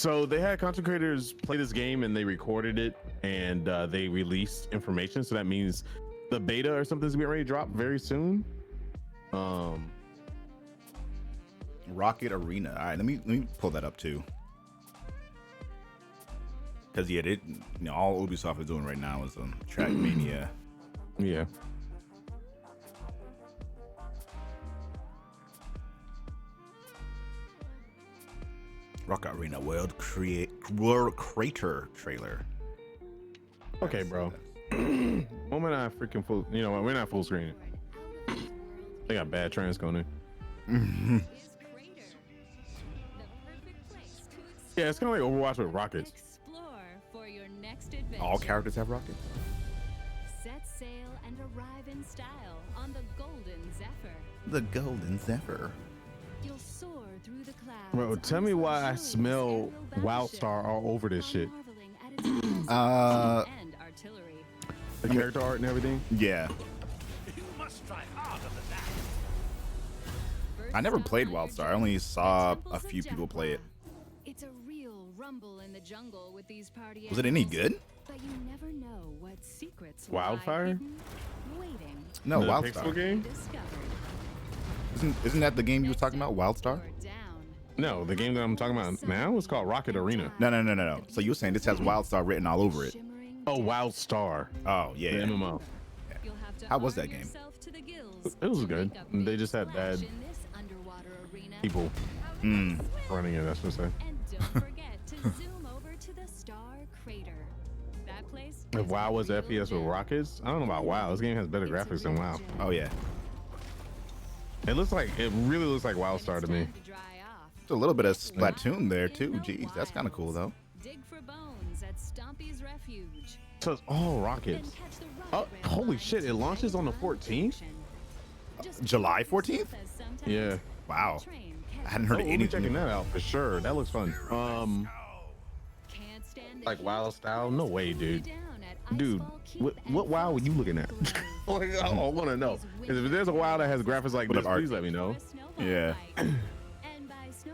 So they had content creators play this game and they recorded it and they released information. So that means the beta or something's getting ready to drop very soon. Rocket Arena. All right, let me pull that up too. Because yeah, all Ubisoft is doing right now is Trackmania. Yeah. Rocket Arena World Crater trailer. Okay, bro. Moment I freaking full. You know what? We're not full screen. They got bad transcoding. Yeah, it's kind of like Overwatch with rockets. For your next adventure. All characters have rockets. Set sail and arrive in style on the Golden Zephyr. The Golden Zephyr. You'll soar through the clouds. Bro, tell me why I smell Wildstar all over this shit. The character art and everything. Yeah. You must try harder than that. I never played Wildstar. I only saw a few people play it. It's a real rumble in the jungle with these party. Was it any good? But you never know what secrets Wildfire? waiting. No, The Wildstar. pixel game? Isn't that the game you was talking about, Wildstar? No, the game that I'm talking about now is called Rocket Arena. No. So you were saying this has Wildstar written all over it? Oh, Wildstar. Oh yeah. The MMO. How was that game? It was good. They just had bad people running it. That's what I say. Don't forget to zoom over to the Star Crater. That place. If WoW was FPS with rockets, I don't know about WoW. This game has better graphics than WoW. Oh yeah. It really looks like Wildstar to me. There's a little bit of Splatoon there too. Jeez, that's kind of cool though. Dig for bones at Stompy's Refuge. So it's all rockets. Oh, holy shit! It launches on the 14th. July 14th? Yeah. Wow. I hadn't heard We'll be anything. checking that out for sure. That looks fun. Like WoW style? No way, dude. Dude, what WoW are you looking at? Like, I want to know. If there's a WoW that has graphics like this, please let me know. Yeah.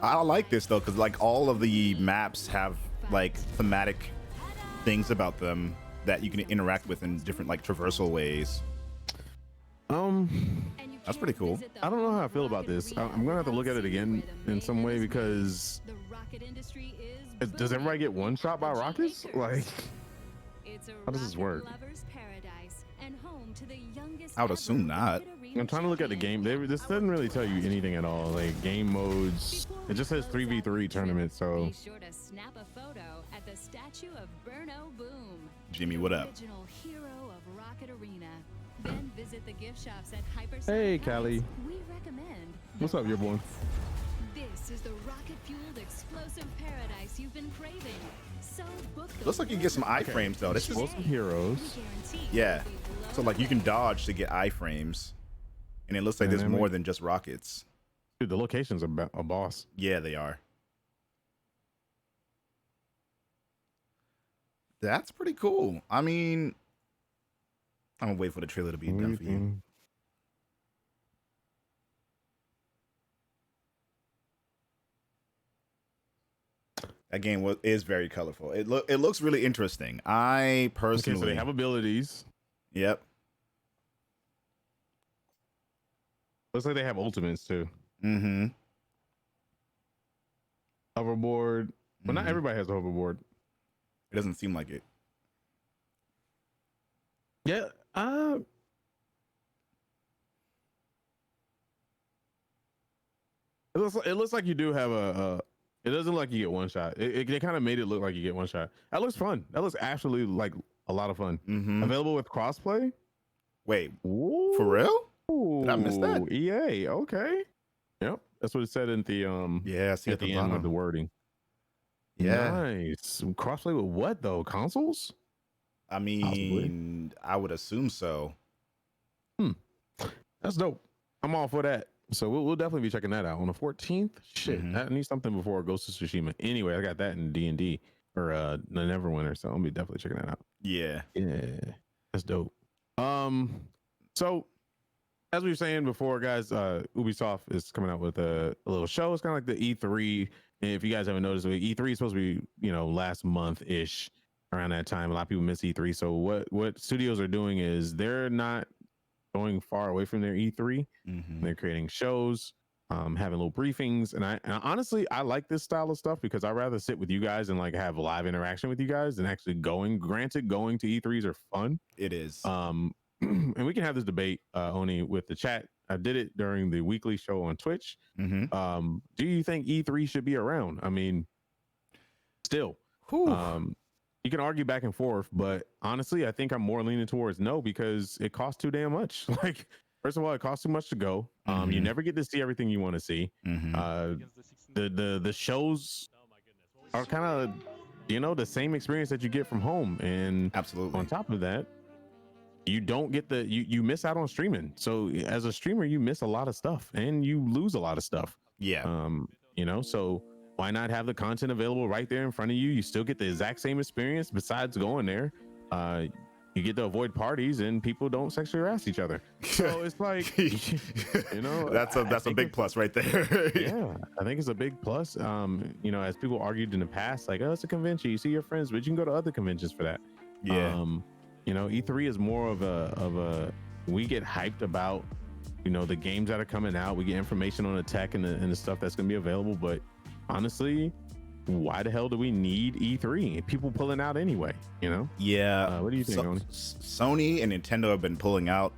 I like this though, because like all of the maps have like thematic things about them that you can interact with in different like traversal ways. That's pretty cool. I don't know how I feel about this. I'm gonna have to look at it again in some way because does everybody get one shot by rockets? Like, how does this work? I would assume not. I'm trying to look at the game. This doesn't really tell you anything at all. Like game modes. It just says 3v3 tournament. So. Be sure to snap a photo at the statue of Burno Boom. Jimmy, what up? Original hero of Rocket Arena. Then visit the gift shops at Hyper. Hey, Callie. We recommend. What's up, your boy? This is the rocket-fueled explosive paradise you've been craving. So book the Looks like you can get some iframes though. This is Explosive heroes. yeah. So like you can dodge to get iframes, and it looks like there's more than just rockets. Dude, the location's a boss. Yeah, they are. That's pretty cool. I mean, I'm gonna wait for the trailer to be done for you. That game is very colorful. It looks really interesting. I personally, Okay, so they have abilities. Yep. Looks like they have ultimates too. Mm-hmm. Hoverboard. But not everybody has a hoverboard. It doesn't seem like it. Yeah. It looks like you do have a it doesn't look like you get one shot. They kind of made it look like you get one shot. That looks fun. That looks actually like a lot of fun. Available with crossplay. Wait, Ooh. for real? Did I miss that? EA. Okay. Yep. That's what it said in the yeah, I see at the end of the wording. Yeah. Nice. Crossplay with what though? Consoles? I mean, I would assume so. That's dope. I'm all for that. So we'll definitely be checking that out on the 14th. Shit, I need something before Ghost of Tsushima. Anyway, I got that in D&D or the Neverwinter, so I'll be definitely checking that out. Yeah. Yeah. That's dope. So as we were saying before, guys, Ubisoft is coming out with a little show. It's kind of like the E3 if you guys haven't noticed, E3 is supposed to be, you know, last month ish around that time. A lot of people miss E3. So what studios are doing is they're not going far away from their E3. They're creating shows, having little briefings, and honestly I like this style of stuff because I rather sit with you guys and like have live interaction with you guys than actually going. Granted, going to E3s are fun. It is. And we can have this debate, Oni, with the chat. I did it during the weekly show on Twitch. Do you think E3 should be around? I mean, still, you can argue back and forth, but honestly, I think I'm more leaning towards no because it costs too damn much. Like, first of all, it costs too much to go. You never get to see everything you want to see. The shows are kind of, you know, the same experience that you get from home, and absolutely on top of that, you don't get you miss out on streaming. So as a streamer, you miss a lot of stuff and you lose a lot of stuff. Yeah. You know, so why not have the content available right there in front of you? You still get the exact same experience besides going there. You get to avoid parties and people don't sexually harass each other. So it's like, you know, that's a big plus right there. Yeah, I think it's a big plus. You know, as people argued in the past, like, oh, it's a convention, you see your friends, but you can go to other conventions for that. Yeah. You know, E3 is more of a we get hyped about, you know, the games that are coming out. We get information on the tech and the stuff that's going to be available. But honestly, why the hell do we need E3? People pulling out anyway, you know? Yeah. What do you think, Oni? Sony and Nintendo have been pulling out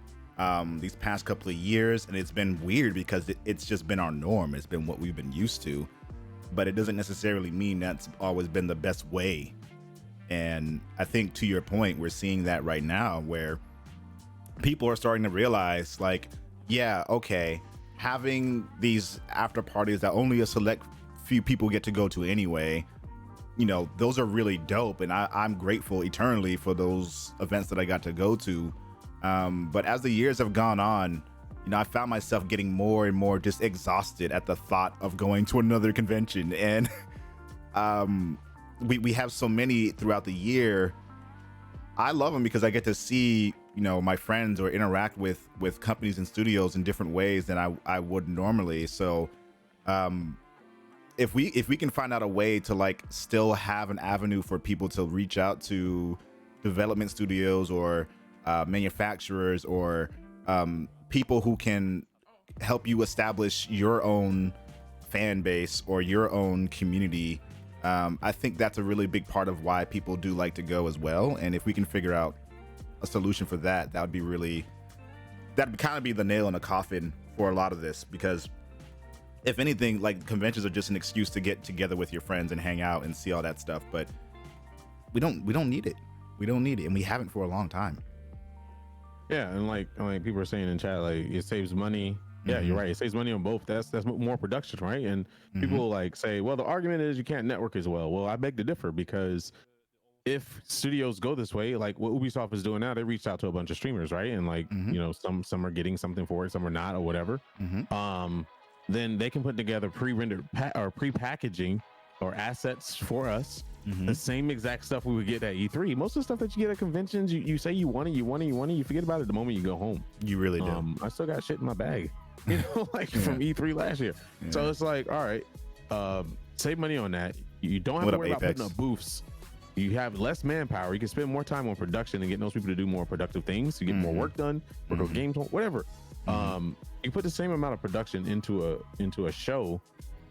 these past couple of years, and it's been weird because it's just been our norm. It's been what we've been used to, but it doesn't necessarily mean that's always been the best way. And I think to your point, we're seeing that right now where people are starting to realize, like, yeah, okay, having these after parties that only a select few people get to go to anyway, you know, those are really dope. And I'm grateful eternally for those events that I got to go to. But as the years have gone on, you know, I found myself getting more and more just exhausted at the thought of going to another convention. And we have so many throughout the year. I love them because I get to see, you know, my friends or interact with companies and studios in different ways than I would normally. So if we can find out a way to like still have an avenue for people to reach out to development studios or manufacturers or people who can help you establish your own fan base or your own community, I think that's a really big part of why people do like to go as well. And if we can figure out a solution for that, that'd kind of be the nail in the coffin for a lot of this, because if anything, like, conventions are just an excuse to get together with your friends and hang out and see all that stuff. But we don't need it. We don't need it, and we haven't for a long time. Yeah, and like people are saying in chat, like, it saves money. Yeah, you're right. It saves money on both. That's more production, right? And people like say, well, the argument is you can't network as well. Well, I beg to differ, because if studios go this way, like what Ubisoft is doing now, they reached out to a bunch of streamers, right? And like, you know, some are getting something for it, some are not, or whatever. Then they can put together pre-rendered or pre-packaging or assets for us. The same exact stuff we would get at E3. Most of the stuff that you get at conventions, you say you want it, you forget about it the moment you go home. You really do. I still got shit in my bag, you know, like from E3 last year. So it's like, all right, save money on that. You don't have to worry about putting up booths. You have less manpower. You can spend more time on production and get those people to do more productive things. You get more work done, work on games, whatever. You put the same amount of production into a show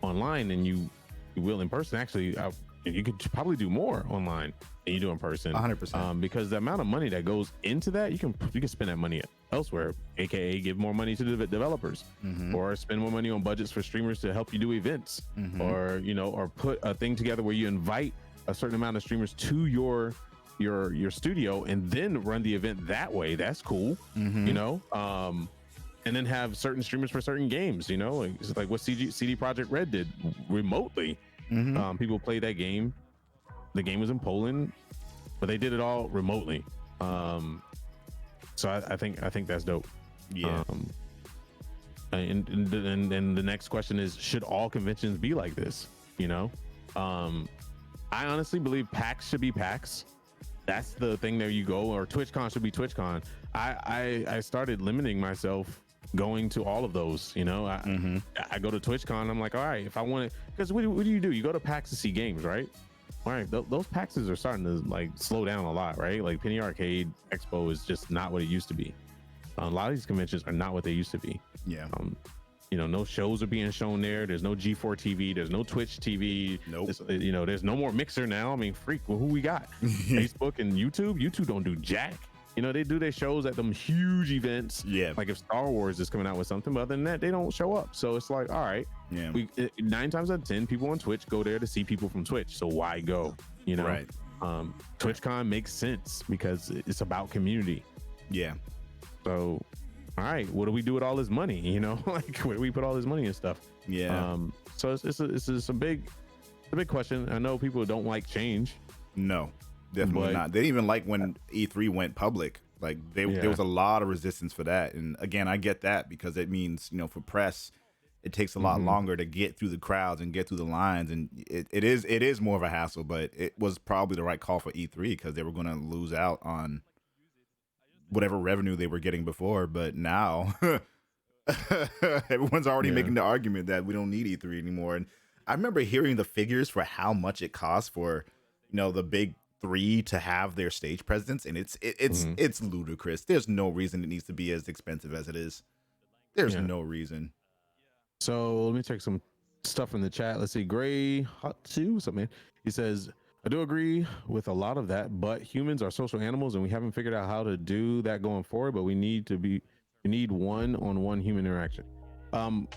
online than you will in person. Actually, you could probably do more online than you do in person. 100%. Because the amount of money that goes into that, you can spend that money elsewhere, aka give more money to the developers, or spend more money on budgets for streamers to help you do events, or, you know, or put a thing together where you invite a certain amount of streamers to your studio and then run the event that way. That's cool. You know, and then have certain streamers for certain games, you know, it's like what CD Projekt Red did remotely. People played that game. The game was in Poland, but they did it all remotely. So I think that's dope. Yeah. And the next question is, should all conventions be like this? You know, I honestly believe PAX should be PAX. That's the thing. There you go. Or TwitchCon should be TwitchCon. I started limiting myself going to all of those. You know, I go to TwitchCon. I'm like, all right, if I want it, because what do? You go to PAX to see games, right? All right, those PAXs are starting to like slow down a lot, right? Like Penny Arcade Expo is just not what it used to be. A lot of these conventions are not what they used to be. Yeah. You know, no shows are being shown there. There's no G4 TV. There's no Twitch TV. Nope. You know, there's no more Mixer now. I mean, freak, well, who we got? Facebook and YouTube. YouTube don't do jack. You know, they do their shows at them huge events. Yeah. Like if Star Wars is coming out with something, but other than that, they don't show up. So it's like, all right. Yeah. 9 times out of 10, people on Twitch go there to see people from Twitch. So why go? You know, right. TwitchCon makes sense because it's about community. Yeah. So, all right, what do we do with all this money? You know, like where do we put all this money and stuff? Yeah. So it's a big question. I know people don't like change. No, definitely not. They didn't even like when E3 went public. Like there was a lot of resistance for that. And again, I get that because it means, you know, for press, it takes a lot longer to get through the crowds and get through the lines. And it is more of a hassle, but it was probably the right call for E3 because they were going to lose out on whatever revenue they were getting before. But now everyone's already making the argument that we don't need E3 anymore. And I remember hearing the figures for how much it costs for, you know, the big three to have their stage presence, and it's ludicrous. There's no reason it needs to be as expensive as it is. There's no reason. So let me check some stuff in the chat. Let's see. Gray Hot 2, what's up, man? He says, I do agree with a lot of that, but humans are social animals and we haven't figured out how to do that going forward, but we need one-on-one human interaction.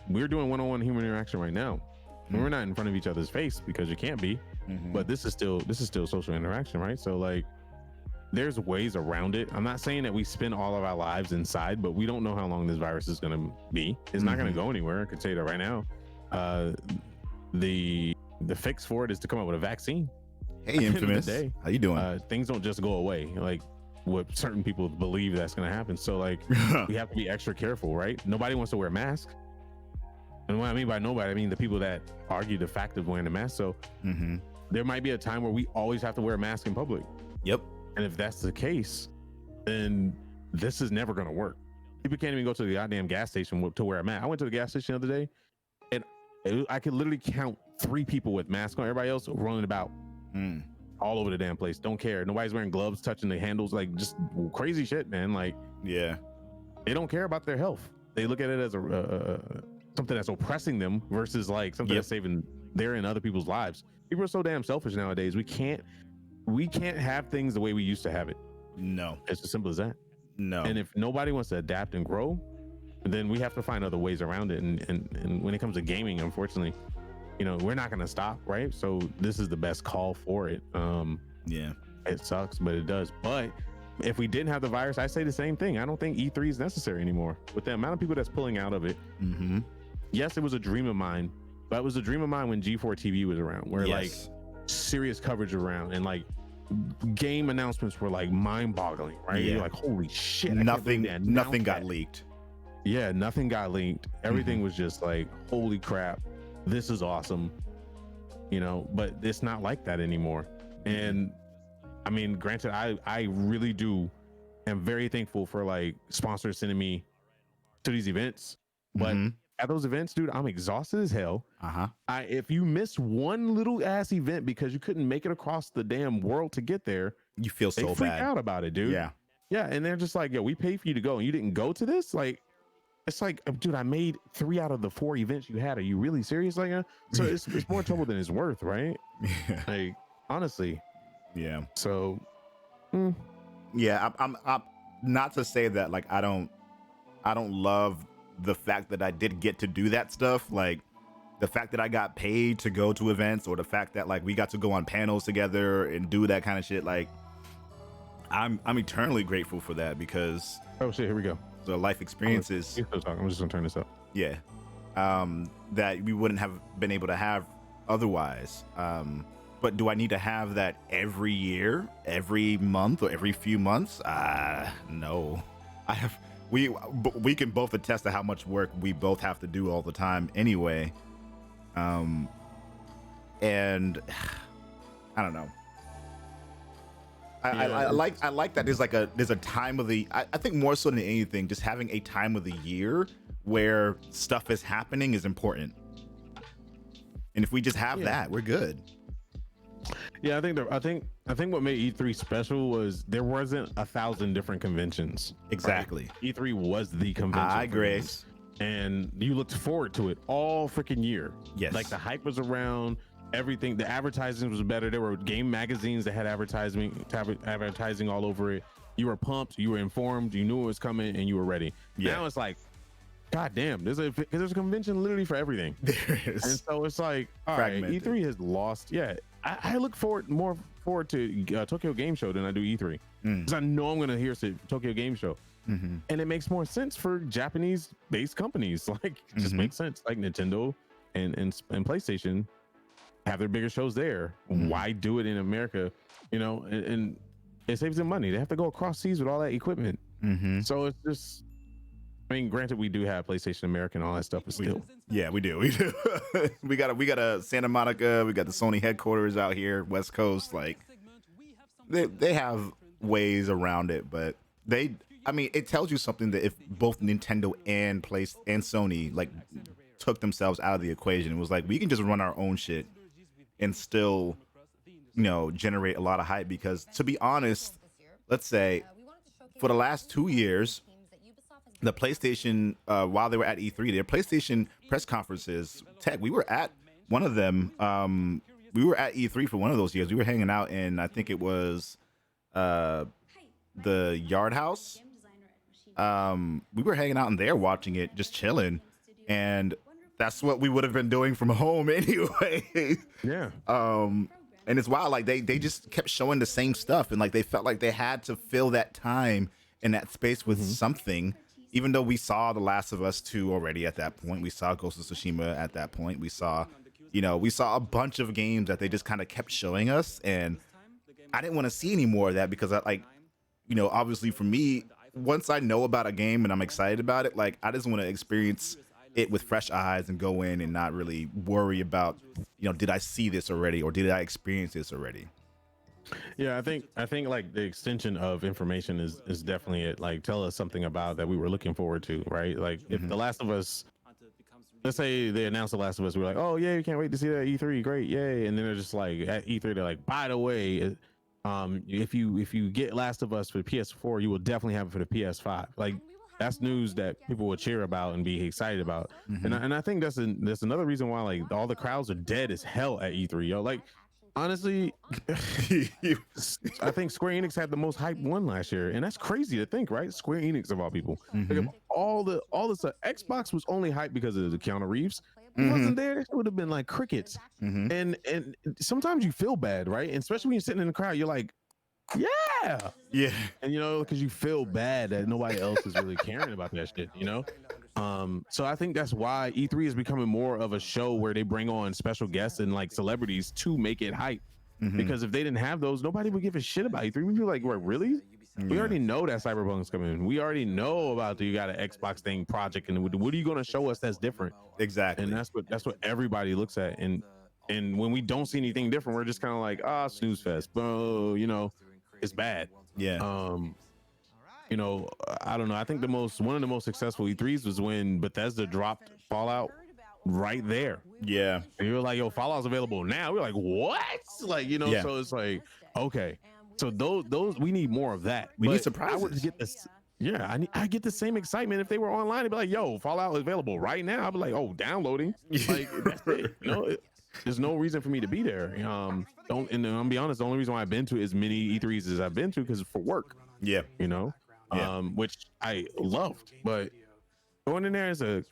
We're doing one-on-one human interaction right now. We're not in front of each other's face because you can't be, but this is still social interaction, right? So like there's ways around it. I'm not saying that we spend all of our lives inside, but we don't know how long this virus is going to be. It's not going to go anywhere. I can tell you that right now. The fix for it is to come up with a vaccine. Hey, Infamous. How you doing? Things don't just go away like what certain people believe that's going to happen. So like we have to be extra careful, right? Nobody wants to wear a mask. And what I mean by nobody, I mean the people that argue the fact of wearing a mask. So there might be a time where we always have to wear a mask in public. Yep. And if that's the case, then this is never going to work. People can't even go to the goddamn gas station to wear a mask. I went to the gas station the other day, and I could literally count 3 people with masks on. Everybody else running about all over the damn place. Don't care. Nobody's wearing gloves, touching the handles, like just crazy shit, man. Like, yeah, they don't care about their health. They look at it as something that's oppressing them versus like something that's saving their and other people's lives. People are so damn selfish nowadays. We can't have things the way we used to have it. No, it's as simple as that. No. And if nobody wants to adapt and grow, then we have to find other ways around it. And when it comes to gaming, unfortunately, you know, we're not going to stop, right? So this is the best call for it. Yeah, it sucks, but it does. But if we didn't have the virus, I say the same thing. I don't think E3 is necessary anymore with the amount of people that's pulling out of it. Yes, it was a dream of mine, but it was a dream of mine when G4 TV was around, where like serious coverage around and like game announcements were like mind-boggling, right? You're like, holy shit, nothing got leaked. Yeah, nothing got leaked. Everything was just like, holy crap, this is awesome, you know. But it's not like that anymore. And I mean, granted, I really am very thankful for like sponsors sending me to these events, but at those events, dude, I'm exhausted as hell. If you miss one little ass event because you couldn't make it across the damn world to get there, you feel so bad. They freak out about it, dude. Yeah, and they're just like, yo, we paid for you to go and you didn't go to this. Like, it's like, dude, I made 3 out of the 4 events you had. Are you really serious? Like, so it's more trouble than it's worth, right? Like, honestly. Yeah. So, yeah, I'm not to say that like I don't love the fact that I did get to do that stuff, like the fact that I got paid to go to events, or the fact that like we got to go on panels together and do that kind of shit. Like, I'm eternally grateful for that, because oh shit, here we go. The life experiences. I'm just gonna turn this up. Yeah, that we wouldn't have been able to have otherwise. But do I need to have that every year, every month, or every few months? No. We can both attest to how much work we both have to do all the time anyway. And I don't know. I like that there's a time of the I think more so than anything, just having a time of the year where stuff is happening is important. And if we just have that, we're good. Yeah, I think what made E3 special was there wasn't 1,000 different conventions. Exactly. Right? E3 was the convention. I agree. And you looked forward to it all freaking year. Yes. Like the hype was around, everything. The advertising was better. There were game magazines that had advertising all over it. You were pumped, you were informed, you knew it was coming, and you were ready. Yeah. Now it's like, God damn, there's a convention literally for everything. There is. And so it's like, all right, E3 has lost. Yeah, I look more forward to Tokyo Game Show than I do E3 because I know I'm gonna hear Tokyo Game Show, and it makes more sense for Japanese-based companies. Like, it just makes sense. Like Nintendo and PlayStation have their bigger shows there. Why do it in America? You know, and it saves them money. They have to go across seas with all that equipment. So it's just. I mean, granted, we do have PlayStation America and all that stuff, but still. Yeah, we do. we got a Santa Monica. We got the Sony headquarters out here, West Coast. Like, they have ways around it, but I mean, it tells you something that if both Nintendo and Sony like took themselves out of the equation, it was like we can just run our own shit and still, you know, generate a lot of hype. Because to be honest, let's say for the last 2 years. The PlayStation, while they were at E3, their PlayStation press conferences, we were at one of them. We were at E3 for one of those years. We were hanging out in, I think it was the Yard House. We were hanging out in there watching it, just chilling. And that's what we would have been doing from home anyway. Yeah. And it's wild. Like, they just kept showing the same stuff. And, like, they felt like they had to fill that time in that space with something. Even though we saw The Last of Us 2 already at that point, we saw Ghost of Tsushima at that point, we saw a bunch of games that they just kind of kept showing us, and I didn't want to see any more of that because obviously for me, once I know about a game and I'm excited about it, like, I just want to experience it with fresh eyes and go in and not really worry about, did I see this already or did I experience this already? Yeah, I think like the extension of information is definitely it. Like, tell us something about that we were looking forward to, right? Like, if The Last of Us, let's say they announced The Last of Us, we're like, oh yeah, you can't wait to see that at E3, great, yay! And then they're just like at E3, they're like, by the way, if you get Last of Us for the PS4, you will definitely have it for the PS5. Like, that's news that people will cheer about and be excited about. And I think that's another reason why like all the crowds are dead as hell at E3, yo. Like, honestly, I think Square Enix had the most hype one last year, and that's crazy to think, right? Square Enix of all people. Like, all the stuff. Xbox was only hyped because of the Keanu Reeves. If he wasn't there, it would have been like crickets. And sometimes you feel bad, right? And especially when you're sitting in the crowd, you're like, yeah. And because you feel bad that nobody else is really caring about that shit, so I think that's why E3 is becoming more of a show where they bring on special guests and like celebrities to make it hype. Because if they didn't have those, nobody would give a shit about E3. We'd be like, what, really? We already know that Cyberpunk's coming. We already know about you got an Xbox thing project, and what are you going to show us that's different? Exactly. And that's what everybody looks at. And when we don't see anything different, we're just kind of like, snooze fest, bro. It's bad. Yeah. I don't know. I think one of the most successful E3s was when Bethesda dropped Fallout right there. Yeah. And you were like, yo, Fallout's available now. We're like, what? Like, so it's like, okay. So those we need more of that. We need surprises. I would get this. Yeah, I get the same excitement if they were online. They'd be like, yo, Fallout is available right now. I'd be like, oh, downloading. Like, that's it. There's no reason for me to be there. And I'll be honest, the only reason why I've been to as many E3s as I've been to because for work. Yeah. Which I loved, but going in there as a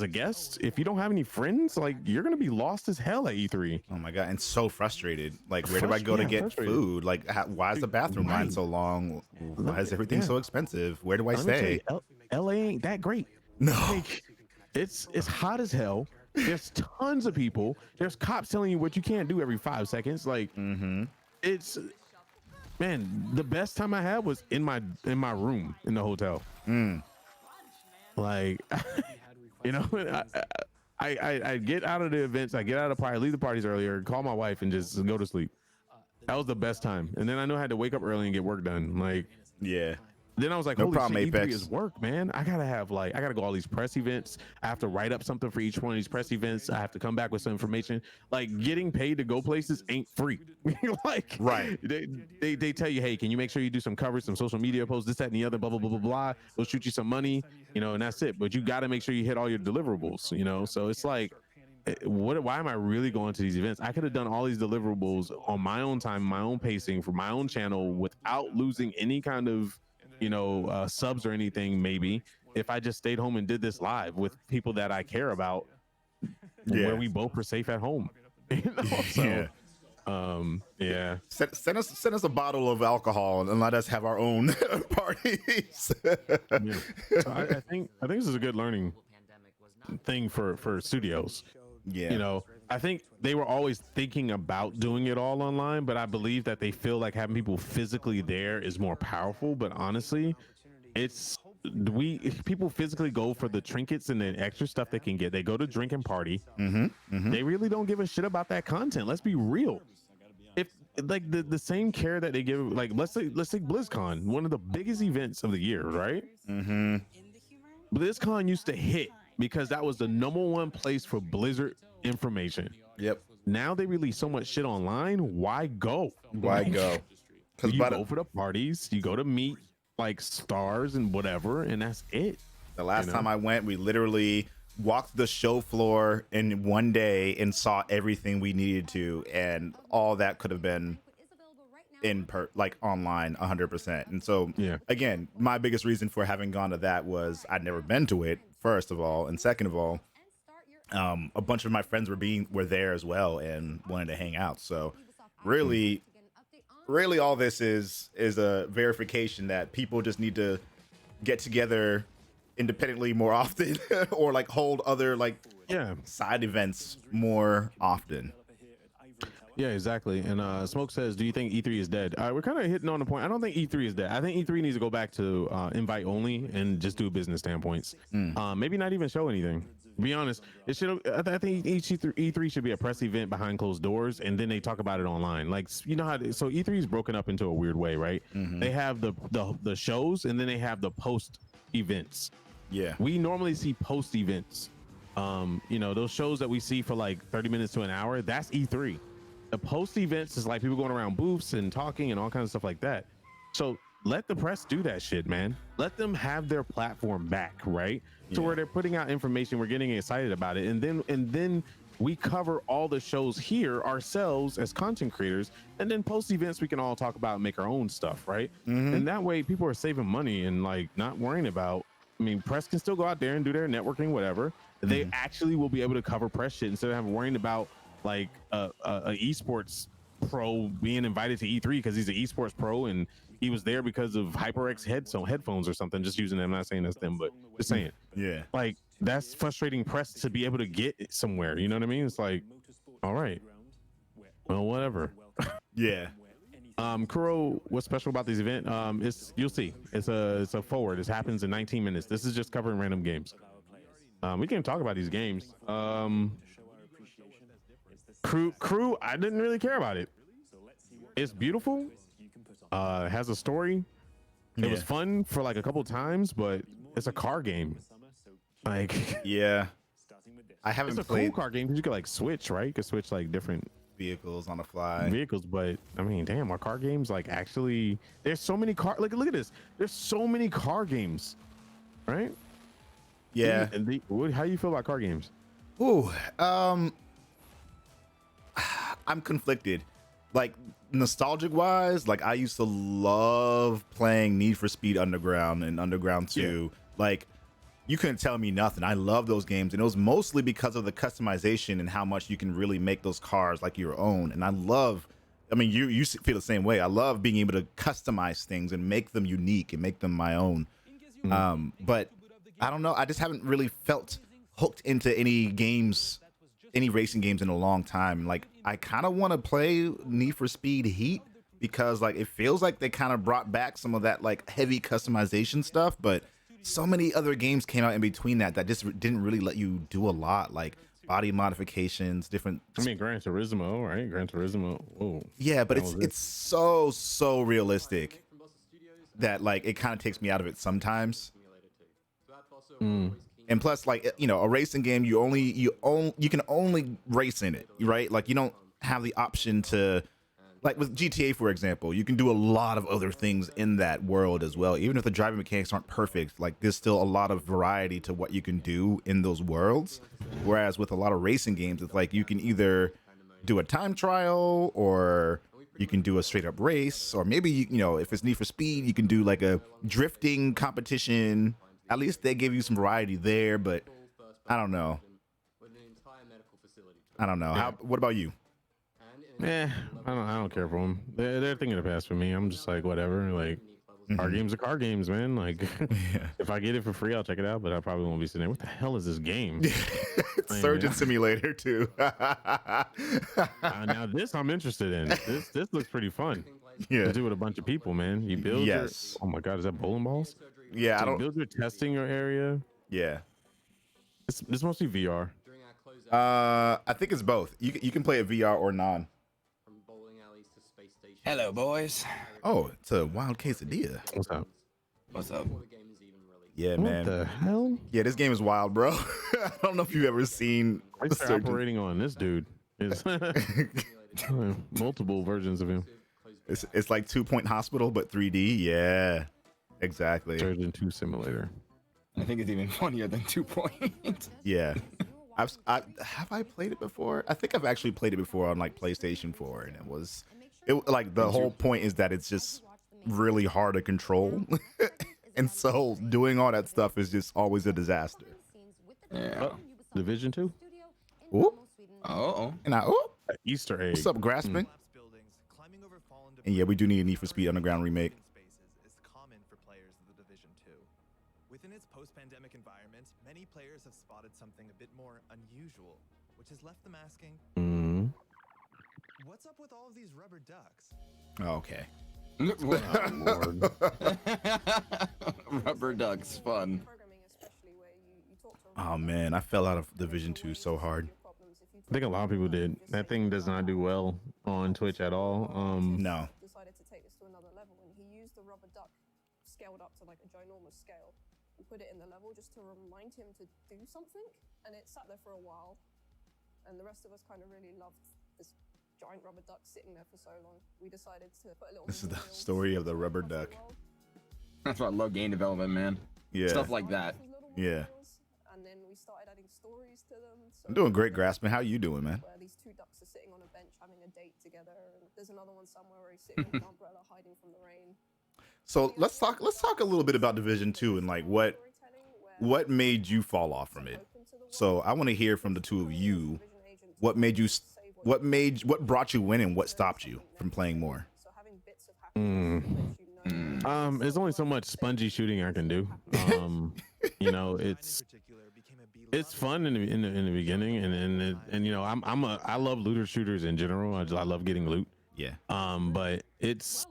guest, if you don't have any friends, like, you're gonna be lost as hell at E3. Oh my god, and so frustrated. Like, where do I go to get food? Like, why is the bathroom line so long? Why is everything so expensive? Where do I stay? LA ain't that great. No. Like, it's hot as hell. There's tons of people. There's cops telling you what you can't do every 5 seconds. Like, it's, man, the best time I had was in my room in the hotel. Like, I get out of the events, I get out of the party, leave the parties earlier, call my wife, and just go to sleep. That was the best time. And then I know I had to wake up early and get work done. Like, Yeah. then I was like, No holy problem, shit, E3 Apex. is work, man. I gotta go all these press events. I have to write up something for each one of these press events. I have to come back with some information. Like, getting paid to go places ain't free. Like, Right. they tell you, hey, can you make sure you do some coverage, some social media posts, this, that, and the other, blah, blah, blah, blah, blah. They'll shoot you some money, you know, and that's it. But you got to make sure you hit all your deliverables, you know? So it's like, why am I really going to these events? I could have done all these deliverables on my own time, my own pacing for my own channel without losing any kind of, you know, subs or anything. Maybe if I just stayed home and did this live with people that I care about, where we both were safe at home. You know? So, yeah. Send us a bottle of alcohol and let us have our own parties. Yeah. So I think this is a good learning thing for studios. Yeah. You know, I think they were always thinking about doing it all online, but I believe that they feel like having people physically there is more powerful. But honestly, people physically go for the trinkets and the extra stuff they can get. They go to drink and party. They really don't give a shit about that content. Let's be real. If like the same care that they give, like let's say BlizzCon, one of the biggest events of the year, right? BlizzCon used to hit because that was the #1 place for Blizzard information. Yep. Now they release so much shit online. Why go? Why go? Because you go for the parties, you go to meet like stars and whatever, and that's it. The last time I went, we literally walked the show floor in one day and saw everything we needed to, and all that could have been online 100%. And so again, my biggest reason for having gone to that was I'd never been to it, first of all, and second of all, a bunch of my friends were there as well and wanted to hang out. So really all this is a verification that people just need to get together independently more often or like hold other side events more often. Yeah, exactly. And Smoke says, do you think E3 is dead? We're kind of hitting on the point. I don't think E3 is dead. I think E3 needs to go back to invite only and just do business standpoints. Maybe not even show anything. To be honest, it should. I think each E3 should be a press event behind closed doors, and then they talk about it online. Like, you know how? So E3 is broken up into a weird way, right? They have the shows, and then they have the post events. Yeah, we normally see post events. You know, those shows that we see for like 30 minutes to an hour. That's E3. The post events is like people going around booths and talking and all kinds of stuff like that. So let the press do that shit, man. Let them have their platform back, right? So where they're putting out information, we're getting excited about it, and then we cover all the shows here ourselves as content creators, and then post events we can all talk about and make our own stuff, right? And that way people are saving money and like not worrying about. I mean, press can still go out there and do their networking, whatever. They actually will be able to cover press shit instead of worrying about like a esports pro being invited to E3 because he's an esports pro and he was there because of HyperX headphones or something. Just using them, I'm not saying that's them, but just saying. Yeah, like that's frustrating press to be able to get it somewhere. You know what I mean? It's like, all right, well, whatever. Yeah. Kuro, what's special about this event? You'll see. It's a forward. It happens in 19 minutes. This is just covering random games. We can talk about these games. Crew, I didn't really care about it. It's beautiful. It has a story. It was fun for like a couple times, but it's a car game. Like, yeah, I haven't it's a played cool car game because you could like switch, right? You could switch like different vehicles on the fly. But I mean, damn, are car games like actually? There's so many look at this. There's so many car games, right? Yeah. How do you feel about car games? Ooh, I'm conflicted. Like nostalgic wise, like I used to love playing Need for Speed Underground and Underground 2. Like you couldn't tell me nothing. I love those games, and it was mostly because of the customization and how much you can really make those cars like your own. And I love, I mean, you feel the same way. I love being able to customize things and make them unique and make them my own. But I don't know. I just haven't really felt hooked into any games, any racing games in a long time. Like I kind of want to play Need for Speed Heat because like it feels like they kind of brought back some of that like heavy customization stuff, but so many other games came out in between that just didn't really let you do a lot. Like body modifications, different. I mean, Gran Turismo, right? Gran Turismo. Whoa. Yeah, but That was it's so realistic that like it kind of takes me out of it sometimes. And plus, like, you know, a racing game, you can only race in it, right? Like, you don't have the option to, like with GTA, for example, you can do a lot of other things in that world as well. Even if the driving mechanics aren't perfect, like there's still a lot of variety to what you can do in those worlds. Whereas with a lot of racing games, it's like you can either do a time trial or you can do a straight up race, or maybe, you know, if it's Need for Speed, you can do like a drifting competition. At least they give you some variety there, but I don't know. What about you? I don't care for them. They're a thing of the past for me. I'm just like, whatever. Like, car games are car games, man. Like, if I get it for free, I'll check it out, but I probably won't be sitting there. What the hell is this game? It's Surgeon Simulator too. Now this I'm interested in. This looks pretty fun. Yeah. To do with a bunch of people, man. You build Yes. Oh my god, is that bowling balls? Yeah, So I don't. build your testing your area. Yeah. It's mostly VR. I think it's both. You can play it VR or non. Hello, boys. Oh, it's a wild quesadilla. What's up? What's up? Yeah, What man. the hell? Yeah, this game is wild, bro. I don't know if you've ever seen I start operating on this dude. Is multiple versions of him. It's like 2 Point Hospital, but 3D. Yeah, exactly. Surgeon 2 Simulator. I think it's even funnier than 2 Point. Yeah. Have I played it before? I think I've actually played it before on like PlayStation 4, and it like the whole point is that it's just really hard to control. And so doing all that stuff is just always a disaster. Yeah. Division 2? Ooh. Oh. And Easter egg. What's up, Grasping? And yeah, we do need a Need for Speed Underground remake. Within its post-pandemic environment, many players have spotted something a bit more unusual, which has left them asking, what's up with all of these rubber ducks? Okay. Lord. Rubber ducks, fun. Oh man, I fell out of Division 2 so hard. I think a lot of people did. That thing does not do well on Twitch at all. No. Decided to take this to another level, and he used the rubber duck scaled up to like a ginormous scale and put it in the level just to remind him to do something. And it sat there for a while, and the rest of us kind of really loved this giant rubber duck sitting there for so long. We decided to put a little. This is the story of the rubber duck. That's why I love game development, man. Yeah. Stuff like that. Yeah. And then we started adding stories to them. So I'm doing great, Grasping. How you doing, man? where these two ducks are sitting on a bench having a date together, and there's another one somewhere where he's sitting with an umbrella hiding from the rain. So let's talk a little bit about Division 2 and like what made you fall off from it. So I want to hear from the two of you. What brought you in and what stopped you from playing more? There's only so much spongy shooting I can do. You know, it's fun in the beginning, and you know, I love looter shooters in general. I love getting loot. Yeah. But it's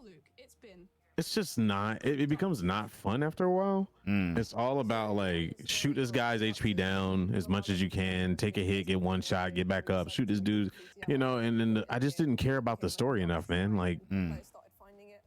just not. It becomes not fun after a while. It's all about like shoot this guy's HP down as much as you can, take a hit, get one shot, get back up, shoot this dude. You know, and then I just didn't care about the story enough, man. Like.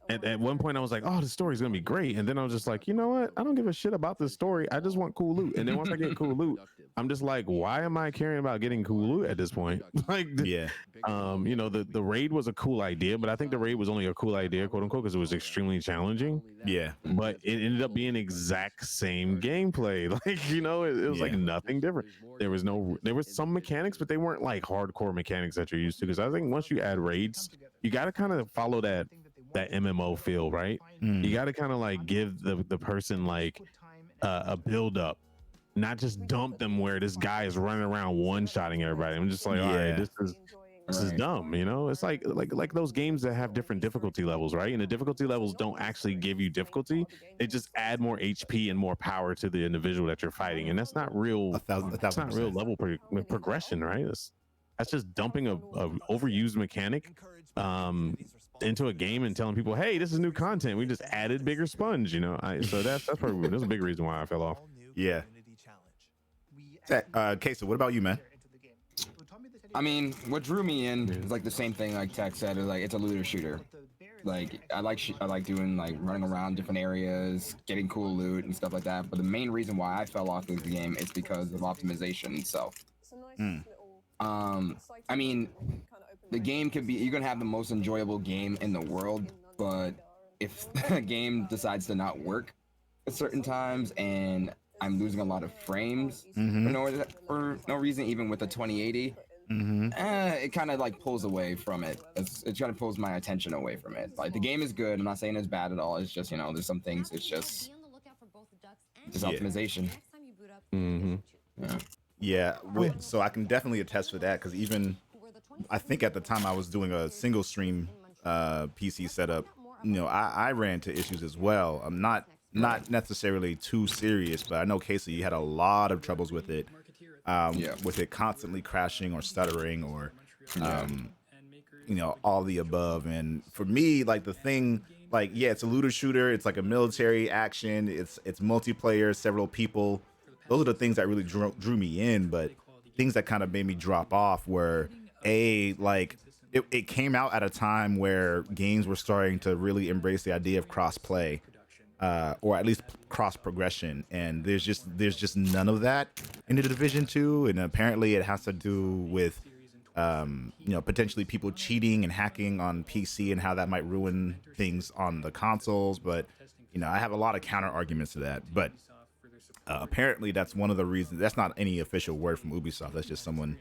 At one point I was like, oh, the story's gonna be great, and then I was just like, you know what, I don't give a shit about this story, I just want cool loot. And then once I get cool loot, I'm just like, why am I caring about getting cool loot at this point? Like, yeah. You know, the raid was a cool idea, but I think the raid was only a cool idea, quote unquote, because it was extremely challenging. Yeah. But it ended up being exact same gameplay. Like, you know, it was like nothing different. There was some mechanics, but they weren't like hardcore mechanics that you're used to, because I think once you add raids, you got to kind of follow that MMO feel, right? You got to kind of like give the person like a build up, not just dump them where this guy is running around one-shotting everybody. I'm just like, all right, this is dumb, you know? It's like those games that have different difficulty levels, right? And the difficulty levels don't actually give you difficulty. They just add more HP and more power to the individual that you're fighting, and that's not real. That's not real level progression, right? That's just dumping a overused mechanic into a game and telling people, hey, this is new content, we just added bigger sponge, you know. So that's probably that's a big reason why I fell off. Yeah. Queso, what about you, man? I mean, what drew me in is like the same thing like Tech said. Is like it's a looter shooter. Like I like doing like running around different areas, getting cool loot and stuff like that. But the main reason why I fell off with the game is because of optimization itself. It's a nice little exciting I mean, kind of open the game could be you're gonna have the most enjoyable game in the world, but if the game decides to not work at certain times and I'm losing a lot of frames for no reason, even with the 2080. It kind of like pulls away from it. It kind of pulls my attention away from it. Like the game is good. I'm not saying it's bad at all. It's just there's some things. It's just optimization. Yeah. So I can definitely attest for that because even I think at the time I was doing a single stream PC setup. I ran into issues as well. I'm not necessarily too serious, but I know Casey, you had a lot of troubles with it. With it constantly crashing or stuttering or all the above. And for me, like the thing, like it's a looter shooter, it's like a military action, it's multiplayer, several people. Those are the things that really drew me in. But things that kind of made me drop off were it came out at a time where games were starting to really embrace the idea of cross-play. Or at least cross progression, and there's just none of that in the Division 2, and apparently it has to do with potentially people cheating and hacking on PC and how that might ruin things on the consoles. But I have a lot of counter arguments to that. But apparently that's one of the reasons. That's not any official word from Ubisoft. That's just someone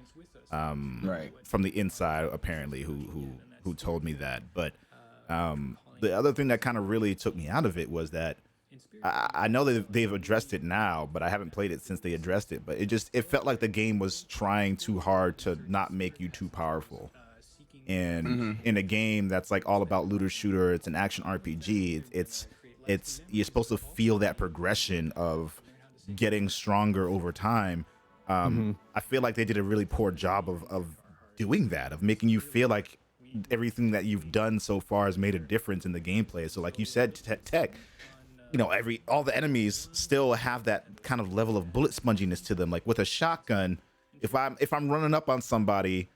from the inside apparently who told me that. But the other thing that kind of really took me out of it was that I know that they've addressed it now, but I haven't played it since they addressed it. But it felt like the game was trying too hard to not make you too powerful. And in a game that's like all about looter shooter, it's an action RPG. It's you're supposed to feel that progression of getting stronger over time. I feel like they did a really poor job of doing that, of making you feel like everything that you've done so far has made a difference in the gameplay. So like you said, Tech, all the enemies still have that kind of level of bullet sponginess to them. Like with a shotgun, if I'm running up on somebody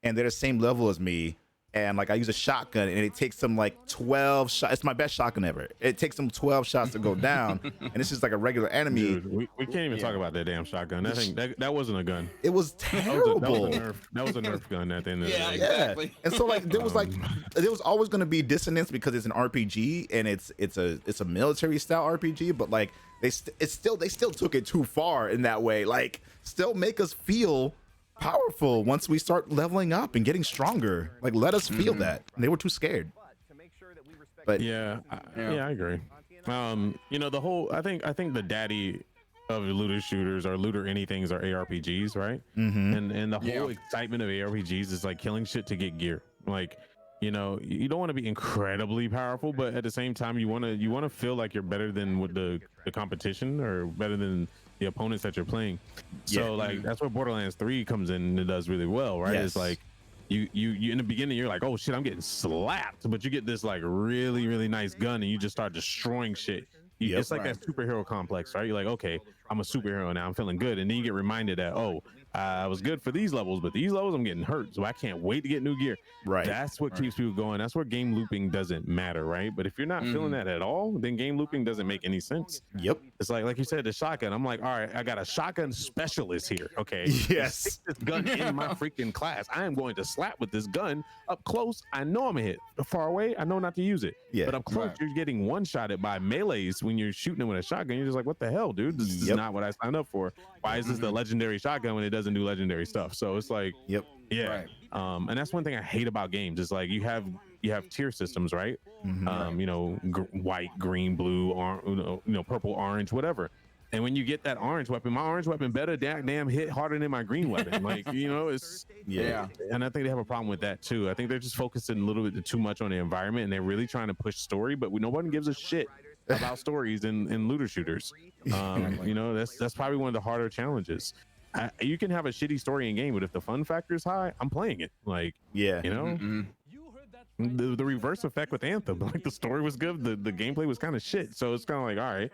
and they're the same level as me, and like I use a shotgun and it takes them like 12 shots. It's my best shotgun ever. It takes them 12 shots to go down, and this is like a regular enemy. Dude, we can't even talk about that damn shotgun. That wasn't a gun. It was terrible. That was a Nerf gun at the end of the day. Exactly. And so like there was always going to be dissonance because it's an RPG and it's a military style RPG, but like they still took it too far in that way. Like still make us feel powerful once we start leveling up and getting stronger. Like let us feel that. And they were too scared. But I agree. The whole I think the daddy of looter shooters or looter anythings are ARPGs, right? And the whole excitement of ARPGs is like killing shit to get gear. Like you don't want to be incredibly powerful, but at the same time you want to feel like you're better than with the competition or better than the opponents that you're playing. So like that's where Borderlands 3 comes in and it does really well, right? It's like you in the beginning you're like, oh shit, I'm getting slapped, but you get this like really really nice gun and you just start destroying shit. It's like that superhero complex, right? You're like, okay, I'm a superhero now, I'm feeling good, and then you get reminded that I was good for these levels, but these levels I'm getting hurt, so I can't wait to get new gear. Right. That's what keeps people going. That's where game looping doesn't matter, right? But if you're not feeling that at all, then game looping doesn't make any sense. It's like you said, the shotgun. I'm like, all right, I got a shotgun specialist here. Okay. Yes. Stick this gun in my freaking class. I am going to slap with this gun up close. I know I'm a hit. Far away, I know not to use it. But up close, you're getting one-shotted by melees when you're shooting it with a shotgun. You're just like, what the hell, dude? This is not what I signed up for. Why is this the legendary shotgun when it doesn't do legendary stuff? So it's like, and that's one thing I hate about games. Is like you have tier systems, right? White, green, blue, purple, orange, whatever. And when you get that orange weapon, my orange weapon better damn hit harder than my green weapon. Like, it's and I think they have a problem with that too. I think they're just focusing a little bit too much on the environment, and they're really trying to push story, but no one gives a shit about stories in looter shooters. That's probably one of the harder challenges. You can have a shitty story in game, but if the fun factor is high, I'm playing it. Like, the reverse effect with Anthem, like the story was good, the gameplay was kind of shit. So it's kind of like, all right,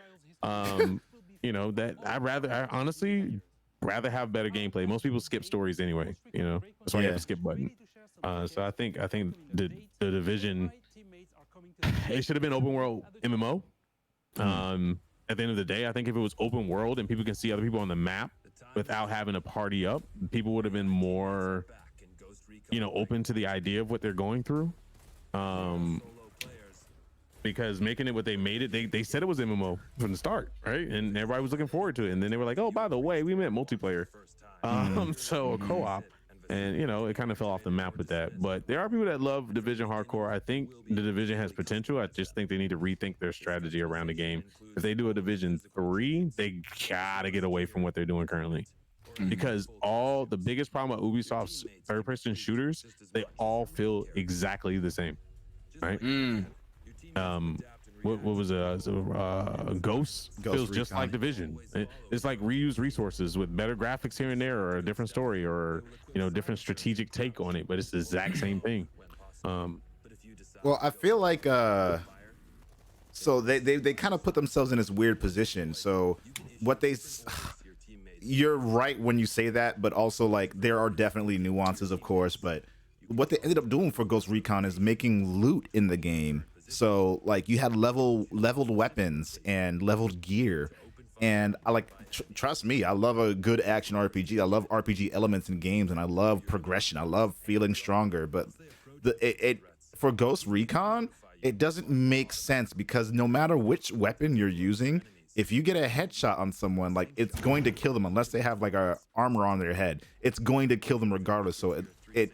that I honestly rather have better gameplay. Most people skip stories anyway, you know. That's why you have a skip button. So I think the Division, it should have been open world MMO. At the end of the day, I think if it was open world and people can see other people on the map without having to party up, people would have been more, you know, open to the idea of what they're going through. Because making it what they made it, they said it was MMO from the start, right? And everybody was looking forward to it. And then they were like, oh, by the way, we meant multiplayer. So co-op. And, you know, it kind of fell off the map with that. But there are people that love Division hardcore. I think the Division has potential. I just think they need to rethink their strategy around the game. If they do a Division 3, they gotta get away from what they're doing currently. Because all the biggest problem with Ubisoft's third-person shooters, they all feel exactly the same, right? What was Ghost feels just like Division. It's like reused resources with better graphics here and there, or a different story, or, you know, different strategic take on it, but it's the exact same thing. Well, I feel like so they kind of put themselves in this weird position. So what you're right when you say that, but also like there are definitely nuances, of course, but what they ended up doing for Ghost Recon is making loot in the game. So like you had leveled weapons and leveled gear, and I like trust me, I love a good action RPG. I love RPG elements in games, and I love progression. I love feeling stronger. But for Ghost Recon, it doesn't make sense, because no matter which weapon you're using, if you get a headshot on someone, like it's going to kill them unless they have like a armor on their head. It's going to kill them regardless. So it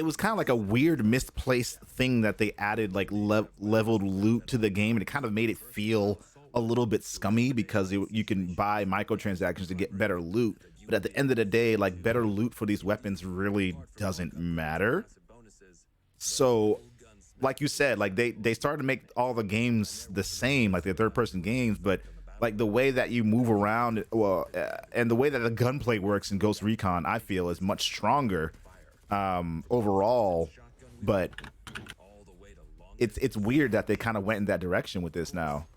was kind of like a weird misplaced thing that they added, like leveled loot to the game, and it kind of made it feel a little bit scummy, because you can buy microtransactions to get better loot, but at the end of the day, like, better loot for these weapons really doesn't matter. So like you said, like they started to make all the games the same, like they're third-person games, but like the way that you move around, and the way that the gunplay works in Ghost Recon, I feel is much stronger overall. But it's weird that they kind of went in that direction with this now.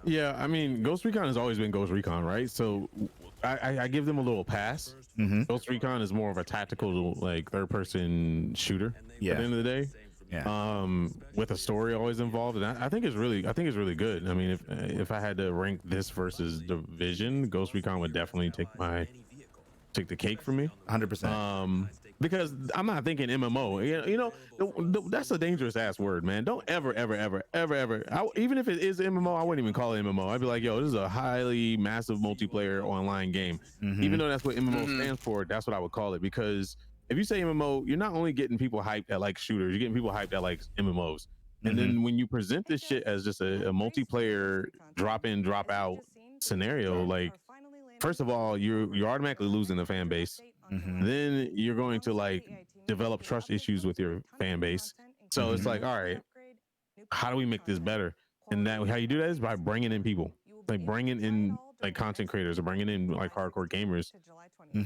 Yeah, I mean, Ghost Recon has always been Ghost Recon, right? So I give them a little pass. Ghost Recon is more of a tactical, like, third-person shooter at the end of the day. With a story always involved, and I think it's really good. I mean, if I had to rank this versus Division, Ghost Recon would definitely take the cake for me, 100%. because I'm not thinking MMO. You know, that's a dangerous ass word, man. Don't ever even if it is MMO, I wouldn't even call it MMO. I'd be like, yo, this is a highly massive multiplayer online game. Even though that's what MMO stands for, that's what I would call it. Because if you say MMO, you're not only getting people hyped that like shooters, you're getting people hyped that like MMOs. And then when you present this shit as just a multiplayer drop in, drop out scenario, like, first of all, you're automatically losing the fan base. Then you're going to, like, develop trust issues with your fan base. So it's like, all right, how do we make this better? And that how you do that is by bringing in people, like bringing in like content creators, or bringing in like hardcore gamers,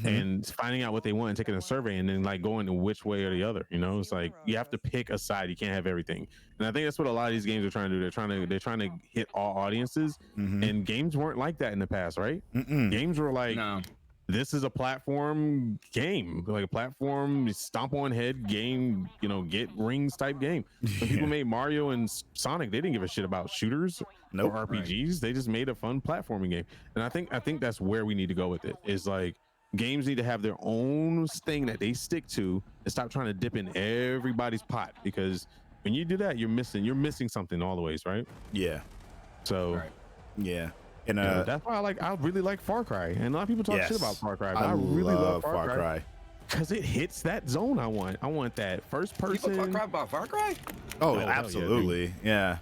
and finding out what they want and taking a survey, and then like going to which way or the other. You know, it's like you have to pick a side. You can't have everything. And I think that's what a lot of these games are trying to do. They're trying to hit all audiences. And games weren't like that in the past, right? Games were like, this is a platform game, like a platform stomp on head game, you know, get rings type game. When people made Mario and Sonic, they didn't give a shit about shooters or RPGs. They just made a fun platforming game. And I think that's where we need to go with it, is like, games need to have their own thing that they stick to, and stop trying to dip in everybody's pot, because when you do that, you're missing something all the ways, right? So and that's why I really like Far Cry, and a lot of people talk shit about Far Cry, but I really love Far Cry because it hits that zone I want that first person. People talk about Far Cry? Oh, absolutely.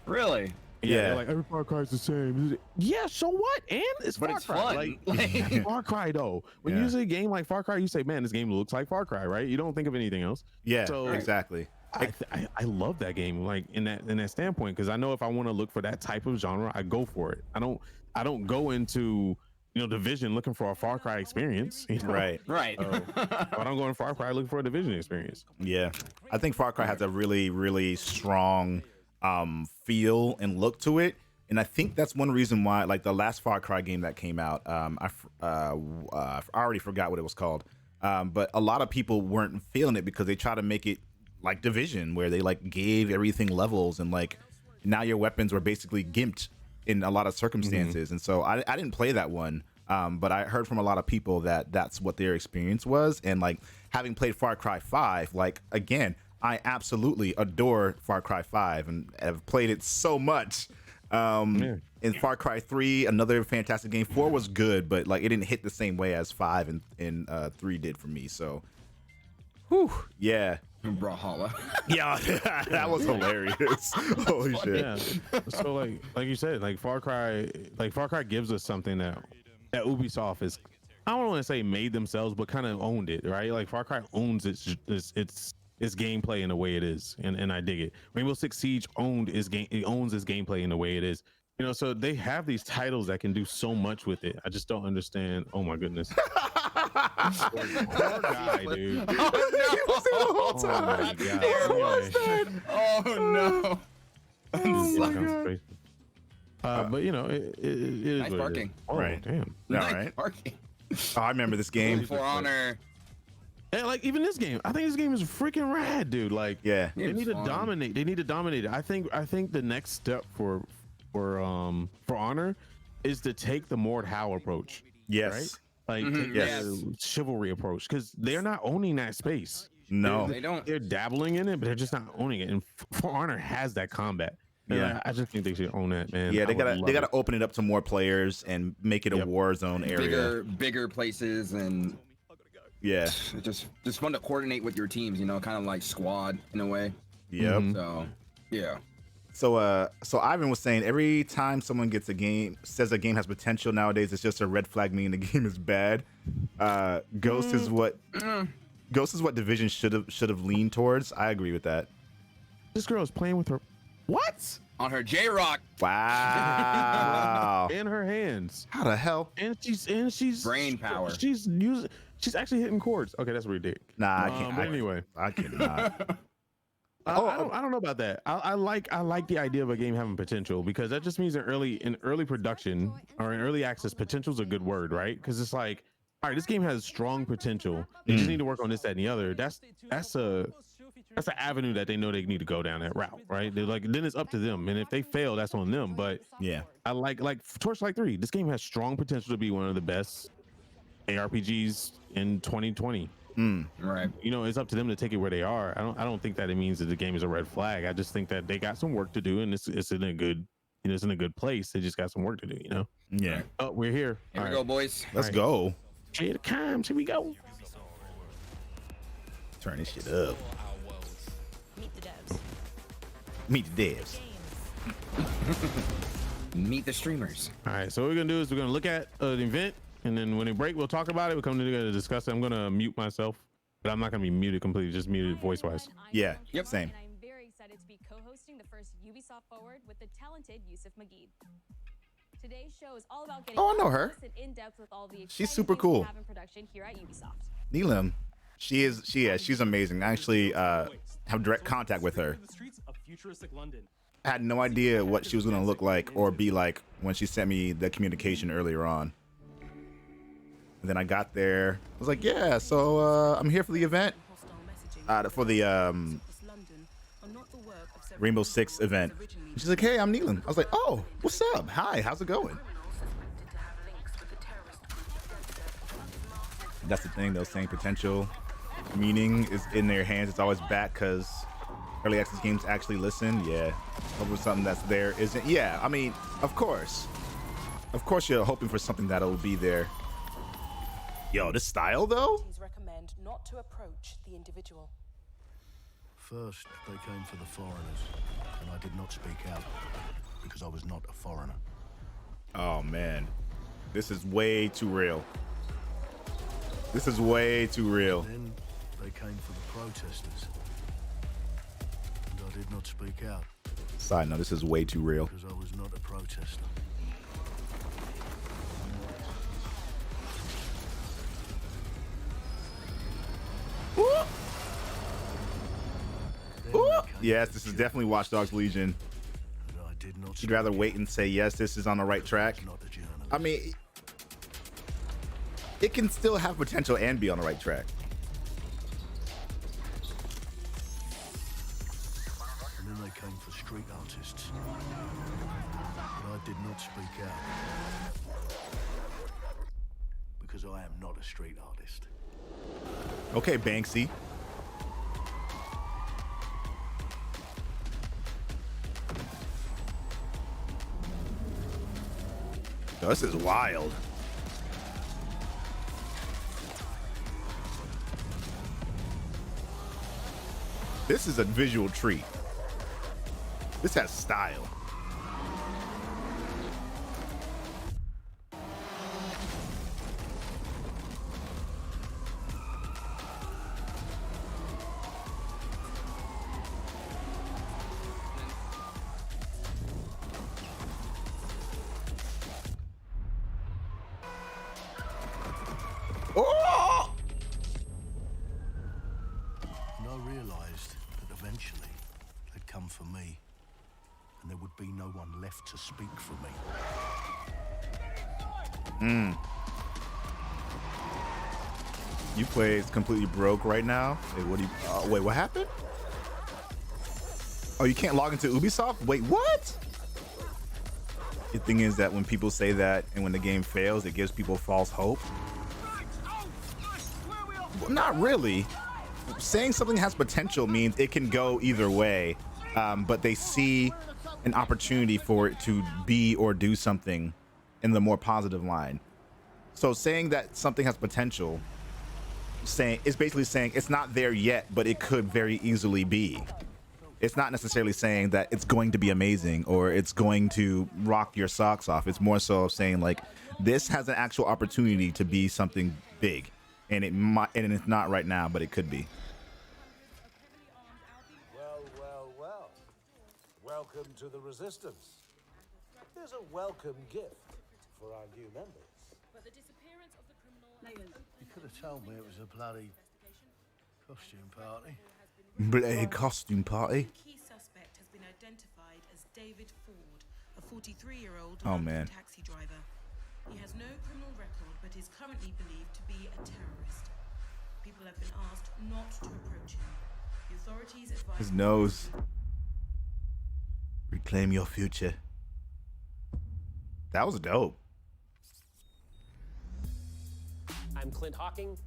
Really? Yeah, like every Far Cry is the same. Yeah, so what? And it's Far Cry. Like Far Cry though. When you say a game like Far Cry, you say, man, this game looks like Far Cry, right? You don't think of anything else. So exactly. I love that game, like in that standpoint, because I know if I want to look for that type of genre, I go for it. I don't go into, you know, Division looking for a Far Cry experience. You know? Right. I don't go in Far Cry looking for a Division experience. I think Far Cry has a really, really strong feel and look to it. And I think that's one reason why, like the last Far Cry game that came out, I already forgot what it was called. But a lot of people weren't feeling it because they try to make it like Division, where they like gave everything levels and like now your weapons were basically gimped in a lot of circumstances. And so I didn't play that one. But I heard from a lot of people that that's what their experience was. And like having played Far Cry 5, like again, I absolutely adore Far Cry 5 and have played it so much. In Far Cry 3, another fantastic game. 4 was good, but like it didn't hit the same way as 5 and 3 did for me. So, whew, yeah. Brawlhalla. Yeah, that was hilarious. Holy shit. Yeah. So like you said, like Far Cry gives us something that Ubisoft is, I don't want to say made themselves, but kind of owned it, right? Like Far Cry owns its gameplay in the way it is, and I dig it. Rainbow Six Siege owns its gameplay in the way it is. You know, so they have these titles that can do so much with it. I just don't understand. Oh my goodness. Poor guy, dude. Oh Oh my god. no. But you know, it is Nice what it parking. is. Oh, Right. damn. Yeah, Nice right. parking. Oh, I remember this game. For Honor. And like even this game, I think this game is freaking rad, dude. Like, Yeah. they need to dominate. They need to dominate it. I think the next step for Honor is to take the Mord Howe approach. Yes. Right? Like take Yes. the chivalry approach, because they're not owning that space. No. They don't. They're dabbling in it, but they're just not owning it. And For Honor has that combat. And Yeah. I just think they should own that, man. Yeah, I they would love gotta it. open it up to more players and make it a war zone area. Bigger places, and Yeah. it's just fun to coordinate with your teams, you know, kind of like squad in a way. Yep. So yeah. So Ivan was saying every time someone gets a game, says a game has potential nowadays, it's just a red flag meaning the game is bad. Ghost is what Division should have leaned towards. I agree with that. This girl is playing with her what? On her J-Rock. Wow. In her hands. How the hell? And she's Brain power. She's actually hitting chords. Okay, that's ridiculous. Nah, I can't. But anyway, I cannot. I don't know about that. I like the idea of a game having potential, because that just means in early production or in early access, potential is a good word, right? Because it's like, all right, this game has strong potential. They just need to work on this, that, and the other. That's an avenue that they know they need to go down that route, right? They're like, then it's up to them, and if they fail, that's on them. But Yeah. I like Torchlight 3. This game has strong potential to be one of the best ARPGs in 2020. Right. You know, it's up to them to take it where they are. I don't think that it means that the game is a red flag. I just think that they got some work to do, and it's in a good, you know, it's in a good place. They just got some work to do, you know. Yeah. Oh, we're here. Here we go, boys. Let's go. Here it comes. Here we go. Turn this shit up. Meet the devs. Meet the streamers. All right. So what we're gonna do is we're gonna look at an event, and then when we break, we'll talk about it. We'll come together to discuss it. I'm gonna mute myself, but I'm not gonna be muted completely. Just muted voice wise. Yeah. Yep. Same. And I'm very excited to be co-hosting the first Ubisoft Forward with the talented Yusuf Magid. Today's show is all about getting Oh, I know her. close and in depth with all the She's exciting super things we cool. have in production here at Ubisoft. Neelam. She's amazing. I actually have direct contact with her. I had no idea what she was going to look like or be like when she sent me the communication earlier on. And then I got there. I was like, yeah, so I'm here for the event. For the Rainbow Six event. And she's like, hey, I'm Neelam. I was like, oh, what's up? Hi, how's it going? That's the thing, though, saying potential meaning is in their hands. It's always back because early access games actually listen. Yeah. Hoping for something that's there isn't. Yeah, I mean, of course. Of course you're hoping for something that'll be there. Yo, this style, though? Recommend not to approach the individual. First, they came for the foreigners, and I did not speak out because I was not a foreigner. Oh, man. This is way too real. This is way too real. Then they came for the protesters, and I did not speak out Side note, this is way too real. because I was not a protester. Yes, this is definitely Watch Dogs Legion. And I did not. You'd rather wait and say, yes, this is on the right track. Not the journalist. I mean, it can still have potential and be on the right track. And then they came for street artists. But I did not speak out. Because I am not a street artist. Okay, Banksy. Oh, this is wild. This is a visual treat. This has style. Oh! And I realised that eventually they'd come for me, and there would be no one left to speak for me. You play is completely broke right now. Wait, what do you? Wait, what happened? Oh, you can't log into Ubisoft? Wait, what? The thing is that when people say that and when the game fails, it gives people false hope. Well, not really. Saying something has potential means it can go either way, but they see an opportunity for it to be or do something in the more positive line. So saying that something has potential, is basically saying it's not there yet, but it could very easily be. It's not necessarily saying that it's going to be amazing or it's going to rock your socks off. It's more so saying like this has an actual opportunity to be something big. And it might, and it's not right now, but it could be. Well, well, well. Welcome to the Resistance. Here's a welcome gift for our new members. But the disappearance of the criminal... You could have told me it was a bloody costume party. Bloody costume party. The key suspect has been identified as David Ford, a 43-year-old taxi driver. He has no criminal record, but is currently believed to be a terrorist. People have been asked not to approach him. The authorities advise... His nose. Reclaim your future. That was dope. I'm Clint Hawking.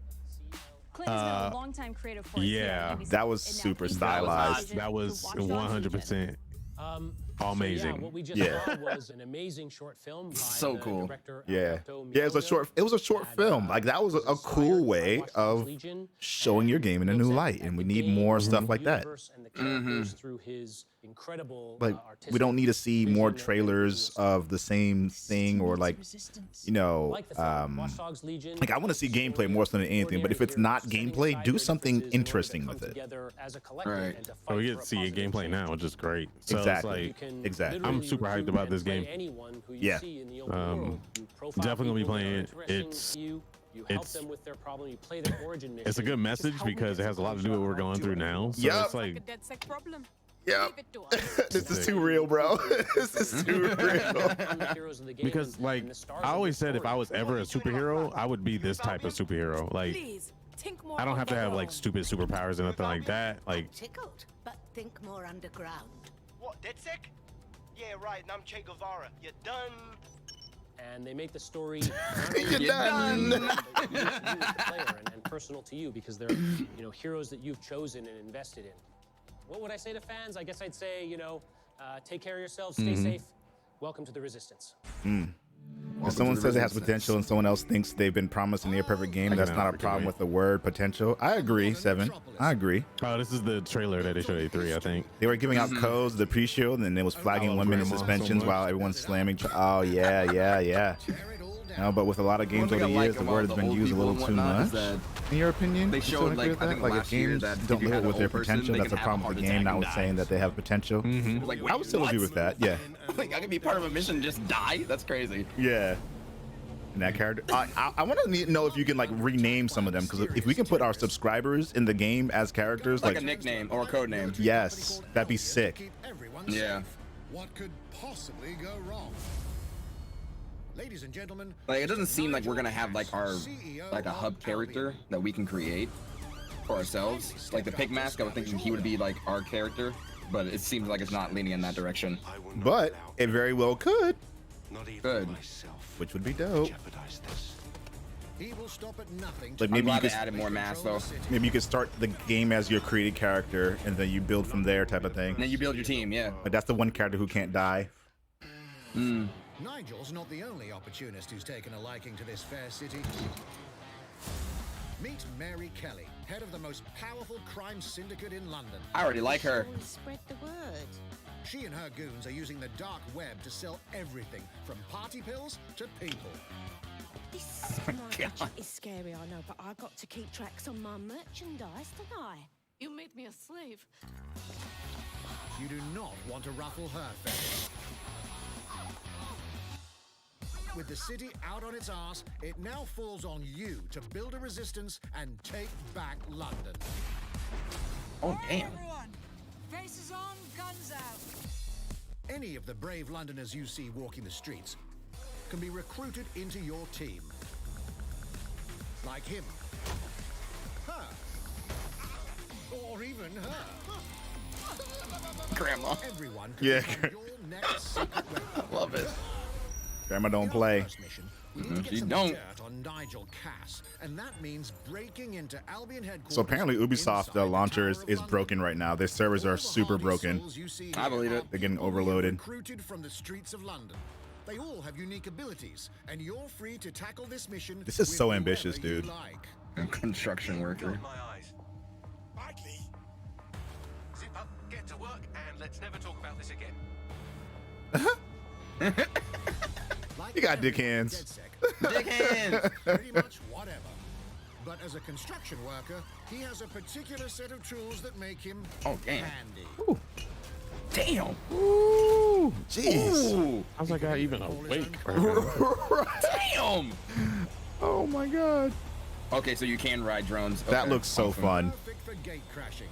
Clint has been a long-time creative force. Yeah, that was super stylized. That was 100%. Amazing. So what we just saw was an amazing short film by So the cool. director, Yeah, Alberto it was a short. It was a short film. Like that was a cool way of showing your game in a new light, and we need more stuff like that. Through his incredible, Like we don't need to see more trailers of the same thing or like, you know, like I want to see gameplay more so than anything. But if it's not gameplay, do something interesting with it. Right. So we get to see a gameplay now, which is great. So Exactly. It's like, Exactly. I'm super hyped about this game. Yeah. Definitely gonna be playing it. It's a good message because it has a lot to do with what we're going through now. So it's like, yeah, this is too real, bro. This is too real. Because like I always said, if I was ever a superhero, I would be this type of superhero. Like I don't have to have like stupid superpowers or nothing like that. Like tickled, but think more underground. What, DedSec? Yeah, right, and I'm Che Guevara. You're done. And they make the story You're done. and personal to you because they're, you know, heroes that you've chosen and invested in. What would I say to fans? I guess I'd say, you know, take care of yourselves, stay safe. Welcome to the Resistance. If someone says it has potential and someone else thinks they've been promised a near perfect game, that's not a problem with the word potential. I agree, Seven. I agree. Oh, this is the trailer that they showed at E3, I think. They were giving out codes, the pre-show, and then it was flagging women in suspensions while everyone's slamming. Oh, yeah. No, but with a lot of games over the years, the word has been used a little too much. In your opinion? They showed like, I think like last if games year that don't if you live had with an their old person, potential, they that's a could have problem a with the heart game, attack not and with saying die. that they have potential. Like, I would still agree with that, yeah. Like, I could be part of a mission and just die? That's crazy. Yeah. And that character, I want to know if you can like rename some of them, because if we can put our subscribers in the game as characters, Like a nickname or a code name. yes, that'd be sick. Yeah. What could possibly go wrong? Ladies and gentlemen, Like, it doesn't seem like we're gonna have like our like a hub character that we can create for ourselves. Like the pig mask, I was thinking he would be like our character, but it seems like it's not leaning in that direction. But it very well could. Good. Which would be dope. He will stop at nothing. Like I'm maybe you glad they could added more masks though. maybe you could start the game as your created character and then you build from there type of thing. And then you build your team, yeah. Like that's the one character who can't die. Nigel's not the only opportunist who's taken a liking to this fair city. Meet Mary Kelly, head of the most powerful crime syndicate in London. I already like her. Spread the word. She and her goons are using the dark web to sell everything from party pills to people. This budget is scary, I know, but I got to keep tracks on my merchandise, don't I? You made me a slave. You do not want to ruffle her feathers. With the city out on its arse, it now falls on you to build a resistance and take back London. Oh, damn. Everyone, faces on, guns out. Any of the brave Londoners you see walking the streets can be recruited into your team. Like him. Her. Or even her. Grandma. Everyone can Yeah. become your next secret weapon. Love it. Grandma don't play. We need to get She some don't. dirt on Nigel Cass, and that means breaking into Albion headquarters. So apparently Ubisoft, inside the the launcher Tower of is London. broken right now. Their servers are super broken. Souls you see I believe it. They're getting will be overloaded. Recruited from the streets of London. They all have unique abilities, and you're free to tackle this mission. This is with so ambitious, whoever you dude. Like. Construction worker. My eyes. Badly. Zip up, get to work, and let's never talk about this again. Like You got every dick hands. DedSec, Dick hands. pretty much whatever. But as a construction worker, he has a particular set of tools that make him Oh, damn. handy. Damn. Ooh, jeez. Ooh. How's that guy even awake? Damn. Oh my god. Okay, so you can ride drones. That Okay, looks so awesome. fun. Perfect for gate crashing.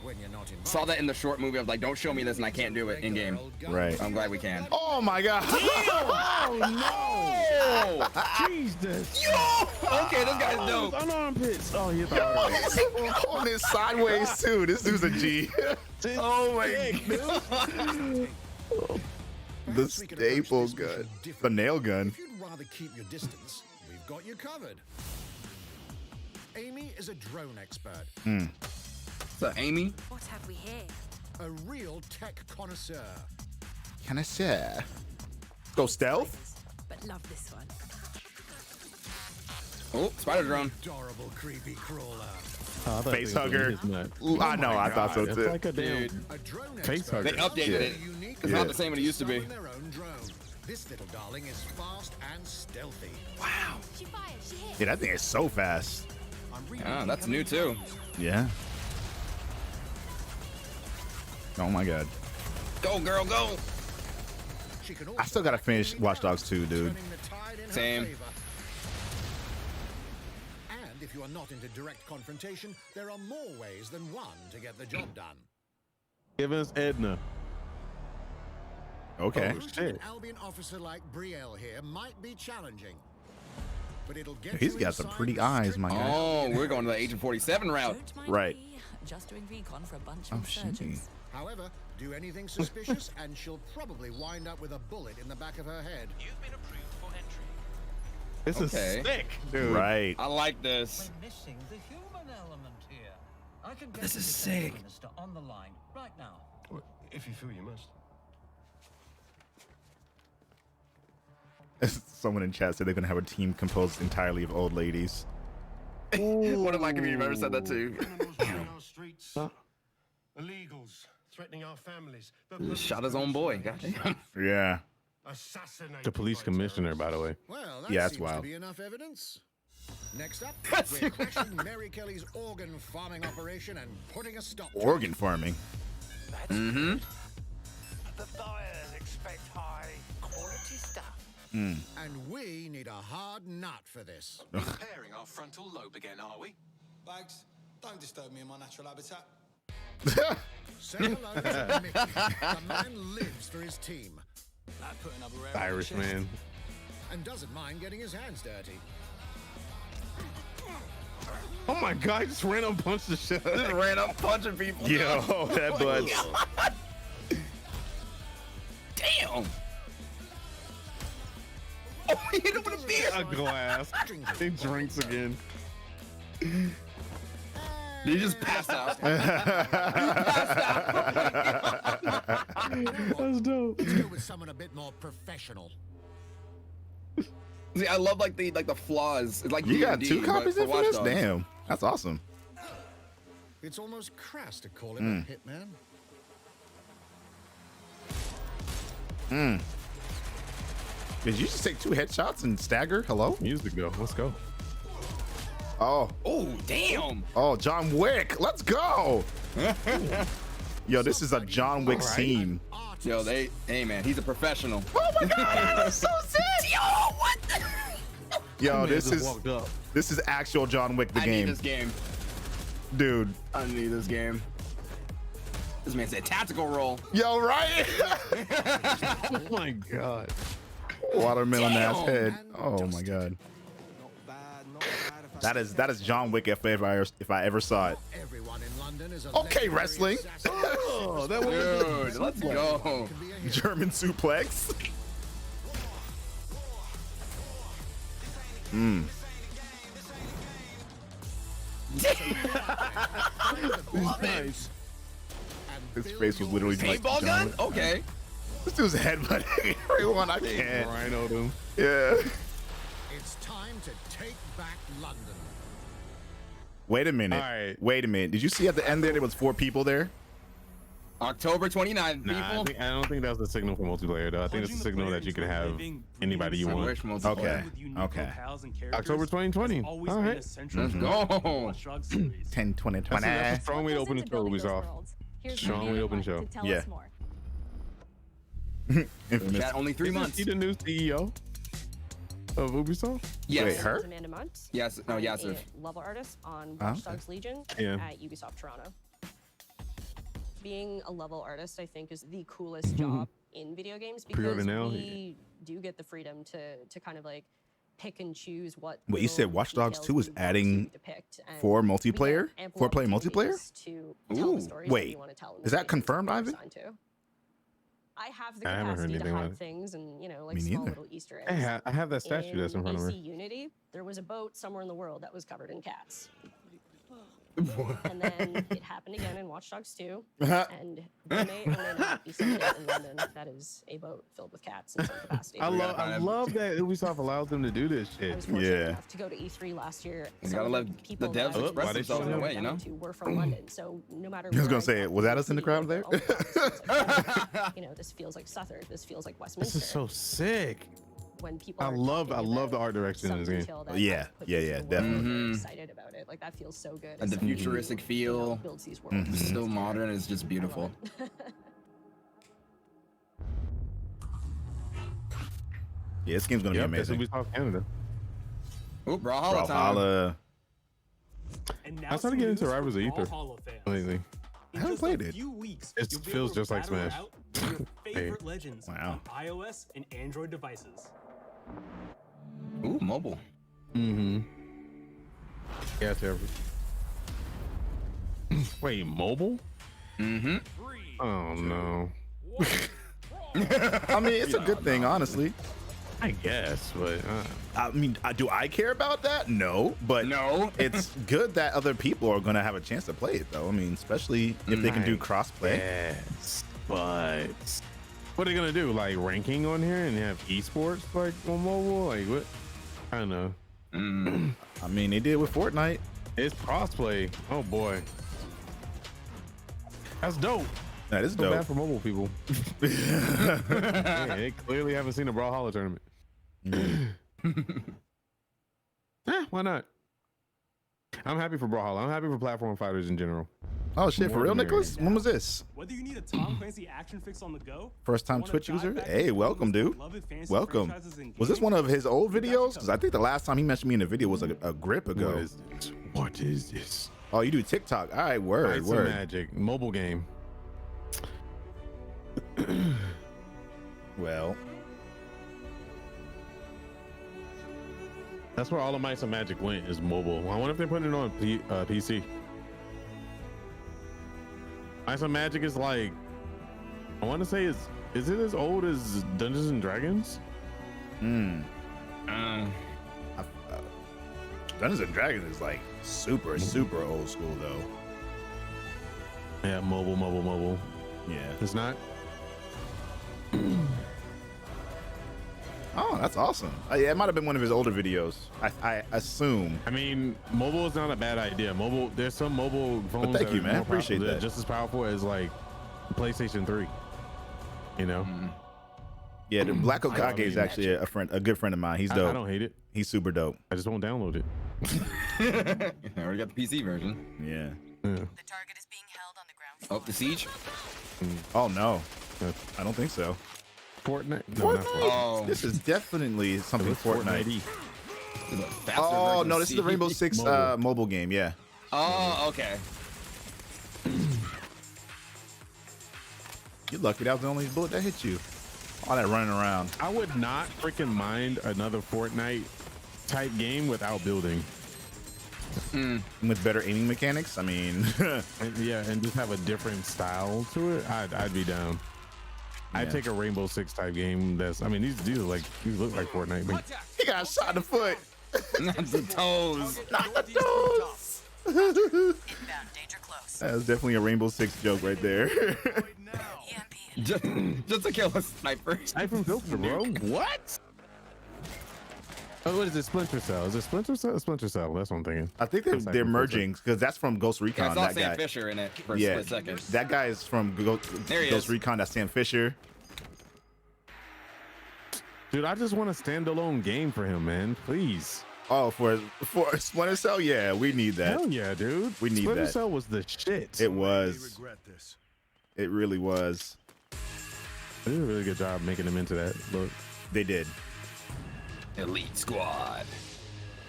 When you're not invited. Saw that in the short movie. I was like, don't show me this, and I can't do it in game. Right. I'm glad we can. Oh my god. Oh Jesus. Yo! Okay, this guy's dope. On armpits. Oh, he's alright. On it sideways too. This dude's a G. Oh my god. The staple gun. The nail gun. If you'd rather keep your distance, we've got you covered. Amy is a drone expert. So, Amy? What have we here? A real tech connoisseur. Can I say? Go stealth? But love this one. Oh, spider drone. Adorable creepy crawler. Oh, I thought Face it was hugger. his nut. Ooh, I know. I thought so It's too. like a damn A drone face expert. hugger. They updated Yeah. it. Unique It's not the same it used to be. summon their own drone. This little darling is fast and stealthy. Wow. She fired. She hit. Yeah, that thing is so fast. Ah, that's new too. Yeah. Oh my god. Go, girl, go. She can I still gotta finish Watch Dogs 2, dude. turning the tide in her Same. favor. And if you are not into direct confrontation, there are more ways than one to get the job done. Give us Edna. Okay. Recruiting an Albion officer like Brielle here might be challenging, but it'll get He's you got some inside pretty the eyes, my guy. Oh, we're going to the Agent 47 route. Right. Just doing recon for a bunch Oh, of she. insurgents. However, do anything suspicious and she'll probably wind up with a bullet in the back of her head. You've been approved for entry. This Okay. is sick, dude. Right. I like this. We're missing the human element here. I can get This the is Defense sick. Minister on the line right now. If you feel you must. Someone in chat said they're gonna have a team composed entirely of old ladies. One of my community members said that too. Criminals on our streets. Illegals threatening our families. The Shot his own boy. Goddamn. Yeah. assassinate The police commissioner, by the way. Well, that Yeah, that's seems wild. to be enough evidence. Next up, That's- we're crashing Mary Kelly's organ farming operation and putting a stop to it. Organ farming. Mm-hmm. The buyers expect high quality stuff. Mm. And we need a hard nut for this. Repairing our frontal lobe again, are we? Bags, don't disturb me in my natural habitat. Say hello to Mickey. The man lives for his team. Irish man. And doesn't mind getting his hands dirty. Oh my god, he just ran up and punched the shit. Just ran up punching people. Yo, that butt. Damn. Oh, he hit him with a beer. A glass. He drinks again. He just passed out. That's dope. Let's go with someone a bit more professional. See, I love like the flaws. It's like You got D&D, 2 but copies for in for this? Watch Dogs. Damn, that's awesome. It's almost crass to call him a hitman. Did you just take 2 headshots and stagger? Hello? Music go. Let's go. Oh. Oh, damn. Oh, John Wick. Let's go. Yo, this is a John Wick scene. Yo, hey man, he's a professional. Oh my god, that's so sick. Yo, what? Yo, this this is actual John Wick the I game. need this game. Dude. I need this game. This man said tactical roll. Yo, right? Oh my god. Watermelon ass Damn. head. Oh my god. That is John Wick if I ever saw it. Everyone in London is a Okay, wrestling. Oh, that was Dude, let's go. German suplex. nice. His face was literally like Paintball John gun? Wick. Okay. This dude's headbutting everyone. I can't. Rhino him. Yeah. It's time to take back London. Wait a minute. All right. Wait a minute. Did you see at the end there was 4 people there? October 29th, Nah, people. I don't think that was the signal for multiplayer though. I think it's a signal that you can have anybody you want. Okay. Okay. October 2020. All right. Let's go. 10, 20, 20. That's a strong way to open the show, Ubisoft. Strong way to open the show. Yeah. Infamous. Got only 3 months. Is he the new CEO of Ubisoft? Yes. Wait, her? Amanda Munt. Yes. No, I'm Yasser. a level artist on Oh, Watch okay. Dogs Legion Yeah. at Ubisoft Toronto. Being a level artist, I think, is the coolest job in video games because Pre-order now. we do get the freedom to kind of like pick and choose what. Wait, you said little Watch Dogs details 2 is we want adding to depict, and 4 we get multiplayer? ample 4-player multiplayer? opportunities to tell Ooh. the stories that Wait, we want to tell in is the that games confirmed, we're Ivan? assigned to. I have the I haven't heard capacity to anything about hide it. thing and like Me small neither. little Easter eggs. I have that statue that's in front of AC me. Unity, there was a boat somewhere in the world that was covered in cats. And then it happened again in Watch Dogs 2. And there may or may not be something in London that is a boat filled with cats in some capacity. I love that Ubisoft allows them to do this I shit. was fortunate enough to go to E3 last year. You Some gotta of let people the devs that I express why they themselves in a showing way, you know? went to were from London, so no matter I was where gonna say, went, was Addis in the you'd crowd go, there? "Oh, wow, this feels like, you know, this feels like Southwark, this feels like Westminster. This is so sick. When people I are love talking the about art direction in some this game. detail that Yeah, puts yeah, us yeah, in the world, definitely. we're excited about it. Like that feels so good. And the It's like, futuristic feel, builds these worlds. Mm-hmm. still modern, is just beautiful. Yeah, this game's gonna Yep, be that's amazing. Ubisoft Canada. Ooh, Brawlhalla time. Brawlhalla. I started getting into Rivals of Ether Hall of Fame. lately. I haven't played it. Few weeks, It you'll be feels able to just like battle it Smash. out with your favorite Hey. legends Wow. on iOS and Android devices. Ooh, mobile. Mm-hmm. Yeah, terrible. Wait, mobile? Mm-hmm. Oh no. I mean, it's a good thing, honestly. I guess, but I mean, do I care about that? No, but no, it's good that other people are gonna have a chance to play it, though. I mean, especially if they can do crossplay. Yes, but what are they gonna do? Like ranking on here and have esports like on mobile? Like what? I don't know. I mean, they did it with Fortnite. It's crossplay. Oh boy, that's dope. That is So dope. bad for mobile people. Yeah, they clearly haven't seen a Brawlhalla tournament. Why not? I'm happy for Brawlhalla. I'm happy for platform fighters in general. Oh shit, for More real, than Nicholas? When was this? Whether you need a Tom Clancy action fix on the go, First time wanna Twitch dive user? back Hey, into welcome, those dude. beloved fantasy Welcome. franchises and Was this games, one of his old you got you videos? Because I think the last time he mentioned me in a video was a grip ago. What is this? Oh, you do TikTok. All right, word, Fights and word. Magic mobile game. Well, that's where all of Mice and Magic went, is mobile. I wonder if they're putting it on PC. Mice and Magic is like, I want to say, is it as old as Dungeons and Dragons? Dungeons and Dragons is like super old school though. Yeah, mobile. Yeah, it's not. Oh, that's awesome. Yeah, it might have been one of his older videos. I assume. I mean, mobile is not a bad idea. Mobile, there's some mobile phones. Thank you, are man. more Appreciate powerful, that. just as powerful as like PlayStation 3. You know. Yeah, the Black Okage is actually a good friend of mine. He's dope. I don't hate it. He's super dope. I just won't download it. I already got the PC version. Yeah. Oh, the siege. Oh no, I don't think so. Fortnite. No, not Fortnite. Oh, this is definitely something Fortnite. Oh no, this is the Rainbow Six mobile game. Yeah. Oh, okay. You're lucky that was the only bullet that hit you. All that running around. I would not freaking mind another Fortnite type game without building. With better aiming mechanics. I mean, and just have a different style to it. I'd be down. I'd take a Rainbow Six type game. These are like, these look like Fortnite. Man. He got shot in the foot. Not the toes. Not the toes. That was definitely a Rainbow Six joke right there. just to kill a sniper. Sniper filter, bro. What? Oh, what is it? Splinter Cell? Is it Splinter Cell? Splinter Cell. That's what I'm thinking. I think they're merging because that's from Ghost Recon. Yeah, I saw that Sam guy. Fisher in it for a split second. That guy is from Ghost Recon. That's Sam Fisher. Dude, I just want a standalone game for him, man. Please. Oh, for Splinter Cell? Yeah, we need that. Hell yeah, dude. We need Splinter that. Cell was the shit. It was. It really was. They did a really good job making them into that look. They did. Elite Squad.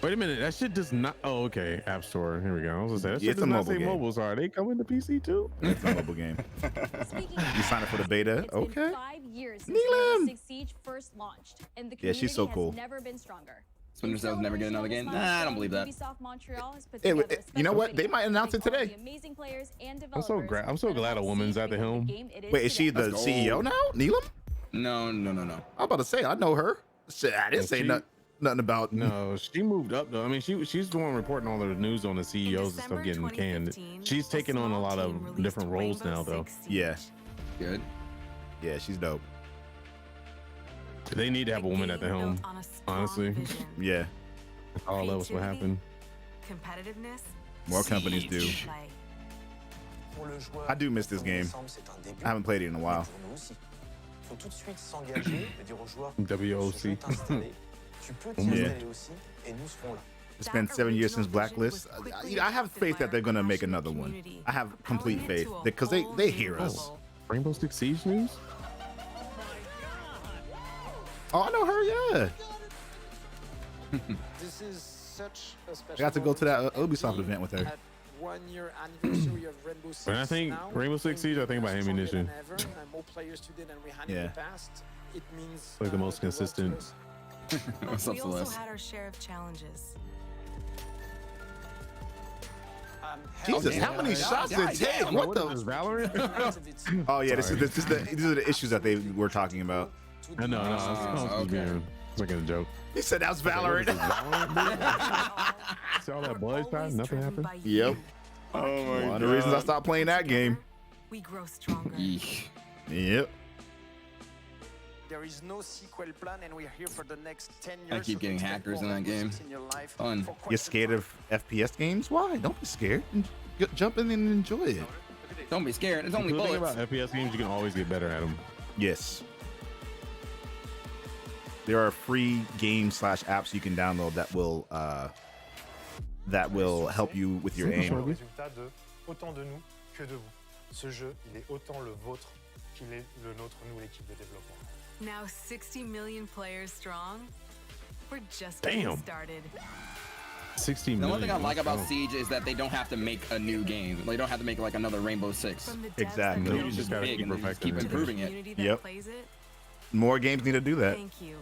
Wait a minute, that shit does not. Oh, okay. App Store. Here we go. I was gonna say that shit It's does a not mobile say game. mobiles. Are they coming to PC too? It's a mobile game. You signed up for the beta? It's Okay. been 5 years since Rainbow Six Siege first launched, and the Yeah, she's so community cool. has never been stronger. Splinter Cell's never getting another game? Nah, I don't believe that. Ubisoft Montreal has put Hey, together a you know special what? They video might announce it featuring all today. the amazing players and I'm so glad a woman's at the helm. Wait, is she the CEO now? Neelam? No. I'm about to say, I know her. Shit, I didn't say nothing about. No, she moved up though. I mean, she's the one reporting all the news on the CEOs and stuff getting canned. She's taking on a lot of different roles now though. Yeah. Good. Yeah, she's dope. They need to have a woman at the helm. Honestly. Yeah. All else will happen. Competitiveness. More companies do. I do miss this game. I haven't played it in a while. WOC. Yeah. It's been 7 years since Blacklist. I have faith that they're gonna make another one. I have complete faith because they hear us. Rainbow Six Siege news? Oh, I know her. Yeah. This is such a special I got to go to that Ubisoft event with her. At 1 year anniversary of Rainbow Six. When I think Rainbow Six Siege, I think about ammunition. More players today than we had Yeah. in the past. It means Like the most consistent. What's up, We also Celeste? had our share of challenges. Jesus, how many shots did it take? What the? Valorant? Oh yeah, these are the issues that they were talking about. I know. Okay. It's like a joke. He said that was Valorant. See all that blood shot? Nothing happened? Yep. Oh my One of the reasons I stopped playing that game. We grow stronger. Yep. there is no sequel plan, and we're here for the next 10 years. I keep getting hackers in that game. Fun. You're scared of FPS games? Why? Don't be scared. Jump in and enjoy it. Don't be scared. It's only The thing bullets. about FPS games, you can always get better at them. Yes. There are free games / apps you can download that will help you with your aim. Résultat de autant de nous que de vous. Ce jeu, il est autant le vôtre qu'il est le nôtre, nous, l'équipe de développement. Now 60 million players strong. We're just Damn. getting started. 60 The million. one thing I like about Oh. Siege is that they don't have to make a new game. They don't have to make like another Rainbow Six. Exactly. It's just gotta big keep and they just perfecting keep it. improving it. Community that Yep. plays it. More games need to do that. Thank you.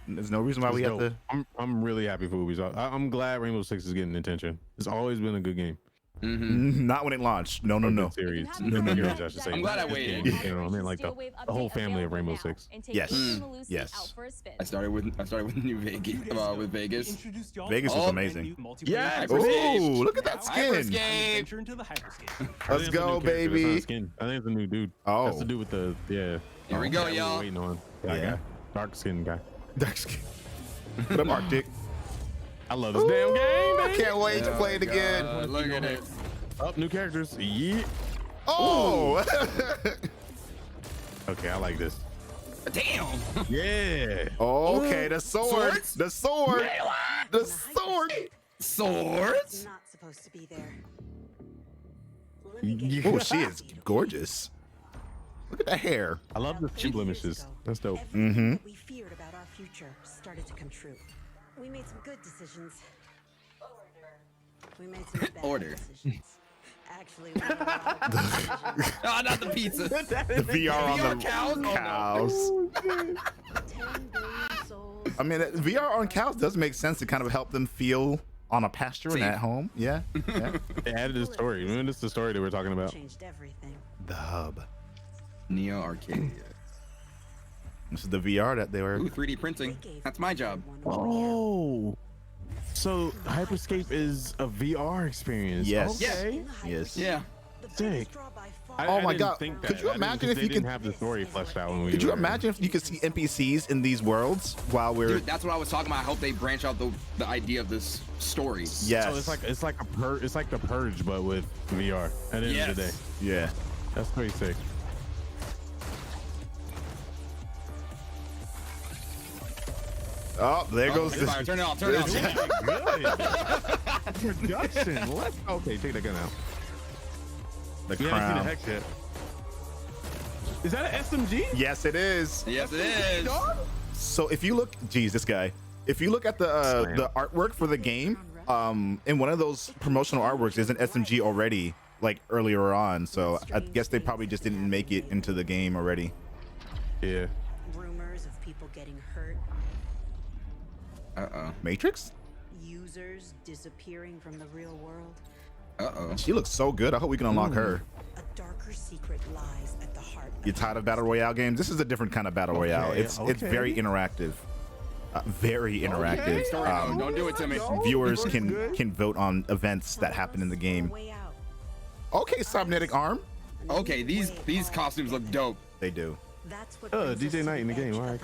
There's no reason why we have to. I'm really happy for Ubisoft. I'm glad Rainbow Six is getting attention. It's always been a good game. Not when it launched. No, no, no. Series. No, no, no. I should say. I'm glad I This waited. game, you know, I mean, like the whole family of Rainbow Six. Yes. Yes. I started with New Vegas. With Vegas. Vegas was amazing. Yeah. Ooh, look at that skin. Venture into the hyperscape. Let's go, baby. I think it's a new dude. Oh. Has to do with the Here we go, that y'all. waiting on. Yeah. Guy. Dark skin guy. Dark skin. What up, Arctic? I love this damn game, I baby. can't wait to play it again. Look at it. Up, new characters. Yeah. Oh. Okay, I like this. Damn. Yeah. Okay, the sword. Swords? The sword. The sword. Swords? Not supposed to be there. Oh, she is gorgeous. Look at the hair. I love the chin blemishes. That's dope. Everything that we feared about our future started to come true. We made some good decisions. We made some bad Order. decisions. Actually, we made a lot of good decisions. Oh, not the pizza. The VR on the cows? cows. 10 billion souls. I mean, VR on cows does make sense to kind of help them feel on a pasture and Safe. at home. Yeah. Yeah. They added a story. Remember, this is the story that we're talking about. Changed everything. The hub. Neo Arcadia. This is the VR that they were. Ooh, 3D printing. That's my job. Oh. So Hyperscape is a VR experience. Yes. Okay. Yes. Yeah. Sick. Oh my God. Think that. Could you I didn't- imagine 'cause if they you didn't could- have the story fleshed out when we Could you were- imagine if you could see NPCs in these worlds while we're? Dude, that's what I was talking about. I hope they branch out the idea of this story. Yes. So it's like the Purge, but with VR. At the end of the day, Yeah. that's pretty sick. Oh, there goes Fire. this. Turn it off. Turn it off. Good. Production. Let's okay. Take that gun out. The We haven't seen a crown. hex yet. Is that an SMG? Yes, it is. Yes, it is. So if you look, geez, this guy. If you look at the artwork for the game, in one of those promotional artworks, there's an SMG already, like earlier on. So I guess they probably just didn't make it into the game already. Yeah. Rumors of people getting hurt. Matrix? Users disappearing from the real world. She looks so good. I hope we can unlock her. A darker secret lies at the heart. You tired of battle royale games? This is a different kind of battle royale. It's very interactive. Very interactive. Don't do it to me. Viewers can vote on events that happen in the game. Okay, cybernetic arm. Okay, these costumes look dope. They do. That's what DJ Knight in the game. All right.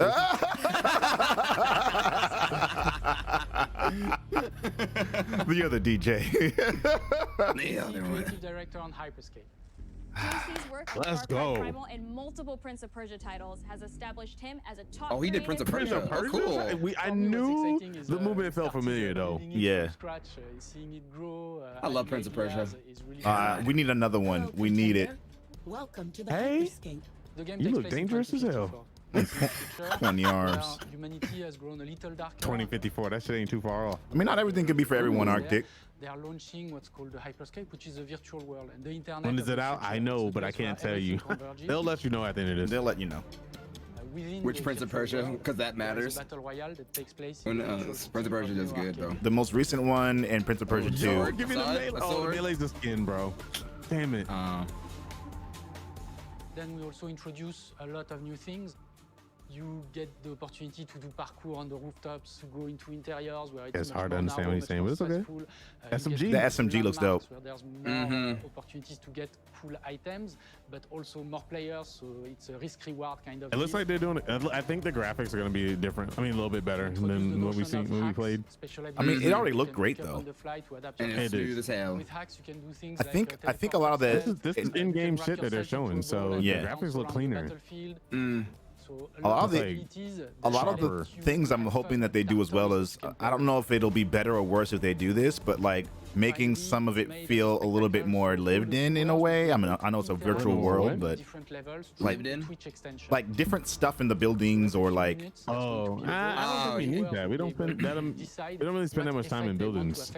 The other DJ. Creative director on Hyperscape. JC's work with Let's Far Cry go. Primal and multiple Prince of Persia titles has established him as a top. Oh, he did Prince of Persia. Oh, cool. I knew the movement felt familiar though. Yeah. Seeing it grow. I love Prince of Persia. We need another one. We need it. Welcome to the Hey. Hyperscape. The game You takes look place in dangerous as hell. 20 arms. Humanity has grown a little darker. 2054. That shit ain't too far off. I mean, not everything can be for everyone, Arctic. They are launching what's called the Hyperscape, which is a virtual world, and the internet. When is it out? I know, but I can't tell you. They'll let you know at the end of this. They'll let you know. Which Prince of Persia? Because that matters. Battle royale that takes place. Prince of Persia is good, though. The most recent one and Prince of Persia 2. Give me the melee. Oh, the melee's the skin, bro. Damn it. Then we also introduce a lot of new things. You get the opportunity to do parkour on the rooftops, to go into interiors where It's much hard to more understand what he's saying, but it's okay. stressful. SMG? You The get SMG looks dope. landmarks where there's more opportunities to get cool items, but also more players, so it's a risk-reward kind of It looks deal. like they're doing it. I think the graphics are going to be different. I mean, a little bit better than what we seen when we played. I mean, it already looked great though. And it's smooth as hell. With hacks, you can do things I think a lot of the This is in-game shit that they're showing, so Yeah. the graphics look cleaner. A lot of the things I'm hoping that they do as well as I don't know if it'll be better or worse if they do this, but like making some of it feel a little bit more lived in a way. I mean, I know it's a virtual world, but like different stuff in the buildings or like. Oh, I don't think we need that. We don't spend that. We don't really spend that much time in buildings.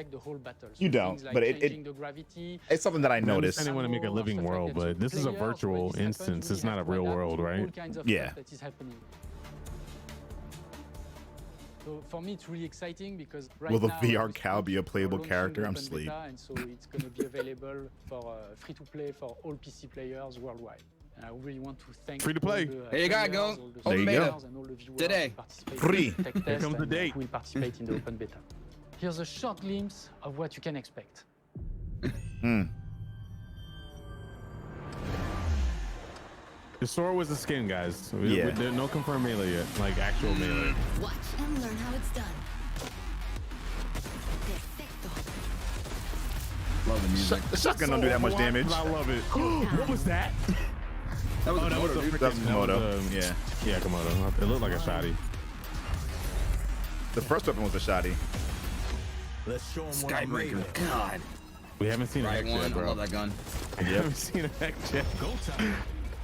You don't, but it's something that I noticed. I want to make a living world, but this is a virtual instance. It's not a real world, right? Yeah. So for me, it's really exciting because will the VR cow be a playable character? I'm asleep. And so it's going to be available for free to play for all PC players worldwide. And I really want to thank free to play. There you go. There you go. Today. Free. Here comes the date. Will participate in the open beta. Here's a short glimpse of what you can expect. The sword was the skin, guys. Yeah. There's no confirmed melee yet, like actual melee. Watch and learn how it's done. Love the music. The shotgun don't do that much damage. I love it. What was that? That was That's Komodo. Yeah. Yeah, Komodo. It looked like a shotty. The first weapon was a shotty. Let's show him Skybreaker. God. We haven't seen a Right hex one. yet, I bro. love that gun. We haven't seen a hex yet. Go time.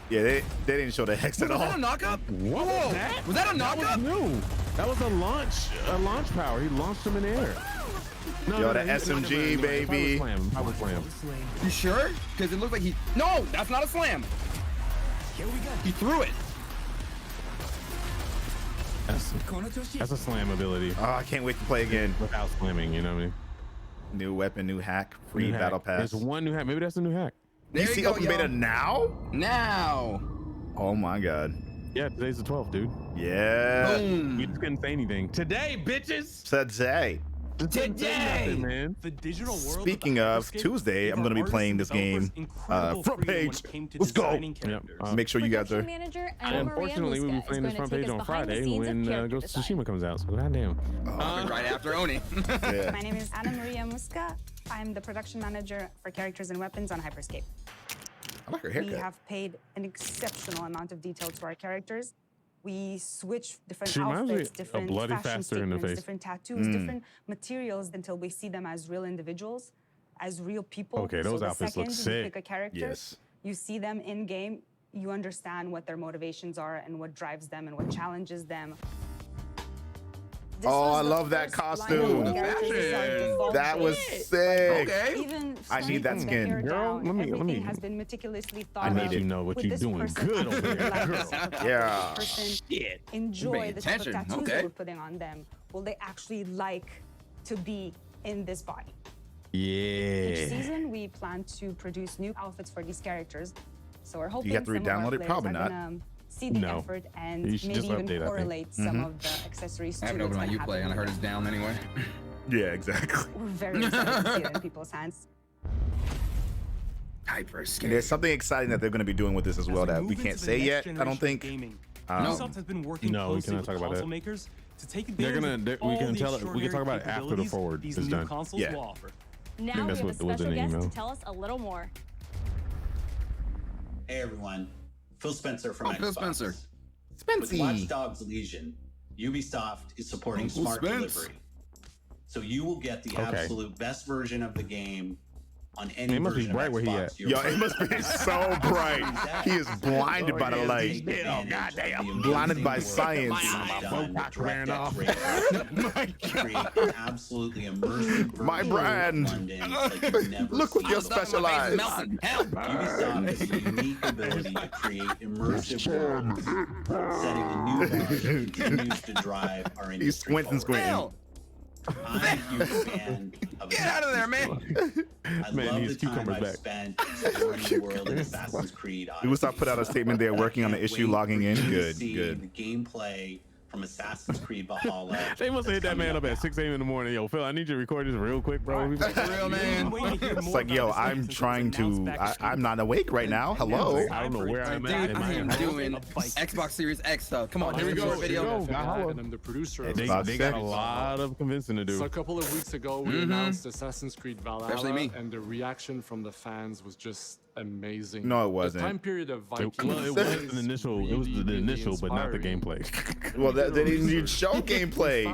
Yeah, they didn't show the hex at all. Was that a knockup? What was that? Was that a knockup? That was new. That was a launch power. He launched him in the air. Yo, the SMG, baby. Power slam. You sure? Because it looked like he. No, that's not a slam. Here we go. He threw it. That's a slam ability. Oh, I can't wait to play again. Without slamming, you know what I mean? New weapon, new hack, free New hack. battle pass. There's one new hack. Maybe that's the new hack. There you you see go, open yo. beta now? Now. Oh my god. Yeah, today's the 12th, dude. Yeah. Boom. We just couldn't say anything. Today, bitches. Today. Nothing, man. The digital world Speaking of Tuesday, I'm going to be playing this game. Front page. Let's go. Make sure you guys are. Manager And unfortunately, we'll be playing this front page on Friday when Ghost of Tsushima comes out. So goddamn. Right after Oni. Yeah. My name is Ana Maria Musca. I'm the production manager for characters and weapons on Hyperscape. I like her We haircut. have paid an exceptional amount of detail to our characters. We switch different She reminds me outfits, of different Bloody fashion Faster in the statements, face. different tattoos, different materials until we see them as real individuals, as real people. Okay, those so outfits the look second you sick. pick a character, Yes. you see them in game, you understand what their motivations are and what drives them and what challenges them. This Oh, was I the love that first line costume. of characters as our default That was base. sick. Okay. Even I need that strength, skin. hair Girl, down, let me- everything has been meticulously thought I need out. you to know what Would you're this doing person good over actually there, like girl. this type of Yeah. person Shit. enjoy paying the type of attention. tattoos Okay. that we're putting on them? Will they actually like to be in this body? Each Yeah. season, we plan to produce new outfits for these characters. So we're hoping have to some of our re-download it? players Probably are not. gonna see the No. effort and You maybe should just even update, I think. correlate some of the accessories I to haven't what's opened my gonna Uplay and I happen heard in it's the down anyway. Yeah, exactly. We're very excited to see it in people's hands. Hyperscape. There's something exciting that they're going to be doing with this as well that we can't say yet. I don't think. Ubisoft has been working No, we closely cannot with talk about console that. makers to take They're advantage gonna. of We all can the tell it. We can talk about it after the extraordinary forward these is new done. consoles Yeah. will offer. Now that's we have a what was in special the guest email. to tell us a little more. Hey everyone, Phil Spencer from Xbox. Phil Spencer. With Watch Dogs Legion, Ubisoft is supporting Uncle smart Spence. delivery. So you will get the Okay. absolute best version of the game on any It must be version bright of where he Xbox at. you're Yo, it must be so bright. He is blinded by the light. Blinded by science. Absolutely immersive. My brand. Look what you're specialized. Ubisoft has a unique ability to create immersive worlds, setting a new bar that continues to drive our industry He's squinting, forward. squinting. I'm a huge fan of Get out of there, man. I Man, love these the time cucumbers I've back. spent exploring the world of Assassin's Creed. Ubisoft put out a statement they're working on the issue logging in. Good, The good. gameplay from Assassin's Creed Valhalla. They must have hit that man up at 6 a.m. in the morning. Yo, Phil, I need you to record this real quick, bro. For real, man. It's like, yo, I'm trying to. I'm not awake right now. Hello. I don't know where I'm at. I am doing Xbox Series X stuff. Come on, Here we here's a go. short Here we video. go. Holla. And I'm the producer of They got a lot of convincing to do. So a couple of weeks ago, we announced Assassin's Creed Valhalla, Especially me. and the reaction from the fans was just amazing. No, it The wasn't. time period of Vikings. Well, it was an initial. It was the initial, but not the gameplay. Well, they didn't even show gameplay.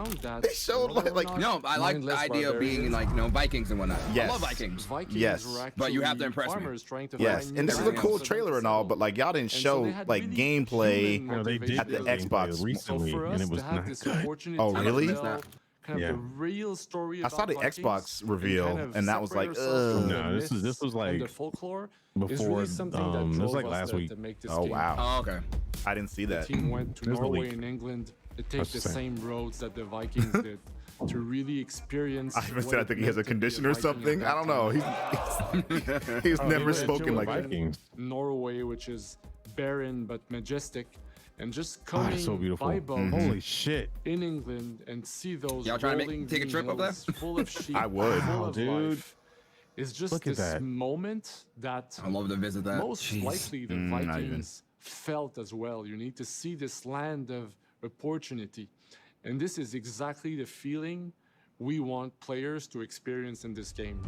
They showed like No, I like the idea of being like, you know, Vikings and whatnot. Yes. I love Vikings. Yes. But you have to impress me. farmers trying to Yes, find and this is a new cool lands. trailer and all, but like y'all didn't so show they had like really gameplay human No, they did at the gameplay Xbox. recently, So for and us it was to have not this good. opportunity Oh, to really? tell kind of Yeah. the real story I saw the about Xbox Vikings reveal, kind of and that was like, separate ourselves from the No, this was myths like and the folklore is before. really something that It was drove like us last to week. make this Oh game. wow. Oh, okay. I didn't see The that. team went to There's a Norway leak. and England to take That's the the same. same roads that the Vikings did to really experience. I even what said I it think he has a meant to be condition or Viking at something. that I don't know. time. He's Oh, never he went spoken to like a that. Vikings. Norway, which is barren but majestic, and just Ah, coming it's so beautiful. by boat Holy shit. in England and see those Y'all trying to rolling take a green trip up there? hills full of sheep, I would. full Wow, of dude. life. It's just Look at this that. moment that I'd love to visit that. most Jeez. likely the not even. Vikings felt as well. You need to see this land of opportunity. And this is exactly the feeling we want players to experience in this game.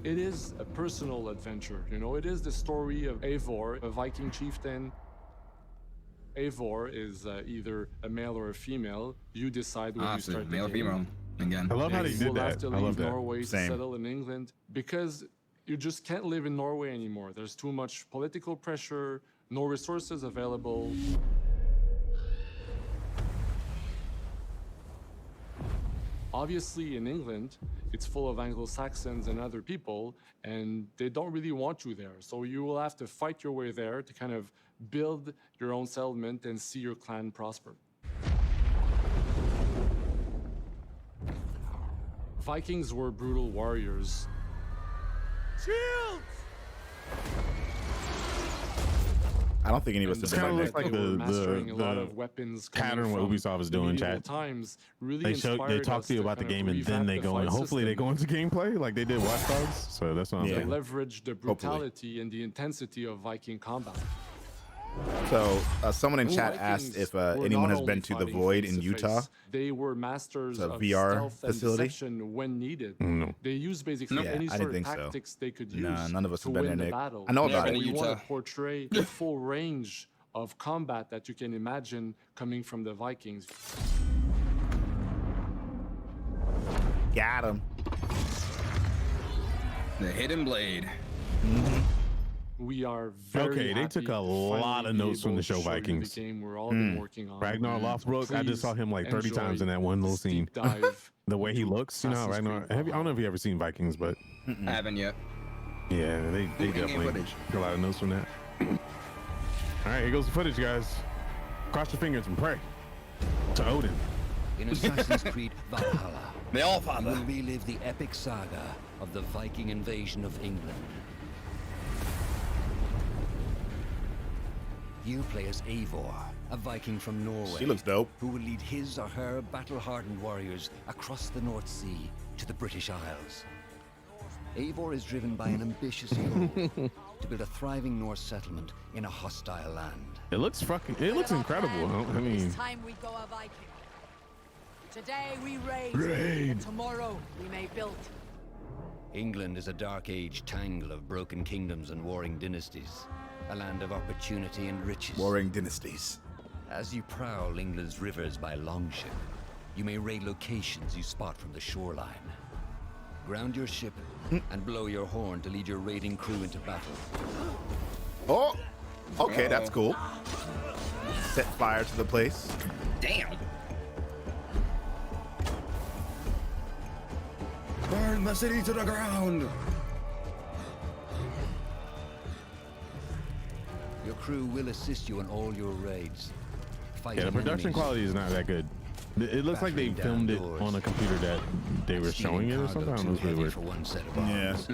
It is a personal adventure, you know, it is the story of Eivor, a Viking chieftain. Eivor is either a male or a female. You decide when you So start the male or game. female again. I love how they You did will have that. to I love leave that. Norway Same. to settle in England because you just can't live in Norway anymore. There's too much political pressure, no resources available. Obviously, in England, it's full of Anglo-Saxons and other people, and they don't really want you there. So you will have to fight your way there to kind of build your own settlement and see your clan prosper. Vikings were brutal warriors. I don't think any of us have This been kind of like looks that. like They were mastering a lot the of weapons coming pattern what from Ubisoft is doing, medieval chat. times really They inspired talk us to you about the kind of game and then revamp they the go in. fight Hopefully they system. go into gameplay like they did Watch Dogs. So that's what I'm Yeah. To saying. leverage the brutality and the intensity of Viking combat. So someone in The chat Vikings asked if were anyone not has only been to the fighting Void in face-to-face, Utah. They were masters It's a of VR stealth facility? and deception when needed. No. They used basically Yeah, any I sort didn't of think so. tactics they could use Nah, none of us to have been win there, the Nick. battle. I know about And it. we want Utah. to portray the full range of combat that you can imagine coming from the Vikings. Got him. The hidden blade. We are very Okay, they happy took a to lot finally of be notes from able the to show show you Vikings. The game we're all been working on. Ragnar Lothbrok, I just saw him like 30 Please times in that one little enjoy scene. this deep dive The way he into looks, you know, Assassin's Ragnar. Creed I don't know if you ever seen Vikings, but I haven't yet. yeah, they in-game definitely footage. took a lot of notes from that. All right, here goes the footage, guys. Cross your fingers and pray to Odin. In Assassin's Creed Valhalla, They all you father. will relive the epic saga of the Viking invasion of England. You play as Eivor, a Viking from Norway. She looks dope. Who will lead his or her battle-hardened warriors across the North Sea to the British Isles. Eivor is driven by an ambitious goal to build a thriving Norse settlement in a hostile land. It looks incredible. I mean, It's time we go a Viking. Today we raid. Raid. Tomorrow we may build. England is a dark age tangle of broken kingdoms and warring dynasties. A land of opportunity and riches. Warring dynasties. As you prowl England's rivers by longship, you may raid locations you spot from the shoreline. Ground your ship and blow your horn to lead your raiding crew into battle. Oh, okay, that's cool. Set fire to the place. Damn. Burn the city to the ground. Your crew will assist you in all your raids. yeah, the production quality is not that good. It looks like they filmed it on a computer that they were showing it or something. I don't know, it's really weird. For one set of Yeah. arms.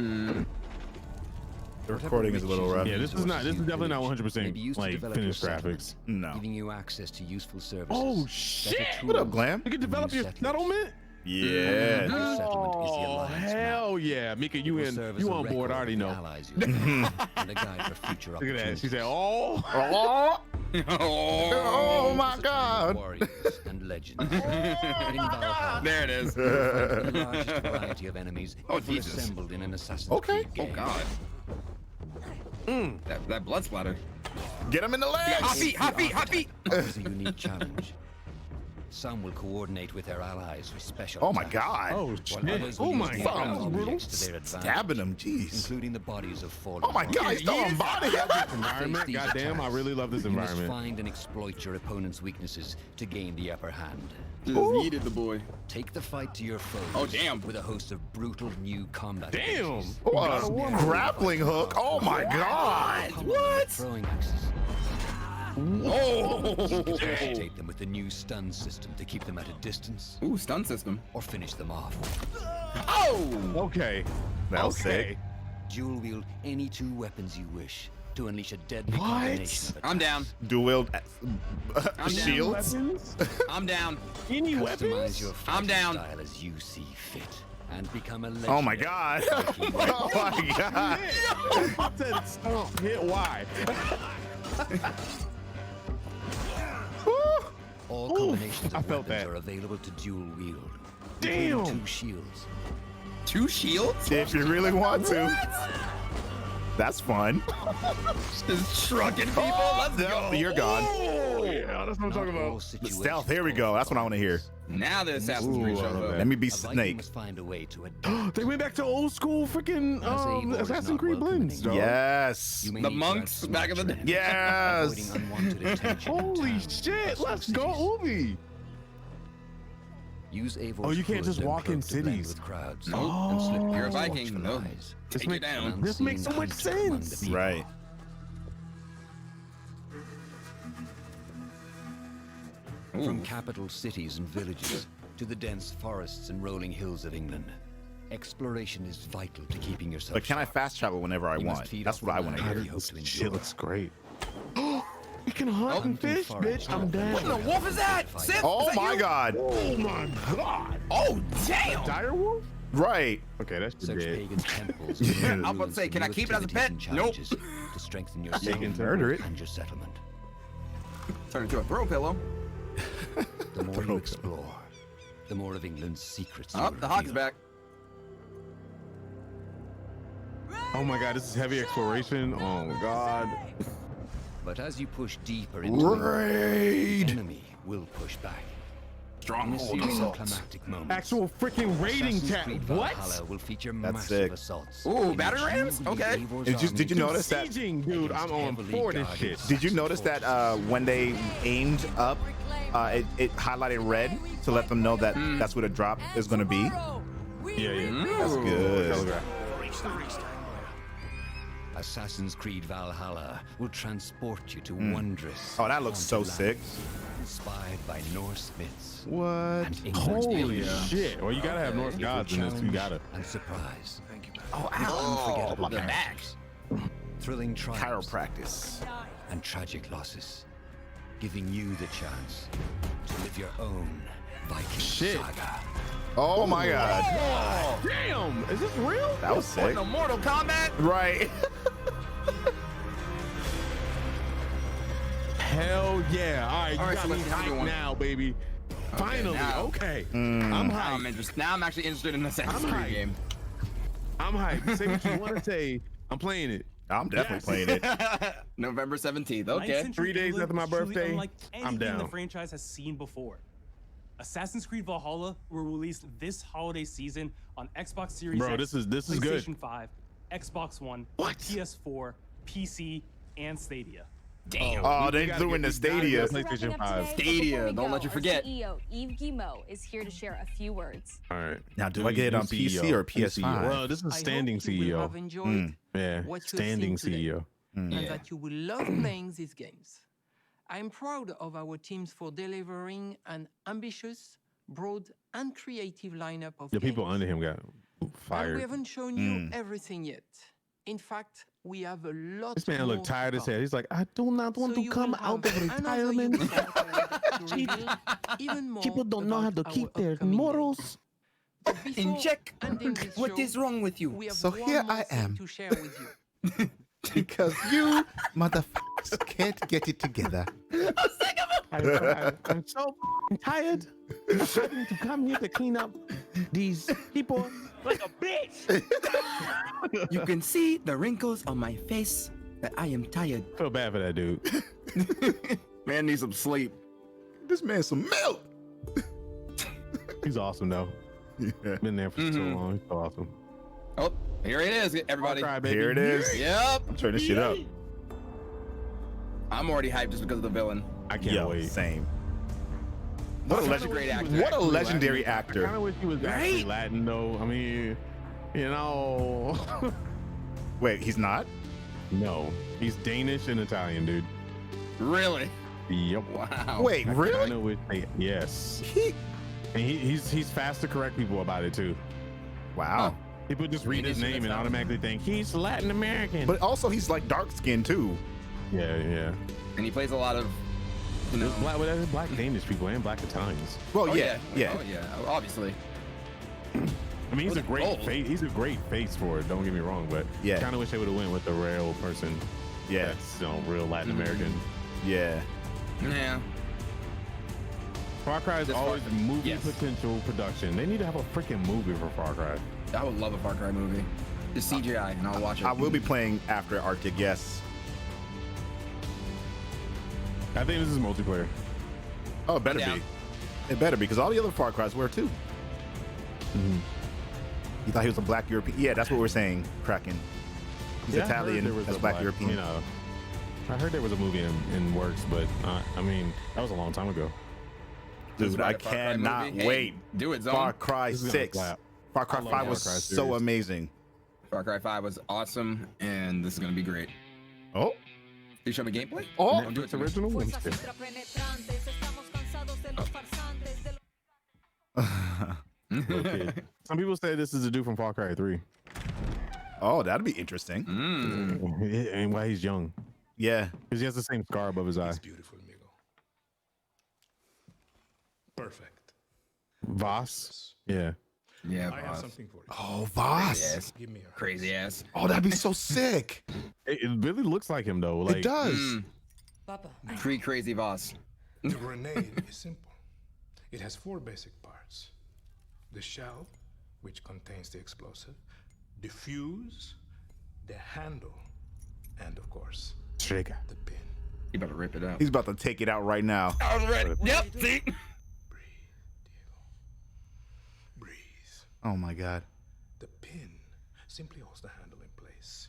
The recording is a little rough. Yeah, this is definitely not 100% used to like develop finished your graphics. No. Giving you access to useful services. Oh better shit! What up, tools, Glam? You can develop your settlement. Yeah. Your settlement is the Oh alliance hell yeah, Mika, you will in? serve as You a on board? record I already of the know. allies you have, and a guide for future Look at that. opportunities. She said, "Oh, Oh my God! Warriors and legends. There it is. The largest variety of enemies ever Jesus. assembled in an Assassin's Okay. Creed game. Oh God. That blood splatter. Get him in the legs! Hot feet, hot feet, hot feet. Offers a unique challenge. Some will coordinate with their allies for special Oh my attacks, God! Oh while shit! others will Oh use my the god! objects to their advantage, Stabbing him, jeez. including the bodies of fallen. Oh my God! He's throwing bodies. Environment. These Goddamn! I attacks, really love this You must environment. find and exploit your opponent's weaknesses to gain the upper hand. Just yeeted the boy. Take the fight to your foes. Oh, damn. With a host of brutal new combat. Damn! abilities. Oh, a grappling hook! Oh my God! What? Throwing axes. Oh! Decapitate them with the new stun system to keep them at a distance. Ooh, stun system. Or finish them off. Oh! Okay. That was sick. Dual wield any two weapons you wish to unleash a deadly What? combination. of I'm down. Dual wield I'm shields. I'm down. Any Customize weapons? your I'm fighting down. style as you see fit and become a legend. Oh my God! Oh my God! I said stomp. Hit Y. All combinations I of felt weapons that. are available to dual wield. Damn. including 2 shields. 2 shields? If you really want to. That's fun. Just trucking people. Let's go. You're gone. Oh, yeah, that's what I'm talking about. The stealth. Here we go. That's what I want to hear. Now the Assassin's Creed shows up. Let me be A Viking Snake. must find a way to adapt. They went back to old school freaking Assassin's Creed blends. Dog. Yes. You may The need to monks add back in the smart day. Yes. avoiding unwanted attention in Holy towns, shit! Let's cities. go, Ubi. Use Eivor. Oh, you can't just walk in cities. With crowds. Nope. And slip You're a past Viking. watchful No. eyes. Take make- it down. This makes so much Unseen hunter among the sense. people. Right. From capital cities and villages to the dense forests and rolling hills of England, exploration is vital to keeping yourself. But can I sharp. fast travel whenever I You must want? feed That's off what I the want to land hear. you hope to enjoy. Shit looks great. We can hunt and Hunting fish, forage. bitch. I'm down. What in the wolf is that? Sith? Oh Is that my you? God. Oh my god. Oh, damn. Dire wolf? Right. Okay, that's Search dead. pagan temples. I'm about to say, can I keep it as a pet? Nope. To strengthen your They can self murder it. and your settlement. Turn into a throw pillow. The more you explore, the more of England's secrets. Oh, you the hawk's reveal. back. Oh my god, this is heavy exploration. Oh my god. But as you push deeper into Raid. the enemy will push back. In a Stronghold series of assaults. climactic moments. Actual freaking raiding Assassin's chat. Creed What? Valhalla will feature That's massive sick. assaults. Ooh, in battering which you rams? will lead Okay. Eivor's Did you armies notice that? Sieging, dude. I'm on for this shit. Did you notice that when they aimed up, it highlighted red to let them know that that's what a drop is going to be? Yeah, yeah. That's good. Telegraph. Assassin's Creed Valhalla will transport you to wondrous. Oh, that looks so haunted sick. lands Inspired by Norse myths. What? And England's Holy pillars. shit. Well, you gotta have Norse It will gods in this. You challenge gotta. And surprise. Oh, With unforgettable look at that. battles, thrilling triumphs, Chiropractic. and tragic losses, giving you the chance to live your own Viking saga. Oh my God. Oh, damn. Is this real? That was sick. No Mortal Kombat. Right. Hell yeah. All right, you All right, got so me let's have a good hyped one. now, baby. Finally. now- Okay. Mm. I'm Now I'm hyped. interested. Now I'm actually interested in the Assassin's I'm Creed hyped. game. I'm hyped. Say what you want to say. I'm playing it. I'm definitely playing it. November 17th. Ninth Okay. Century 3 days England after my is truly birthday, unlike I'm anything down. the franchise has seen before. Assassin's Creed Valhalla will release this holiday season on Xbox Series Bro, X, this is good. PlayStation 5, Xbox One, What? PS4, PC, and Stadia. Damn. Oh, they gotta threw get- in the we gotta Stadia. get PlayStation 5. Stadia, don't let you forget. Our CEO, Yves Guillemot, is here to share a few words. All right. Now, do I get it on PC or PS5? Well, this is standing CEO. Have enjoyed Yeah, what you've standing seen today. CEO. and Yeah. that you will love playing these games. I'm proud of our teams for delivering an ambitious, broad, and creative lineup of The games. people under him got And we fired. haven't shown you everything yet. In fact, we have a lot This man more looked to tired as come. hell. He's like, I do not want So to you come will out have of another retirement. Ubisoft to reveal even more People don't know how to about keep our their upcoming morals. games. But before check. ending this What show, is wrong with you? we have So one here more I thing am. to share with you. Because you motherfuckers can't get it together. I'm so tired of having to come here to clean up these people like a bitch. You can see the wrinkles on my face, but I am tired. Feel bad for that dude. Man needs some sleep. This man some milk. He's awesome though. Yeah. Been there for so long. He's so awesome. Oh, here it is, everybody. Cry, baby. Here it is. Yep. Turn this shit up. I'm already hyped just because of the villain. I can't wait. Same. What a Great actor. What a legendary actor. I kind of wish he was actually Latin though. I mean, you know. Wait, he's not? No, he's Danish and Italian, dude. Really? Yep. Wow. Wait, really? I know yes. And he's fast to correct people about it too. Wow. People just read his name and automatically think he's Latin American. But also he's like dark skinned too. Yeah. And he plays a lot of, you know, there's black Danish people and black Italians. Well, yeah. Oh yeah, obviously. I mean, he's a great face. He's a great face for it. Don't get me wrong, but yeah, kind of wish they would have went with the real person. Yeah, that's real Latin American. Yeah. Yeah. Far Cry is always movie potential production. They need to have a freaking movie for Far Cry. I would love a Far Cry movie. Just CGI, and I'll watch it. I will be playing after Arctic. Yes. I think this is multiplayer. Oh, it better be. It better be, because all the other Far Cries were too. You thought he was a black European? Yeah, that's what we're saying, Kraken. He's Italian as black European. You know, I heard there was a movie in works, but I mean, that was a long time ago. Dude, I cannot wait. Do it, Zone. Far Cry 6. Far Cry 5 was so amazing. Far Cry 5 was awesome, and this is going to be great. Oh. You show me gameplay? Oh, do it to original. Okay. Some people say this is a dude from Far Cry 3. Oh, that'd be interesting. And why he's young. Yeah. Because he has the same scar above his eye. It's beautiful, amigo. Perfect. Voss. Yeah. Yeah, I have something for you. Oh, Voss. Crazy ass. Give me a Crazy ass. Oh, that'd be so sick. It really looks like him though. Like, it does. Papa. Crazy boss. The grenade is simple. It has 4 basic parts. The shell, which contains the explosive, the fuse, the handle, and of course, the pin. You better rip it out. He's about to take it out right now. I was ready. Yep. See? Oh my God. The pin simply holds the handle in place.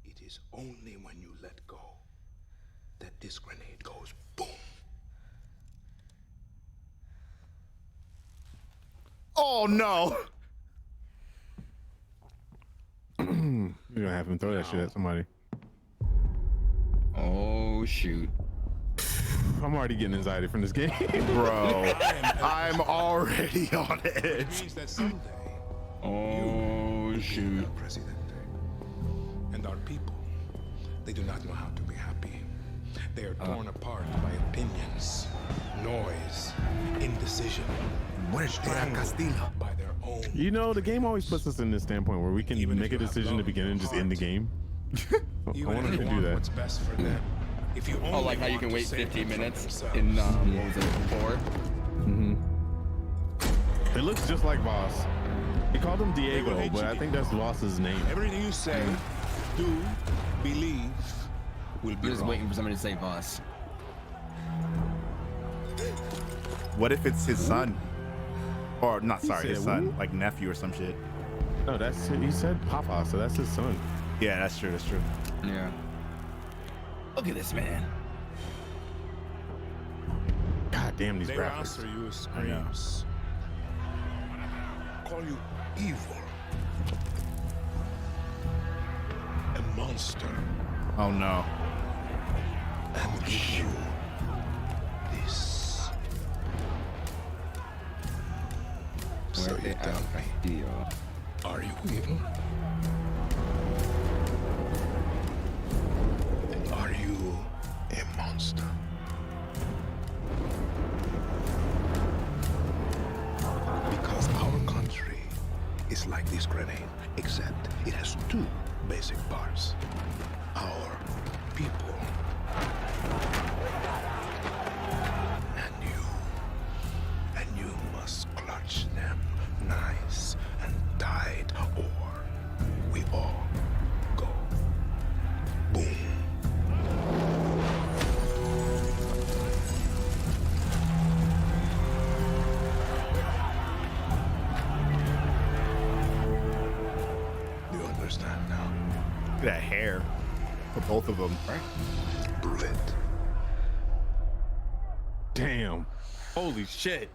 It is only when you let go that this grenade goes boom. Oh no. You're gonna have him throw that shit at somebody. Oh shoot. I'm already getting anxiety from this game. Bro, I'm already on edge. Means that someday oh shoot. President. And our people, they do not know how to be happy. They are torn apart by opinions, noise, indecision. Castillo. By their own. You know, the game always puts us in this standpoint where we can make a decision to begin and just end the game. I want them to do that. What's best for them. If you like how you can wait 15 minutes in what was it, 4? It looks just like Voss. He called him Diego, but I think that's Voss's name. Everything you say, do, believe, will be You're just wrong. waiting for somebody to say Voss. What if it's his son? Or not, sorry, his said son, who? like nephew or some shit. No, he said Papa, so that's his son. Yeah, that's true. That's true. Yeah. Look at this man. God damn these They will graphics. answer you with screams. Call you evil. A monster. Oh no. And give you this. So you tell me, are you evil? Are you a monster? Because our country is like this grenade, except it has 2 basic parts. Our people. And you must clutch them nice and tight, or we all go boom. You understand now? Look at that hair for both of them. Brilliant. Damn. Holy shit.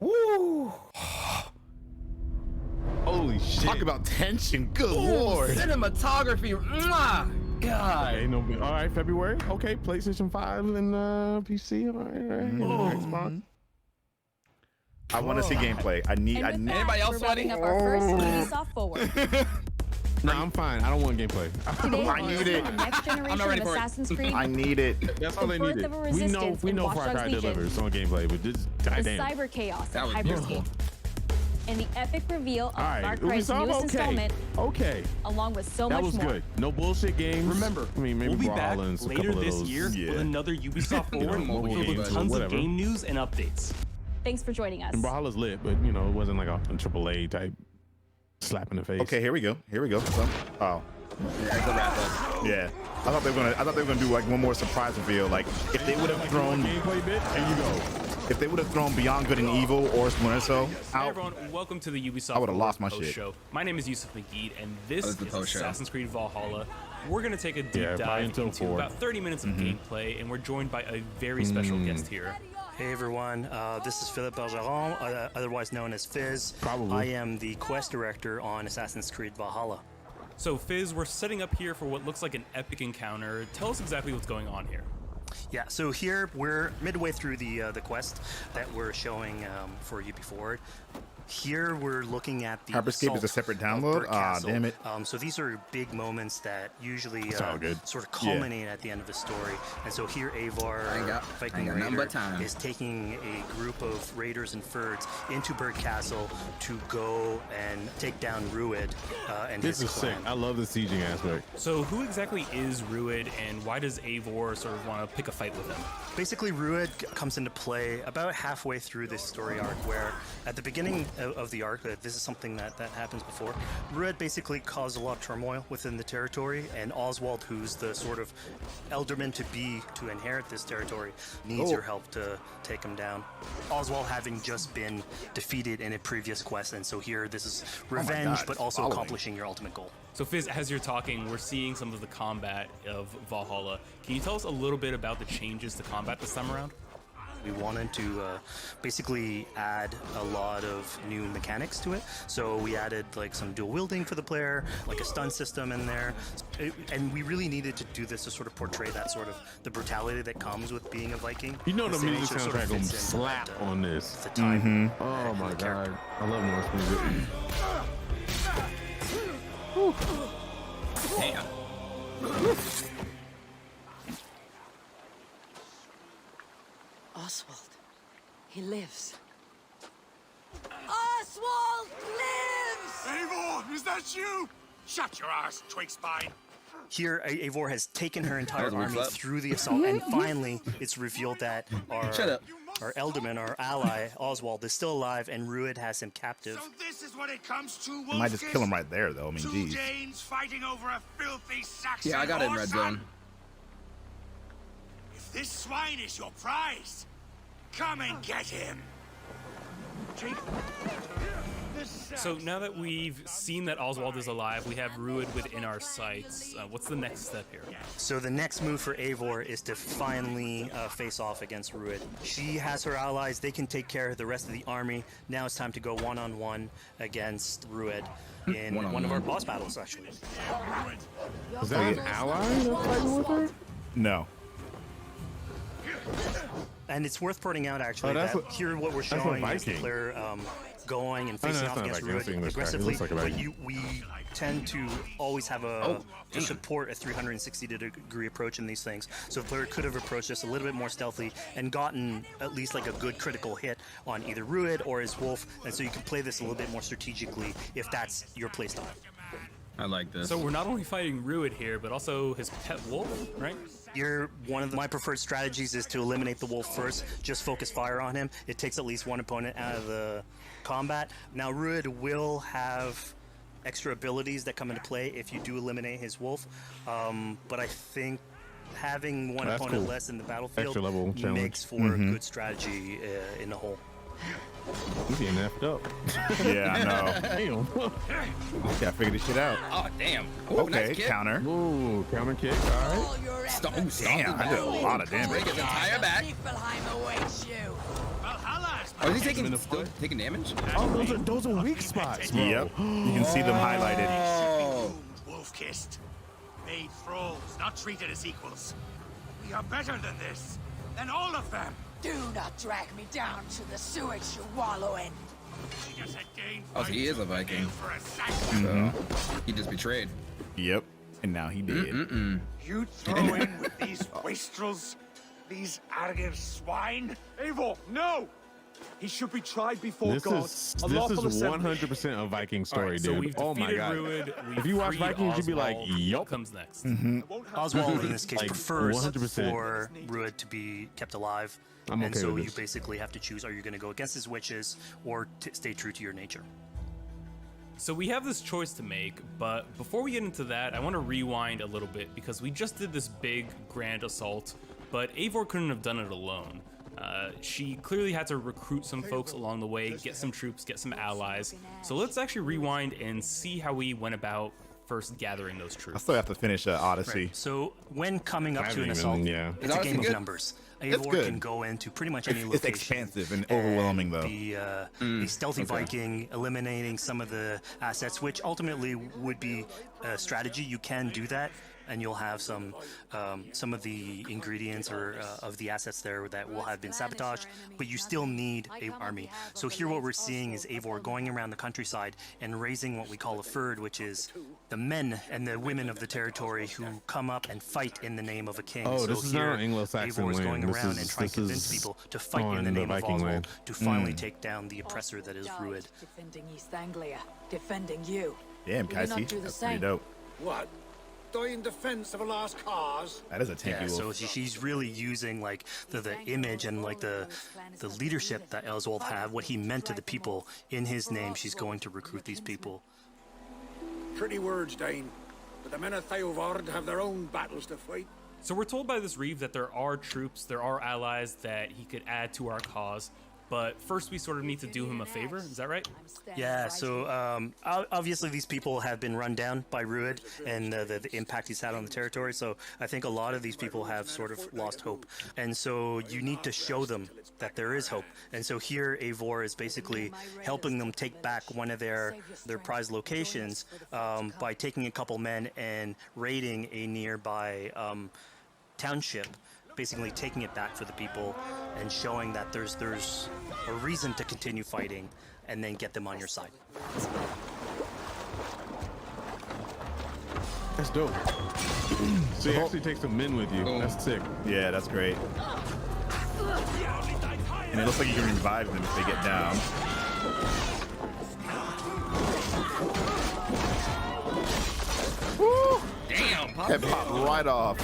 Woo. Holy shit. Talk about tension. Good Ooh, lord. cinematography. Mwah! God. Okay, no, all right, February. Okay, PlayStation 5 and PC. All right. Xbox. I want to see gameplay. I need. Anybody else writing up our first Ubisoft Forward. No, I'm fine. I don't want gameplay. Today, I need it. the next generation of Assassin's Creed. I need it. That's all they needed. Birth of a We know Resistance in Watch Far Dogs Cry Legion. delivers on gameplay, but just The goddamn. cyber chaos That of was beautiful. Hyperscape. And the epic reveal of All right, Far Cry's Ubisoft, newest okay. installment, Okay. along with so That much was more. good. No bullshit games. Remember, I mean, maybe we'll be back Brawlers, a later couple of this those. year Yeah. with another Ubisoft Forward mobile filled games with or tons of whatever. game news and updates. Thanks for joining us. And Brawlers lit, but you know, it wasn't like a AAA type slap in the face. Okay, here we go. Here we go. Oh. There's the wrap up. Yeah. I thought they were gonna do like one more surprise reveal. Like if they would have thrown gameplay bit, there you go. If they would have thrown Beyond Good and Evil or Splinter Cell Hey out, everyone, welcome to the Ubisoft I would've lost my post shit. show. My name is Yusuf McGee, and this That was the is post show. Assassin's Creed Valhalla. We're gonna take a deep Yeah, probably dive until into 4. about 30 minutes of gameplay, and we're joined by a very special guest here. Hey everyone, this is Philippe Bergeron, otherwise known as Fizz. Probably. I am the quest director on Assassin's Creed Valhalla. So Fizz, we're setting up here for what looks like an epic encounter. Tell us exactly what's going on here. Yeah, so here we're midway through the quest that we're showing for UB Forward. Here we're looking at the Hyperscape is a separate download. Ah, damn it. So these are big moments that usually It's all good. sort of culminate at the end of the story. And so here Avar, Viking Raider, is taking a group of raiders and Fyrds into Bird Castle to go and take down Ruid and This his is clan. sick. I love the sieging aspect. So who exactly is Ruid, and why does Eivor sort of want to pick a fight with him? Basically, Ruid comes into play about halfway through this story arc, where at the beginning of the arc, this is something that happens before, Ruid basically caused a lot of turmoil within the territory, and Oswald, who's the sort of elderman to inherit this territory, needs your help to take him down. Oswald having just been defeated in a previous quest, and so here this is revenge, but also accomplishing your ultimate goal. So Fizz, as you're talking, we're seeing some of the combat of Valhalla. Can you tell us a little bit about the changes to combat this time around? We wanted to basically add a lot of new mechanics to it. So we added like some dual wielding for the player, like a stun system in there. And we really needed to do this to sort of portray that sort of the brutality that comes with being a Viking. You know the This music nature sort of soundtrack gonna fits into slap that, on this. the time. Oh my god, I love Norse music. Damn. Oswald. He lives. Oswald lives! Eivor, is that you? Shut your ass, twig spine. Here, Eivor has taken her entire That was a army flip. through the assault, and finally, it's revealed that Shut up. our Elderman, our ally, Oswald, is still alive, and Ruid has him captive. So this is what it comes to, I might just kill him right there, though. I mean, Two geez. Danes fighting over a filthy Saxon Yeah, I got it in red whoreson. zone. If this swine is your prize, come and get him. So now that we've seen that Oswald is alive, we have Ruid within our sights. What's the next step here? So the next move for Eivor is to finally face off against Ruid. She has her allies, they can take care of the rest of the army. Now it's time to go one-on-one against Ruid in one of our boss battles, actually. Is that an ally that's fighting with her? No. And it's worth pointing out, actually, Oh, that's that a- here what we're that's a showing is the Viking. player going and Oh, no, facing that's off not against Viking. I'm seeing Ruud this guy. He aggressively, looks like a but Viking. we tend to always have to support a 360-degree approach in these things. So the player could have approached this a little bit more stealthy and gotten at least like a good critical hit on either Ruud or his wolf, and so you can play this a little bit more strategically if that's your playstyle. I like this. So we're not only fighting Ruud here, but also his pet wolf, right? One of my preferred strategies is to eliminate the wolf first, just focus fire on him. It takes at least one opponent out of the combat. Now Ruud will have extra abilities that come into play if you do eliminate his wolf, but I think having one opponent cool. less in the battlefield Extra level challenge. makes for a good strategy in the whole. He's getting effed up. Yeah, I know. Damn. Gotta figure this shit out. Oh, damn. Ooh, Okay, nice kick. counter. Ooh, counter kick. All right. Damn, I did a lot of damage. Break his entire back. Niflheim awaits you. Oh, is he taking damage? Oh, those are weak spots, bro. Yep. You can see them highlighted. Oh. Wolf-kissed. Made thralls, not treated as equals. We are better than this. Than all of them. Do not drag me down to the sewage you wallow in. Oh, so he is a Viking. Mhm. He just betrayed. Yep. And now he did. You throw in with these wastrels? These arrogant swine? Eivor, no! He should be tried before This God. is A lawful assembly. 100% a Viking story, Alright, so dude. we've Oh my defeated god! Ruud, we've If you watch freed Vikings, you'd be like, Oswald. "Yup." What comes next? Oswald in this case Like, prefers 100%. for Ruud to be kept alive, I'm and okay so with you this. basically have to choose: are you going to go against his wishes or stay true to your nature? So we have this choice to make, but before we get into that, I want to rewind a little bit because we just did this big grand assault, but Eivor couldn't have done it alone. She clearly had to recruit some folks along the way, get some troops, get some allies. So let's actually rewind and see how we went about first gathering those I troops. still have to finish Odyssey. Right. So when coming up I to an haven't assault, even- yeah. it's a game of numbers. It's Eivor good. can go into pretty much any It's location. expansive and overwhelming, though. Be a stealthy Viking, eliminating some of the assets, which ultimately would be a strategy. You can do that, and you'll have some of the ingredients or of the assets there that will have been sabotaged, but you still need an army. So here what we're seeing is Eivor going around the countryside and raising what we call a fyrd, which is the men and the women of the territory who come up and fight in the name of a king. Oh, so this is here, not an Anglo-Saxon Eivor is going land. around and trying to convince people to fight in the name of Viking Oswald land. to finally take down the oppressor that is Ruud. Defending East Anglia. Defending you. Damn, Will you not Cassie. do the That's pretty same? dope. What? Die in defense of a lost cause? That is a tanky Yeah, so wolf. she's really using like the image and like the leadership that Oswald had, what he meant to the people in his name. She's going to recruit these people. Pretty words, Dane. But the men of Theovard have their own battles to fight. So we're told by this Reeve that there are troops, there are allies that he could add to our cause, but first we sort of need to do him a favor, is that right? Yeah, so obviously these people have been run down by Ruud and the impact he's had on the territory, so I think a lot of these people have sort of lost hope. And so you need to show them that there is hope. And so here Eivor is basically helping them take back one of their prized locations by taking a couple men and raiding a nearby township, basically taking it back for the people and showing that there's a reason to continue fighting and then get them on your side. That's dope. So you actually take some men with you. That's sick. Yeah, that's great. And it looks like you can revive them if they get down. Woo! Damn, That popped right off.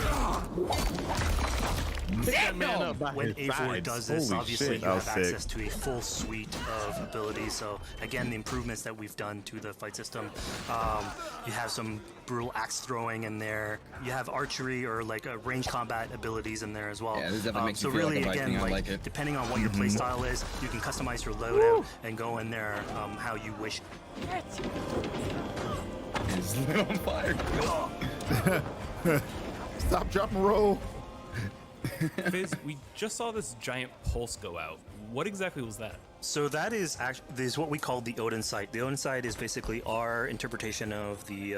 When Eivor does this, Holy obviously shit, you that was have sick. access to a full suite of abilities. So again, the improvements that we've done to the fight system, you have some brutal axe throwing in there. You have archery or like range combat abilities in there as well. Yeah, this definitely makes so you feel really, like a Viking. again, I like it. depending on what your play style is, you can customize your loadout and go in there how you wish. He's lit on fire. Stop, drop, and roll. Fizz, we just saw this giant pulse go out. What exactly was that? So that is what we call the Odin sight. The Odin sight is basically our interpretation of the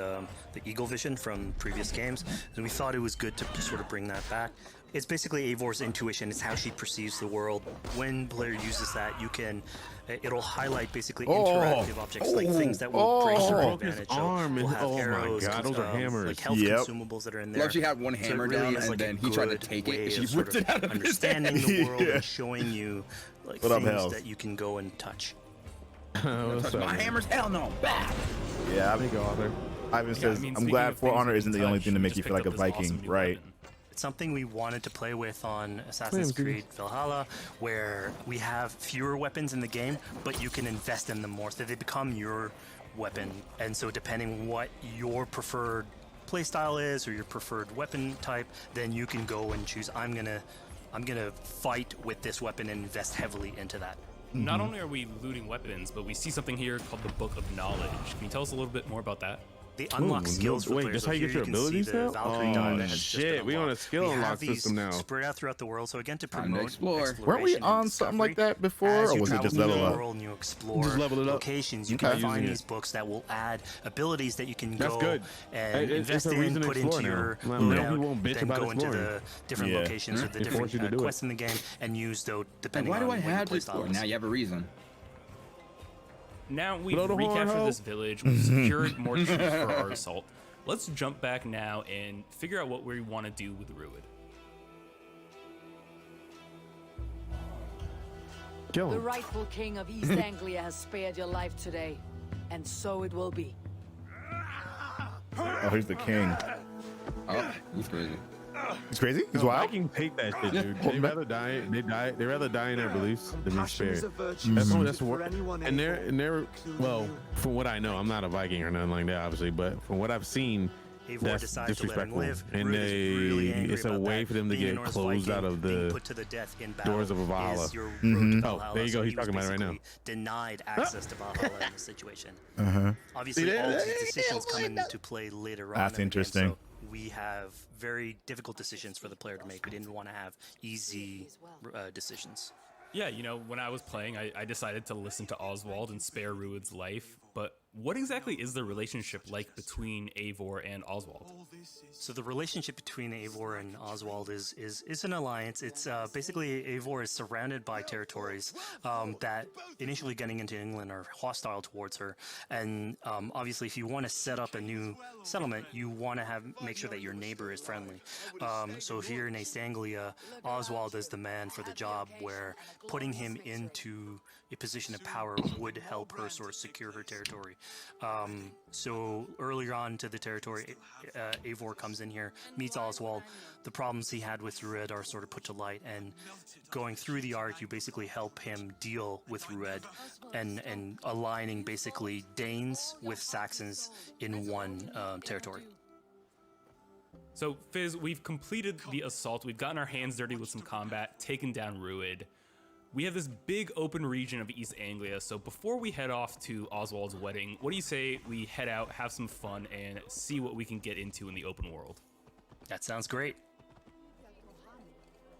eagle vision from previous games, and we thought it was good to sort of bring that back. It's basically Eivor's intuition. It's how she perceives the world. When player uses that, it'll highlight basically interactive objects, like things that will brace your advantage. Arm we'll is, have arrows, my god, those are hammers. like health consumables that are in there. Well, she had one hammer down, and then he tried to take it, and she whipped it out of understanding his hand. the world and showing you like things that you can go and touch. Touch my hammers? Hell no! Bah! Yeah, big author. Ivan says, I'm glad For Honor isn't the only thing to make you feel like a Viking, right? It's something we wanted to play with on Assassin's Creed Valhalla, where we have fewer weapons in the game, but you can invest in them more, so they become your weapon. And so depending what your preferred playstyle is or your preferred weapon type, then you can go and choose, I'm gonna fight with this weapon and invest heavily into that. Not only are we looting weapons, but we see something here called the Book of Knowledge. Can you tell us a little bit more about that? They unlock skills for wait, players. that's how you get your abilities now? Oh, shit, we on a skill unlock system now. Spread out throughout the world. So again, to promote exploration. Weren't we on something like that before, or was it just level up? And you explore just level it up. locations. You can find these books that will add abilities that you can That's go good. and invest in, put into your loadout, then go into the different locations or the different quests in the game and use those depending on what your playstyle is. Now you have a reason. Now we've recaptured this village, we've secured more troops for our assault. Let's jump back now and figure out what we want to do with Rued. The rightful king of East Anglia has spared your life today, and so it will be. Oh, he's the king. Oh, he's crazy. He's crazy? He's no, wild? Vikings hate that shit, dude. They rather die. They rather die in their beliefs than be spared. That's what. And they're well, from what I know, I'm not a Viking or nothing like that, obviously. But from what I've seen, Eivor that's disrespectful. And it's a way for them to get closed out of the doors of Valhalla. Oh, there you go. He's talking about it right now. Denied access to Valhalla in this situation. Obviously, all these decisions come into play later on. That's interesting. So we have very difficult decisions for the player to make. We didn't want to have easy decisions. Yeah, you know, when I was playing, I decided to listen to Oswald and spare Rued's life, but what exactly is the relationship like between Eivor and Oswald? So the relationship between Eivor and Oswald is an alliance. It's basically Eivor is surrounded by territories that initially getting into England are hostile towards her, and obviously if you want to set up a new settlement, you want to make sure that your neighbor is friendly. So here in East Anglia, Oswald is the man for the job, where putting him into a position of power would help her sort of secure her territory. So earlier on to the territory, Eivor comes in here, meets Oswald. The problems he had with Rued are sort of put to light, and going through the arc, you basically help him deal with Rued and aligning basically Danes with Saxons in one territory. So, Fizz, we've completed the assault. We've gotten our hands dirty with some combat, taken down Rued. We have this big open region of East Anglia, so before we head off to Oswald's wedding, what do you say we head out, have some fun, and see what we can get into in the open world? That sounds great.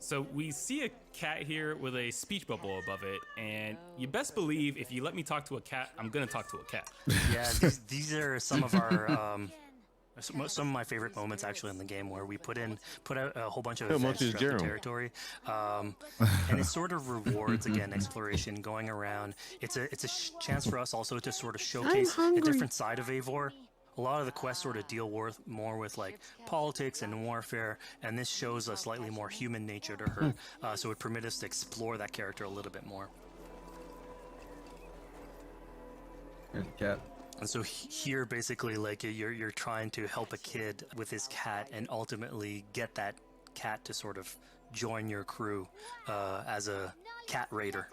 So we see a cat here with a speech bubble above it, and you best believe if you let me talk to a cat, I'm gonna talk to a cat. Yeah, these are some of our some of my favorite moments actually in the game, where we put out a whole bunch of events throughout the territory, and it sort of rewards again exploration, going around. It's a chance for us also to sort of showcase a different side of Eivor. A lot of the quests sort of deal more with like politics and warfare, and this shows a slightly more human nature to her, so it permits us to explore that character a little bit more. Here's the cat. And so here, basically, like you're trying to help a kid with his cat, and ultimately get that cat to sort of join your crew as a cat raider.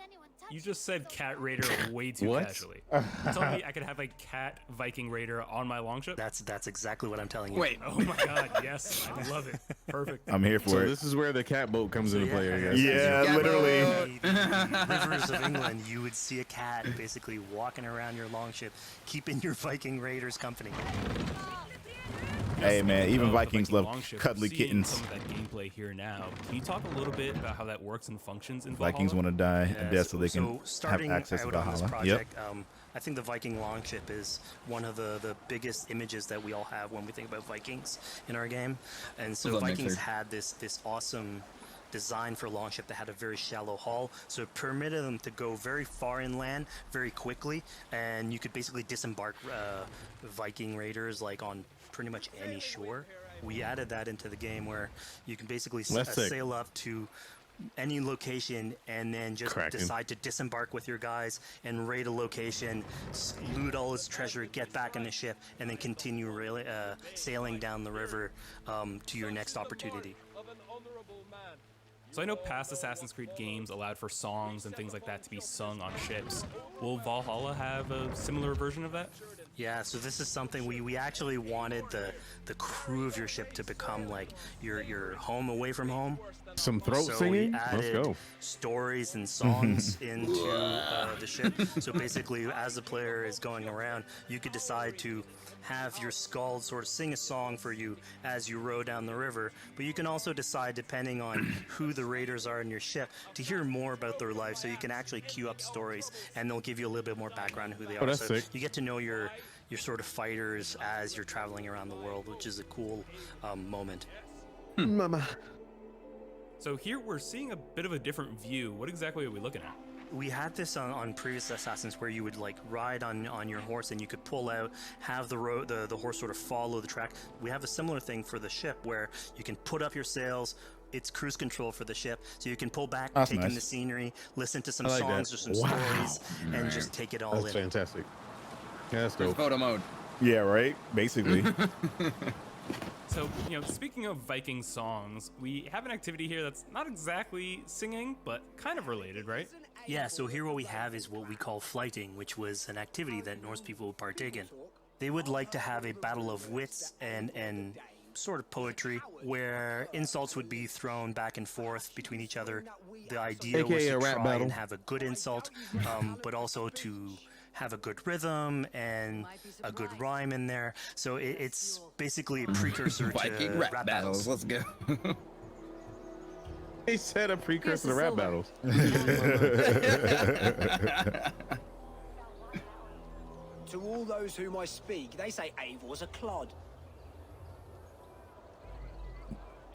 You just said cat raider way too casually. You telling me I could have a cat Viking raider on my longship? That's exactly what I'm telling you. Wait, oh my god, yes, I love it. Perfect. I'm here for it. This is where the cat boat comes into play, I guess. Yeah, literally. The rivers of England, you would see a cat basically walking around your longship, keeping your Viking raiders company. Hey man, even Vikings love cuddly kittens. Some of that gameplay here now. Can you talk a little bit about how that works and functions in Valhalla? Vikings want to die a death so they can have starting access to out on this Valhalla. project, I think the Viking longship is one of the biggest images that we all have when we think about Vikings in our game. And so Vikings had this awesome design for longship that had a very shallow hull, so it permitted them to go very far inland very quickly, and you could basically disembark Viking raiders like on pretty much any shore. We added that into the game where you can basically sail up to any location and then just decide to disembark with your guys and raid a location, loot all its treasure, get back in the ship, and then continue sailing down the river to your next opportunity. So I know past Assassin's Creed games allowed for songs and things like that to be sung on ships. Will Valhalla have a similar version of that? Yeah, so this is something we actually wanted the crew of your ship to become like your home away from home. Some throat singing? We added Let's go. Stories and songs into the ship. So basically, as the player is going around, you could decide to have your skald sort of sing a song for you as you row down the river. But you can also decide, depending on who the raiders are in your ship, to hear more about their life. So you can actually queue up stories, and they'll give you a little bit more background on who they are. That's so sick. you get to know your sort of fighters as you're traveling around the world, which is a cool moment. Mama. So here we're seeing a bit of a different view. What exactly are we looking at? We had this on previous Assassins where you would like ride on your horse and you could pull out, have the horse sort of follow the track. We have a similar thing for the ship where you can put up your sails. It's cruise control for the ship, so you can pull back, take in the scenery, listen to some songs or some stories, and just take it all in. That's fantastic. Yeah, that's dope. Photo mode. Yeah, right. Basically. So, speaking of Viking songs, we have an activity here that's not exactly singing, but kind of related, right? Yeah, so here what we have is what we call flighting, which was an activity that Norse people would partake in. They would like to have a battle of wits and sort of poetry where insults would be thrown back and forth between each other. The idea was to try and have a good insult, but also to have a good rhythm and a good rhyme in there. So it's basically a precursor Viking to rap battles. Let's go. He said a precursor to rap battles. To all those whom I speak, they say Eivor's a clod.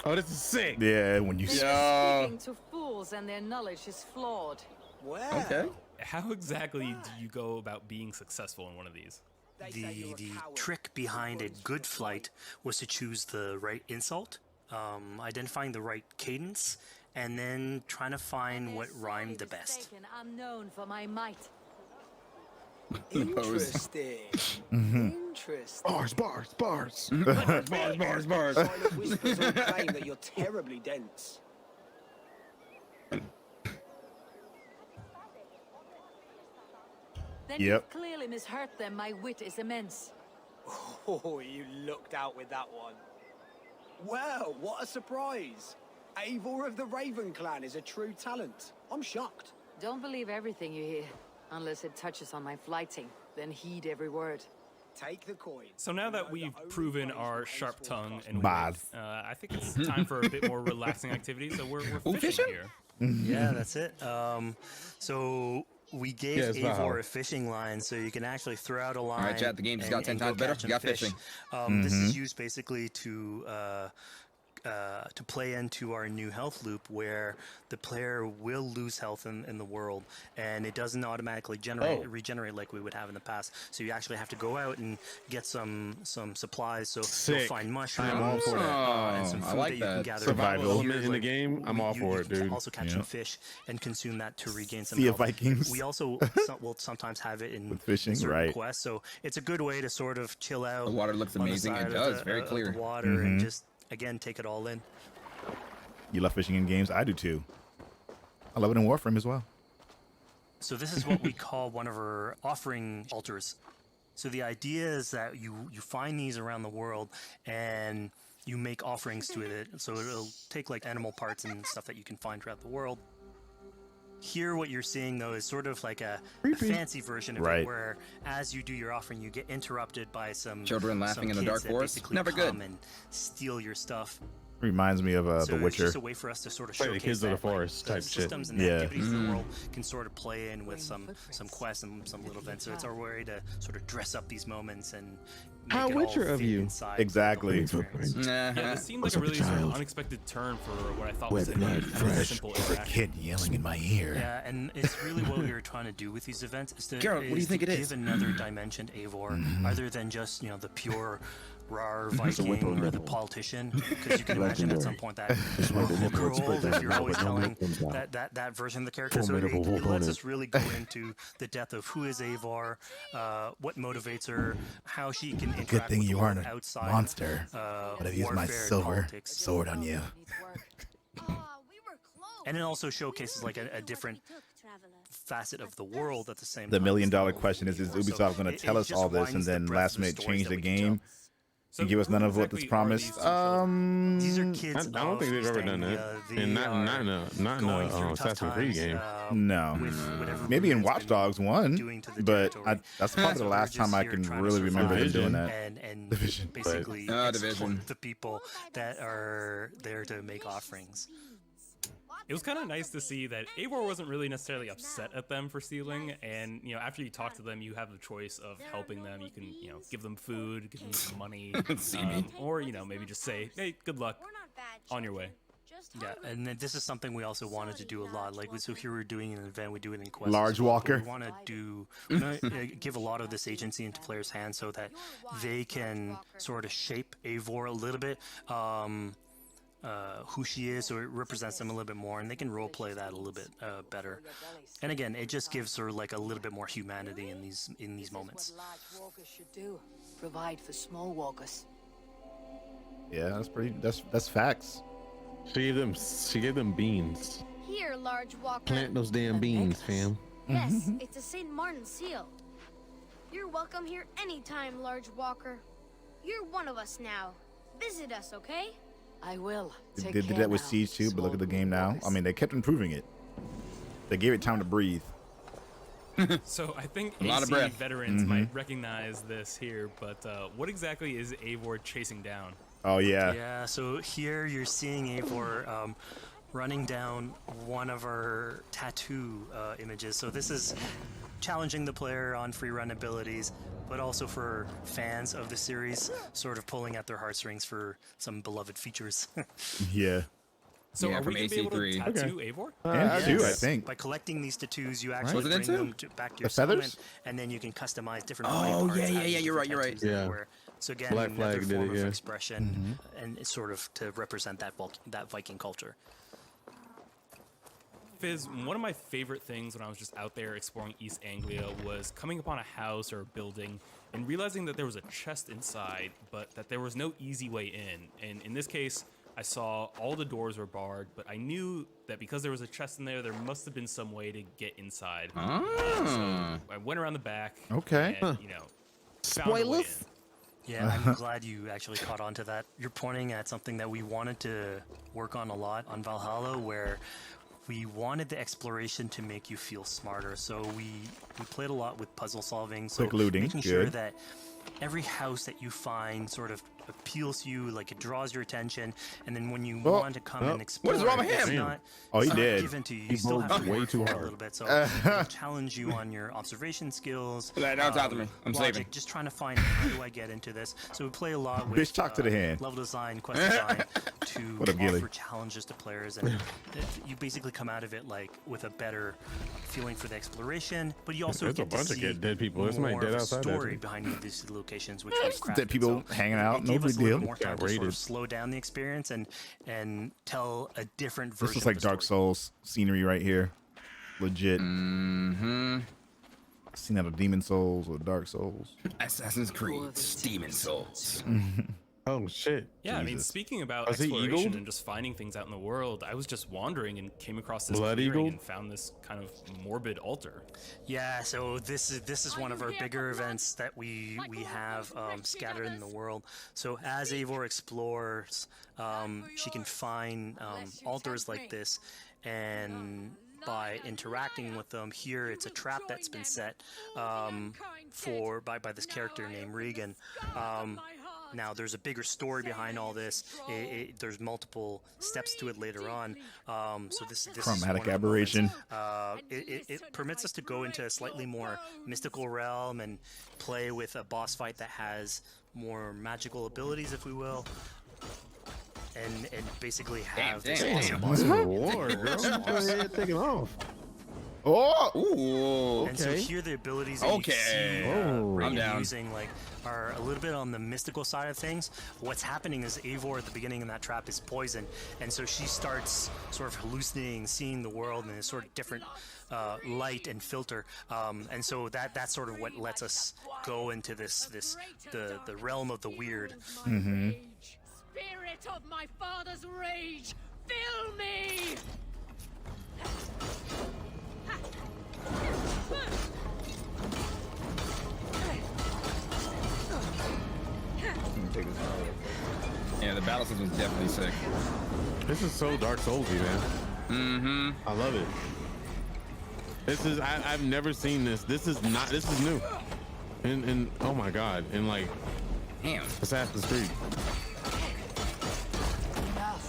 Oh, this is sick. Yeah, when you Speaking to fools and their knowledge is flawed. Well, okay. How exactly do you go about being successful in one of these? The trick behind a good flight was to choose the right insult, identifying the right cadence, and then trying to find what rhymed the best. I'm known for my might. Interesting. Interesting. Bars. Bars. Silent whispers all claim that you're terribly dense. Then you've clearly misheard them. My wit is immense. Oh, you looked out with that one. Well, what a surprise. Eivor of the Raven clan is a true talent. I'm shocked. Don't believe everything you hear, unless it touches on my flighting. Then heed every word. Take the coin. So now that we've proven our sharp tongue and Bad. wit, I think it's time for a bit more relaxing activity. So we're fishing here. Yeah, that's it. So we gave Eivor a fishing line, so you can actually throw out a line. All right, chat. The game just got 10 times better. You got fishing. This is used basically to play into our new health loop, where the player will lose health in the world, and it doesn't automatically regenerate like we would have in the past. So you actually have to go out and get some supplies. So you'll find mushrooms. I'm all for that. And some food like that you can gather. Survival element in the game. I'm all for it, dude. You also catch some fish and consume that to regain some Sea of health. Vikings. We also will sometimes have it in fishing, certain right? quests. So it's a good way to sort of chill out. The water looks on the amazing. It side of does. the- Very of clear. the water and just again take it all in. You love fishing in games? I do too. I love it in Warframe as well. So this is what we call one of our offering altars. So the idea is that you find these around the world and you make offerings to it. So it'll take like animal parts and stuff that you can find throughout the world. Here what you're seeing though is sort of like a fancy version of it, where as you do your offering you get interrupted by some Children laughing in the dark that forest. basically Never come good. and steal your stuff. Reminds me of so The it's Witcher. just a way for us to sort of Like the showcase Kids of the that, Forest the type shit. systems and the Yeah. activities of the world can sort of play in with some quests and some little events. So it's our way to sort of dress up these moments and make How it all Witcher of fit you. inside Exactly. the whole experience. Yeah, this seemed like a really sort of unexpected turn for what I thought was a kind of simple interaction. Kid yelling in my ear. Yeah, and it's really what we were trying to do with these events is to, Garrett, what do you think it give is? another dimension to Eivor, other than just the pure rar Viking or the politician, because you can imagine at some point that will grow old if you're always telling that version of the character. So it lets us really go into the depth of who is Eivor, what motivates her, how she can interact Good thing with you the world aren't a outside monster. But I've used my warfare and silver politics. sword on you. And it also showcases like a different facet of the world at the same The time. $1 million question is Ubisoft going to It tell us just all this and widens the then breadth last of the minute stories change that the we can game and give us none of what was promised? These are kids. I don't think they've ever done that. And not in a Assassin's Creed game. No. Maybe in Watch Dogs 1, but that's probably the last time I can really remember them doing that. And Division. basically Division. exploit the people that are there to make offerings. It was kind of nice to see that Eivor wasn't really necessarily upset at them for stealing, and after you talk to them, you have the choice of helping them. You can give them food, give them some money, or maybe just say, hey, good luck, on your way. Yeah, and then this is something we also wanted to do a lot. Like, so here we're doing an event, we do it in quests. Large Walker. We want to give a lot of this agency into players' hands so that they can sort of shape Eivor a little bit. Who she is, so it represents them a little bit more, and they can role play that a little bit better. And again, it just gives her like a little bit more humanity in these moments. Large walkers should do. Provide for small walkers. Yeah, that's pretty. That's facts. She gave them beans. Here, large walker. Plant those damn beans, fam. Yes, it's a St. Martin seal. You're welcome here anytime, large walker. You're one of us now. Visit us, okay? I will. They did that with Siege too, but look at the game now. I mean, they kept improving it. They gave it time to breathe. So I think A lot of AC breath. veterans might recognize this here, but what exactly is Eivor chasing down? Oh yeah. Yeah, so here you're seeing Eivor running down one of our tattoo images. So this is challenging the player on free run abilities, but also for fans of the series, sort of pulling at their heartstrings for some beloved features. Yeah. So Yeah, are we from going to be able to AC3. tattoo Eivor? And two, I Yes. think. By collecting these tattoos, you actually Was it in bring two? them back to your The feathers? settlement, and then you can customize different Oh, body parts, yeah, add you're different right, you're right. tattoos that you wear. So again, Black another Flag did form it, of yeah. expression, and it's sort of to represent that Viking culture. Fizz, one of my favorite things when I was just out there exploring East Anglia was coming upon a house or a building and realizing that there was a chest inside, but that there was no easy way in. And in this case, I saw all the doors were barred, but I knew that because there was a chest in there, there must have been some way to get inside. So I went around the back. Okay. And, found a way in. Yeah, I'm glad you actually caught on to that. You're pointing at something that we wanted to work on a lot on Valhalla, where we wanted the exploration to make you feel smarter. So we played a lot with puzzle solving. So Quick looting, making sure good. that every house that you find sort of appeals to you, like it draws your attention, and then when you want to come and explore, What is wrong with it's him? not, Oh, he it's not did. given to you. He You still broke have to way work too for it a hard. little bit. So it'll challenge you on your observation skills. Don't talk to me. I'm logic, saving. just trying to find how do I get into this. So we play a lot with Bitch, talk to the hand. level design, quest design to What up, Gilly? offer challenges to players, and you basically come out of it like with a better feeling for the exploration. But you also There's a get to bunch of see dead people. There's somebody more dead of a outside there, story too. behind these locations, which was crafted. Dead people So hanging out, it no gave us big a little deal. more time Got to sort of raided. slow down the experience and tell a different version. This is like of the Dark story. Souls scenery right here. Legit. Mm-hmm. Seen out of Demon Souls or Dark Souls. Assassin's Creed, Demon Souls. Oh shit. Yeah, I mean, Jesus. speaking about Was he exploration eagled? and just finding things out in the world, I was just wandering and came across this Blood clearing eagled? and found this kind of morbid altar. Yeah, so this is one of our bigger events that we have scattered in the world. So as Eivor explores, she can find altars like this, and by interacting with them, here it's a trap that's been set by this character named Regan. Now, there's a bigger story behind all this. There's multiple steps to it later on. So this Chromatic is one aberration. It permits us to go into a slightly more mystical realm and play with a boss fight that has more magical abilities, if we will. And basically have this awesome boss fight. War, girl. Taking off. Oh, ooh. And so Okay. here the abilities that you see I'm Reagan down. using are a little bit on the mystical side of things. What's happening is Eivor at the beginning of that trap is poison, and so she starts sort of hallucinating, seeing the world in a sort of different light and filter, and so that's sort of what lets us go into the realm of the weird. Mm-hmm. Spirit of my father's rage, fill me! Yeah, the battle system is definitely sick. This is so Dark Soulsy, man. Mm-hmm. I love it. This is I've never seen this. This is new. And oh my god, in like Assassin's Creed.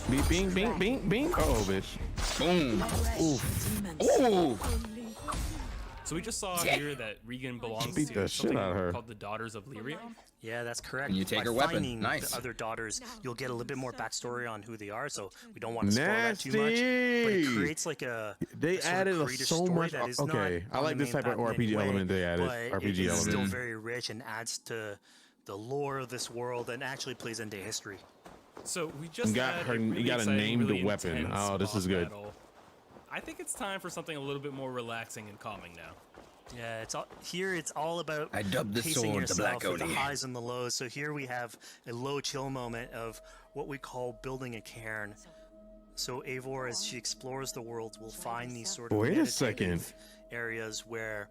Beep, bing, bing, bing, bing. Oh, bitch. Boom. Oof. Ooh. So we just saw here that Regan belongs Beat the to shit something out of her. called the Daughters of Lyria. Yeah, that's correct. And you take By her weapon. finding Nice. the other daughters, you'll get a little bit more backstory on who they are, so we don't want to spoil that too much. But it Nasty. creates like a They a sort of added creative so story much. that is Okay, not I like on this the type main of path in any RPG way, element they added. but RPG it is still element. very rich and adds to the lore of this world and actually plays into history. So we just got had her- a really you gotta exciting, name the really weapon. intense Oh, this boss is good. battle. I think it's time for something a little bit more relaxing and calming now. Yeah, it's all about I dubbed the pacing sword the yourself Black with the Oni. highs and the lows. So here we have a low chill moment of what we call building a cairn. So Eivor, as she explores the world, will find these sort of Wait a meditative second. areas where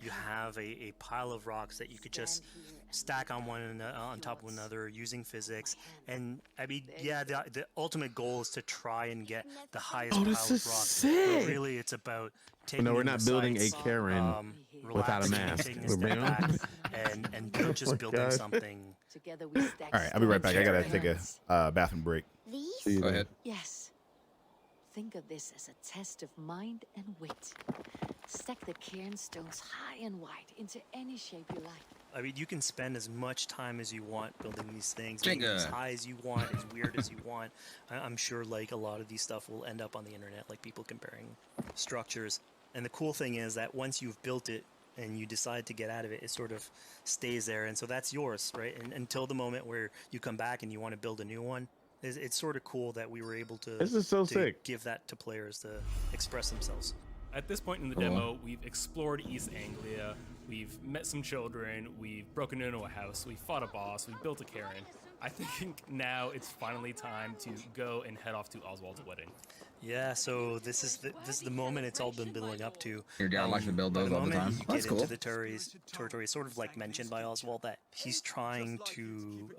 you have a pile of rocks that you could just stack on on top of another using physics. And I mean, yeah, the ultimate goal is to try and get the highest Oh, pile this of is rocks. sick. But really, it's about taking No, we're in not the building sights, a Karen without a relaxing, mask. taking a We're step being- back and just Oh my building God. something. Together we stack All right, I'll be right back. I gotta stones. take a bathroom break. These? Go ahead. Yes. Think of this as a test of mind and wit. Stack the cairn stones high and wide into any shape you like. I mean, you can spend as much time as you want building these things, making Jenga. as high as you want, as weird as you want. I'm sure like a lot of these stuff will end up on the internet, like people comparing structures. And the cool thing is that once you've built it and you decide to get out of it, it sort of stays there. And so that's yours, right? And until the moment where you come back and you want to build a new one, it's sort of cool that we were able to, This is so to sick. give that to players to express themselves. At this point in the demo, we've explored East Anglia, we've met some children, we've broken into a house, we fought a boss, we built a cairn. I think now it's finally time to go and head off to Oswald's wedding. Yeah, so this is the moment it's all been building up to. Your dad likes to build By those all the moment time. you That's get cool. into the territory, sort of like mentioned by Oswald, that he's trying to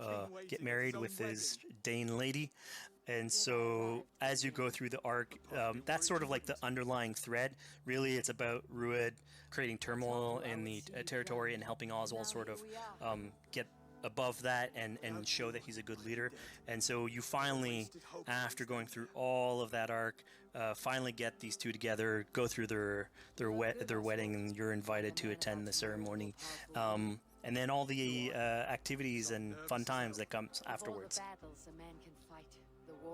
get married with his Dane lady. And so as you go through the arc, that's sort of like the underlying thread. Really, it's about Rued creating turmoil in the territory and helping Oswald sort of get above that and show that he's a good leader. And so you finally, after going through all of that arc, finally get these two together, go through their wedding, and you're invited to attend the ceremony. And then all the activities and fun times that comes afterwards.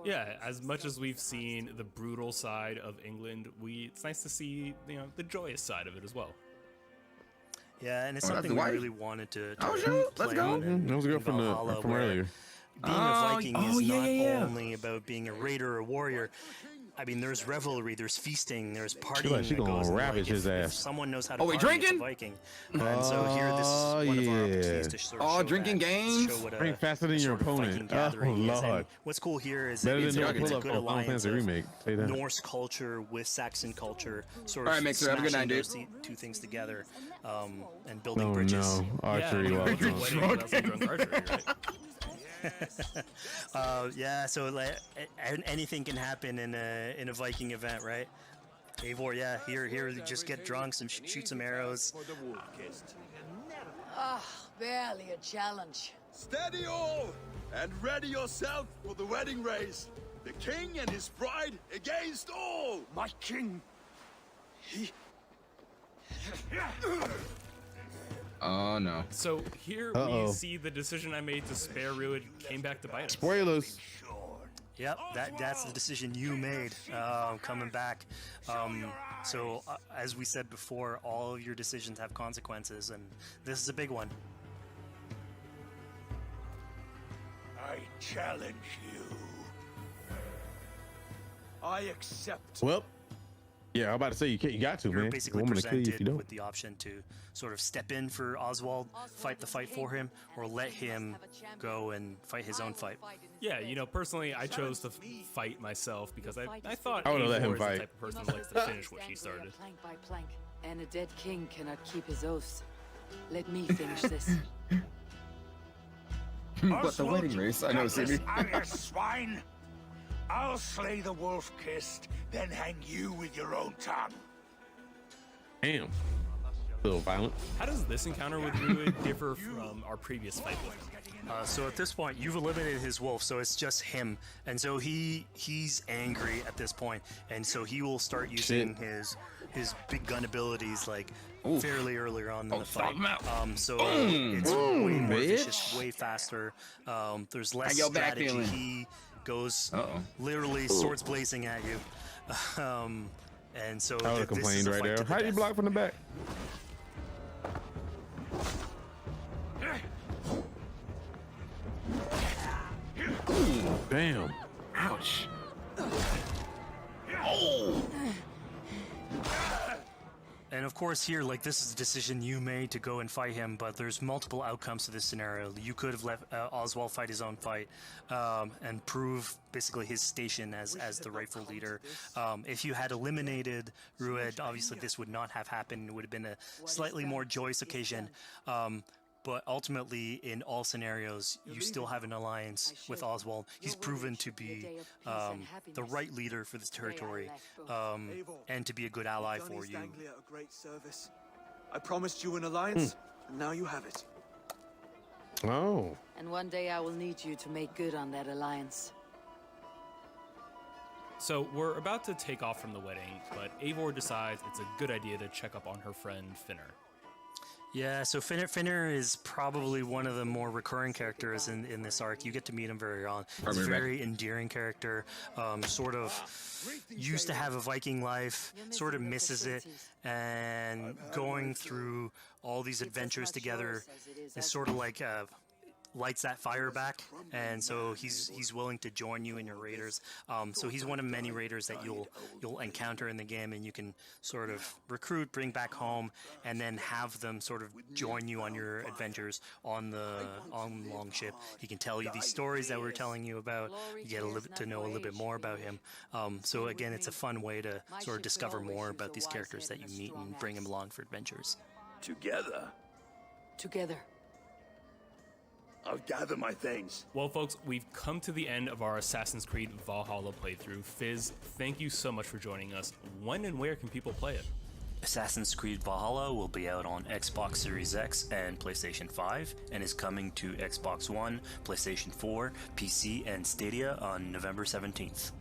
Yeah, as much as we've seen the brutal side of England, it's nice to see the joyous side of it as well. Yeah, and it's Oh, that's something the we wife? really wanted to Oh, shoot. Let's play go. on in- That was a girl in from Valhalla, from where earlier. Being a Viking is not yeah. only about being a raider or a warrior. I mean, there's revelry, there's feasting, there's partying. like she that gonna goes in, ravage his if ass. someone knows how to Oh, we party, it's a drinking? Viking. And so here, this is one of our opportunities to sort of Oh, show drinking that, games? show what a Drink faster than your sort of Viking opponent. gathering Oh, is. And Lord. what's cool here is Better it's than no a pull-up good for Final alliance Fantasy of Remake. Say that. Norse culture with Saxon culture, sort All of right, Mixer, have a good smashing night, those dude. two things together, and building Oh bridges. no, archery. Yeah, welcome. wedding without some drunk archery, right? Yeah, so like anything can happen in a Viking event, right? Eivor, yeah, here, just get drunk, shoot some arrows. Ah, barely a challenge. Steady all, and ready yourself for the wedding race. The king and his bride against all. My king. He... Oh no. So here we see the decision I made to spare Ruid came back to bite us. Spoilers. Yep, that's the decision you made coming back. So as we said before, all of your decisions have consequences, and this is a big one. I challenge you. I accept. Well, yeah, I'm about to say you got to, You're man. basically I'm gonna kill you if you presented don't. with the option to sort of step in for Oswald, fight the fight for him, or let him go and fight his own fight. Yeah, you know, personally, I chose to fight myself because I thought I would've let him Eivor is the fight. type of person who likes to finish what she started. Plank by plank, and a dead king cannot keep his oaths. Let me finish this. What, the wedding race? I know, Sydney. You swine! I'll slay the wolf-kissed, then hang you with your own tongue. Damn. A little violent. How does this encounter with Ruid differ from our previous fight with him? So at this point, you've eliminated his wolf, so it's just him, and so he's angry at this point, and so he will start using his big gun abilities like fairly earlier on in the fight. So it's way more vicious, way faster. There's less How your back strategy. feeling? He goes literally swords blazing at you, and so I would have complained right there. How do you block from the back? Damn. Ouch. And of course here, like, this is a decision you made to go and fight him, but there's multiple outcomes to this scenario. You could have let Oswald fight his own fight and prove basically his station as the rightful leader. If you had eliminated Ruid, obviously this would not have happened. It would have been a slightly more joyous occasion. But ultimately, in all scenarios, you still have an alliance with Oswald. He's proven to be the right leader for this territory and to be a good ally for you. A great service. I promised you an alliance, and now you have it. Oh. And one day I will need you to make good on that alliance. So we're about to take off from the wedding, but Eivor decides it's a good idea to check up on her friend Finner. Yeah, so Finner is probably one of the more recurring characters in this arc. You get to meet him very early on. He's a very endearing character, sort of used to have a Viking life, sort of misses it, and going through all these adventures together is sort of like lights that fire back, and so he's willing to join you in your raiders. So he's one of many raiders that you'll encounter in the game, and you can sort of recruit, bring back home, and then have them sort of join you on your adventures on Longship. He can tell you these stories that we're telling you about. You get to know a little bit more about him. So again, it's a fun way to sort of discover more about these characters that you meet and bring them along for adventures. Together. Together. I'll gather my things. Well, folks, we've come to the end of our Assassin's Creed Valhalla playthrough. Fizz, thank you so much for joining us. When and where can people play it? Assassin's Creed Valhalla will be out on Xbox Series X and PlayStation 5 and is coming to Xbox One, PlayStation 4, PC, and Stadia on November 17th.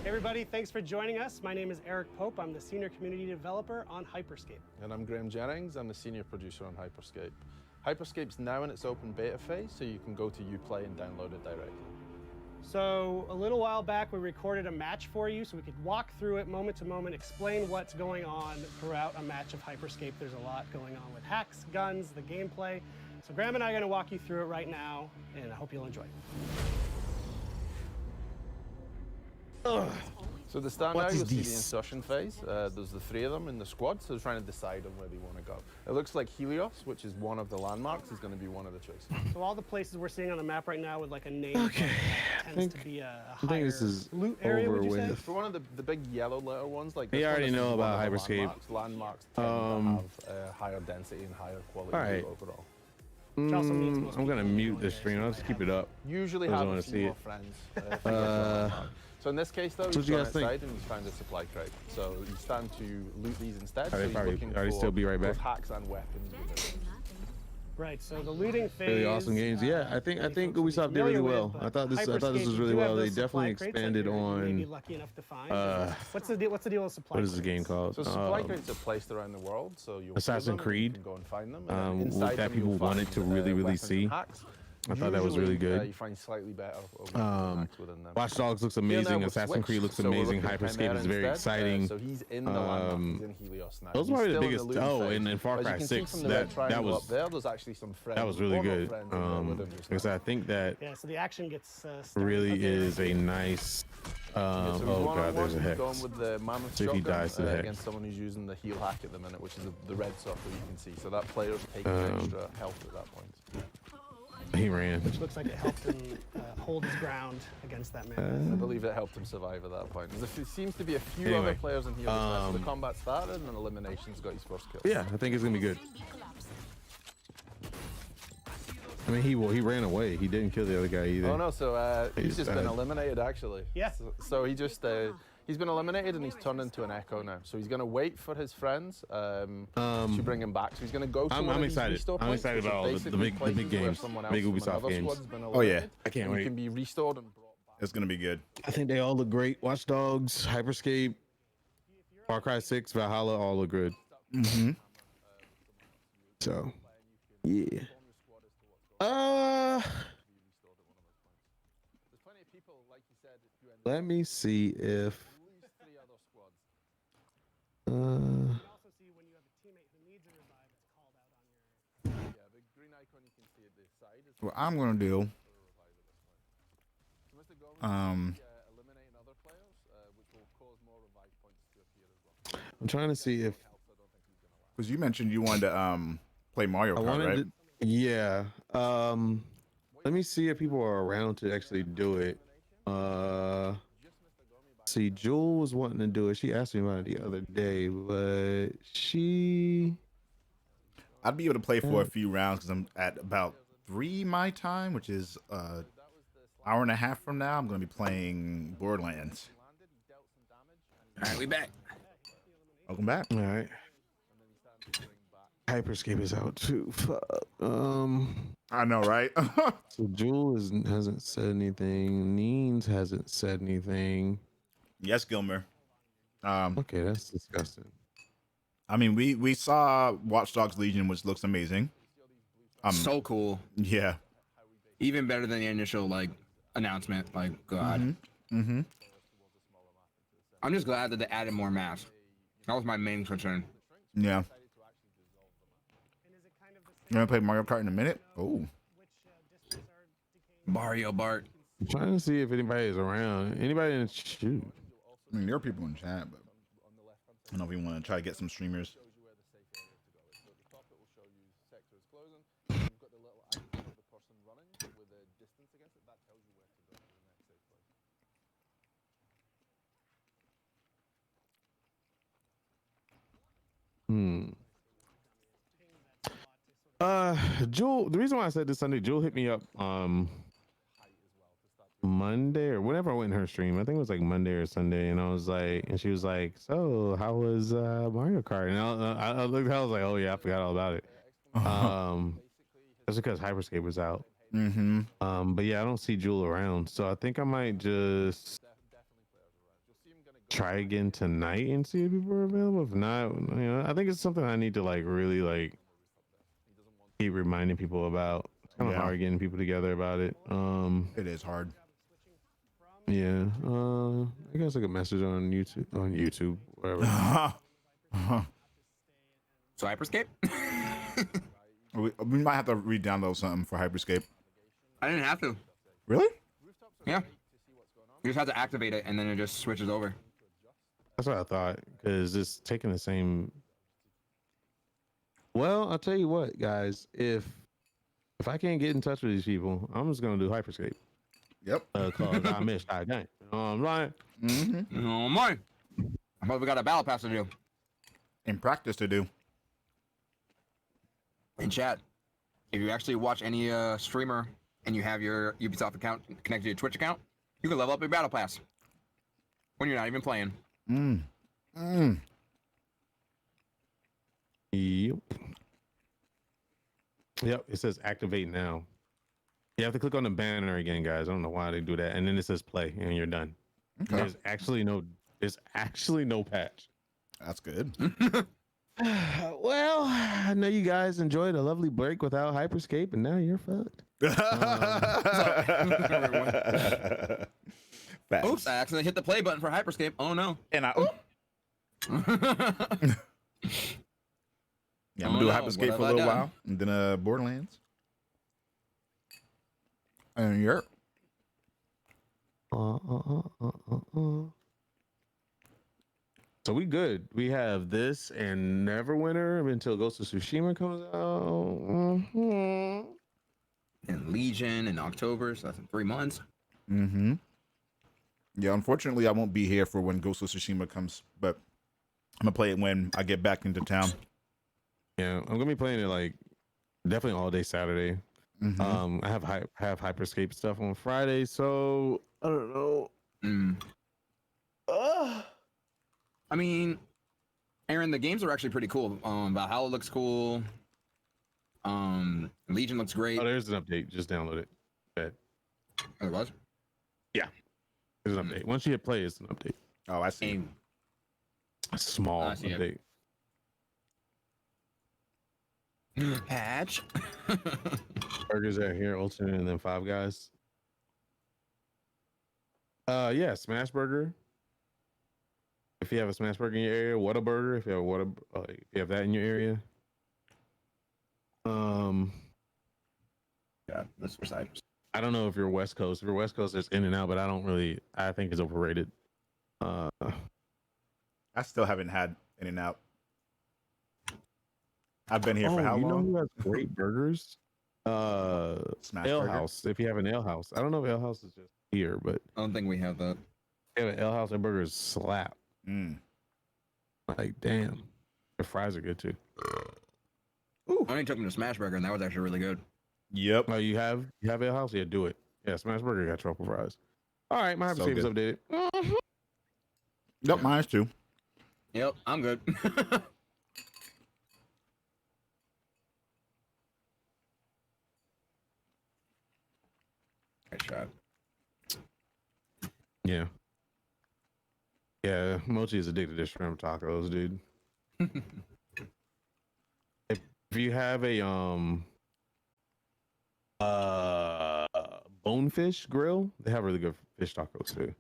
Everybody, thanks for joining us. My name is Eric Pope. I'm the Senior Community Developer on Hyperscape. And I'm Graham Jennings. I'm the Senior Producer on Hyperscape. Hyperscape's now in its open beta phase, so you can go to Uplay and download it directly. So a little while back, we recorded a match for you so we could walk through it moment to moment, explain what's going on throughout a match of Hyperscape. There's a lot going on with hacks, guns, the gameplay. So Graham and I are gonna walk you through it right now, and I hope you'll enjoy it. So the stand What now, is you'll see the this? insertion phase. There's the 3 of them in the squad, so they're trying to decide on where they want to go. It looks like Helios, which is one of the landmarks, is going to be one of the choices. So all the places we're seeing on the map right now with like a name tends to be a I think this is loot area, over would you say? with. For one of the big yellow letter ones, like They this one, already this know is one about of the Hyperscape. Landmarks tend to have higher density and higher quality All right. overall. I'm gonna mute the stream. I'll just keep it up. Usually I just have wanna a see few more it. friends. If you get to a landmark. So in this case, though, What he's you gone guys think? outside and he's found a supply crate. So you stand to loot these instead. Are they so he's probably- looking are they for still be right back? both hacks and weapons. With it. Right. So the looting phase. Really awesome games. Yeah, I think Ubisoft did really well. I thought this was really well. They definitely expanded on. Lucky enough to find. What's the deal with supply? What is this game called? So supply crates are placed around the world, so you'll Assassin's see them and Creed. You can go and find them. And inside that them you'll people wanted find, to really weapons see. and hacks. I thought that was really Usually, good. You find slightly better hacks within them. Watch Dogs looks Here now amazing. we're Assassin's Creed looks switched, so we're amazing. looking at Hyperscape Chimera is very instead. exciting. So he's in the landmark. He's in Helios now. Those He's were the still in biggest. looting Oh, phase. and Far As you Cry can see 6. from the red That triangle was up there. There's actually some friends. that was really or more good. friends in there with him just Because I think that Yeah. So the action gets started. really is a nice. Yeah, so he's Oh one-on-one, god, there's a he's hex. going with the mammoth So if he shotgun, dies to the hex. against someone who's using the heal hack at the minute, which is the red socket you can see. So that player's taking extra health at that point. He ran. Which looks like it helped him hold his ground against that man. I believe it helped him survive at that point. There seems to be a few Anyway, other players in here. So the combat started and then eliminations got his first kill. Yeah, I think it's gonna be good. I mean, he ran away. He didn't kill the other guy either. Oh no, so he's just been died. eliminated actually. Yeah. So he just he's been eliminated and he's turned into an echo now. So he's gonna wait for his friends to bring him back. So he's gonna go to one I'm of these excited. restore I'm points, excited which about are all the basically big places where games, someone big else from Ubisoft another games. squad's been Oh, yeah. eliminated, I can't and wait. You can be restored and brought back. It's gonna be good. I think they all look great. Watch Dogs, Hyperscape, Far Cry 6, Valhalla, all look good. So, yeah. Let me see if. What I'm gonna do. I'm trying to see if. Because you mentioned you wanted to play Mario Kart, right? Yeah. Let me see if people are around to actually do it. See, Jewel was wanting to do it. She asked me about it the other day, but I'd be able to play for a few rounds because I'm at about 3 my time, which is hour and a half from now. I'm going to be playing Borderlands. All right, we back. Welcome back. All right. Hyperscape is out too. Fuck. I know, right? So Jewel hasn't said anything. Neens hasn't said anything. Yes, Gilmer. Okay, that's disgusting. I mean, we saw Watch Dogs Legion, which looks amazing. So cool. Yeah. Even better than the initial announcement. God. I'm just glad that they added more maps. That was my main concern. Yeah. You're gonna play Mario Kart in a minute? Oh. Mario Bart. I'm trying to see if anybody is around. Anybody in the shoot? I mean, there are people in chat, but I don't know if you want to try to get some streamers. Jewel, the reason why I said this Sunday, Jewel hit me up Monday or whenever I went in her stream. I think it was like Monday or Sunday, and I was like, and she was like, "So how was Mario Kart?" And I looked, I was like, "Oh yeah, I forgot all about it." That's because Hyperscape was out. But yeah, I don't see Jewel around, so I think I might just try again tonight and see if people are available. If not, I think it's something I need to really keep reminding people about. It's kind of hard getting people together about it. It is hard. Yeah. I guess like a message on YouTube, whatever. So Hyperscape? we might have to re-download something for Hyperscape. I didn't have to. Really? Yeah. You just have to activate it and then it just switches over. That's what I thought, because it's taking the same. Well, I'll tell you what, guys. If I can't get in touch with these people, I'm just gonna do Hyperscape. Yep. Cause I missed that game. You know what I'm saying? Mm-hmm. Oh my! But we got a battle pass to do. In practice to do. In chat, if you actually watch any streamer and you have your Ubisoft account connected to your Twitch account, you can level up your battle pass when you're not even playing. Yep. It says activate now. You have to click on the banner again, guys. I don't know why they do that. And then it says play, and you're done. Okay. There's actually no patch. That's good. Well, I know you guys enjoyed a lovely break without Hyperscape, and now you're fucked. Oops! I accidentally hit the play button for Hyperscape. Oh no! And I. Yeah, I'm gonna do a Hyperscape for a little while, and then Borderlands. And yeah. So we good. We have this and Neverwinter until Ghost of Tsushima comes out. And Legion in October, so that's in 3 months. Mm-hmm. Yeah, unfortunately, I won't be here for when Ghost of Tsushima comes, but I'm gonna play it when I get back into town. Yeah, I'm gonna be playing it like definitely all day Saturday. I have Hyperscape stuff on Friday, so I don't know. I mean, Aaron, the games are actually pretty cool. Valhalla looks cool. Legion looks great. Oh, there's an update. Just download it. Okay. Oh, it was? Yeah. There's an update. Once you hit play, it's an update. Oh, I see. A small I see update. Patch. Burgers are here, alternate, and then Five Guys. Yeah, Smash Burger. If you have a Smash Burger in your area, Whataburger. If you have if you have that in your area. Yeah, that's for Cypress. I don't know if you're West Coast. If you're West Coast, there's In and Out, but I think it's overrated. I still haven't had In and Out. I've been here for how long? You know who has great burgers? Smash Ale Burger? House. If you have an Ale House, I don't know if Ale House is just here, but I don't think we have that. Yeah, Ale House and burgers slap. Like damn, the fries are good too. I only took them to Smash Burger, and that was actually really good. Yep. Oh, you have Ale House? Yeah, do it. Yeah, Smash Burger got truffle fries. All right, my Hyperscape is updated. Yep, mine's too. Yep, I'm good. Nice shot. Yeah. Yeah, Mochi is addicted to shrimp tacos, dude. If you have a bonefish grill, they have really good fish tacos too.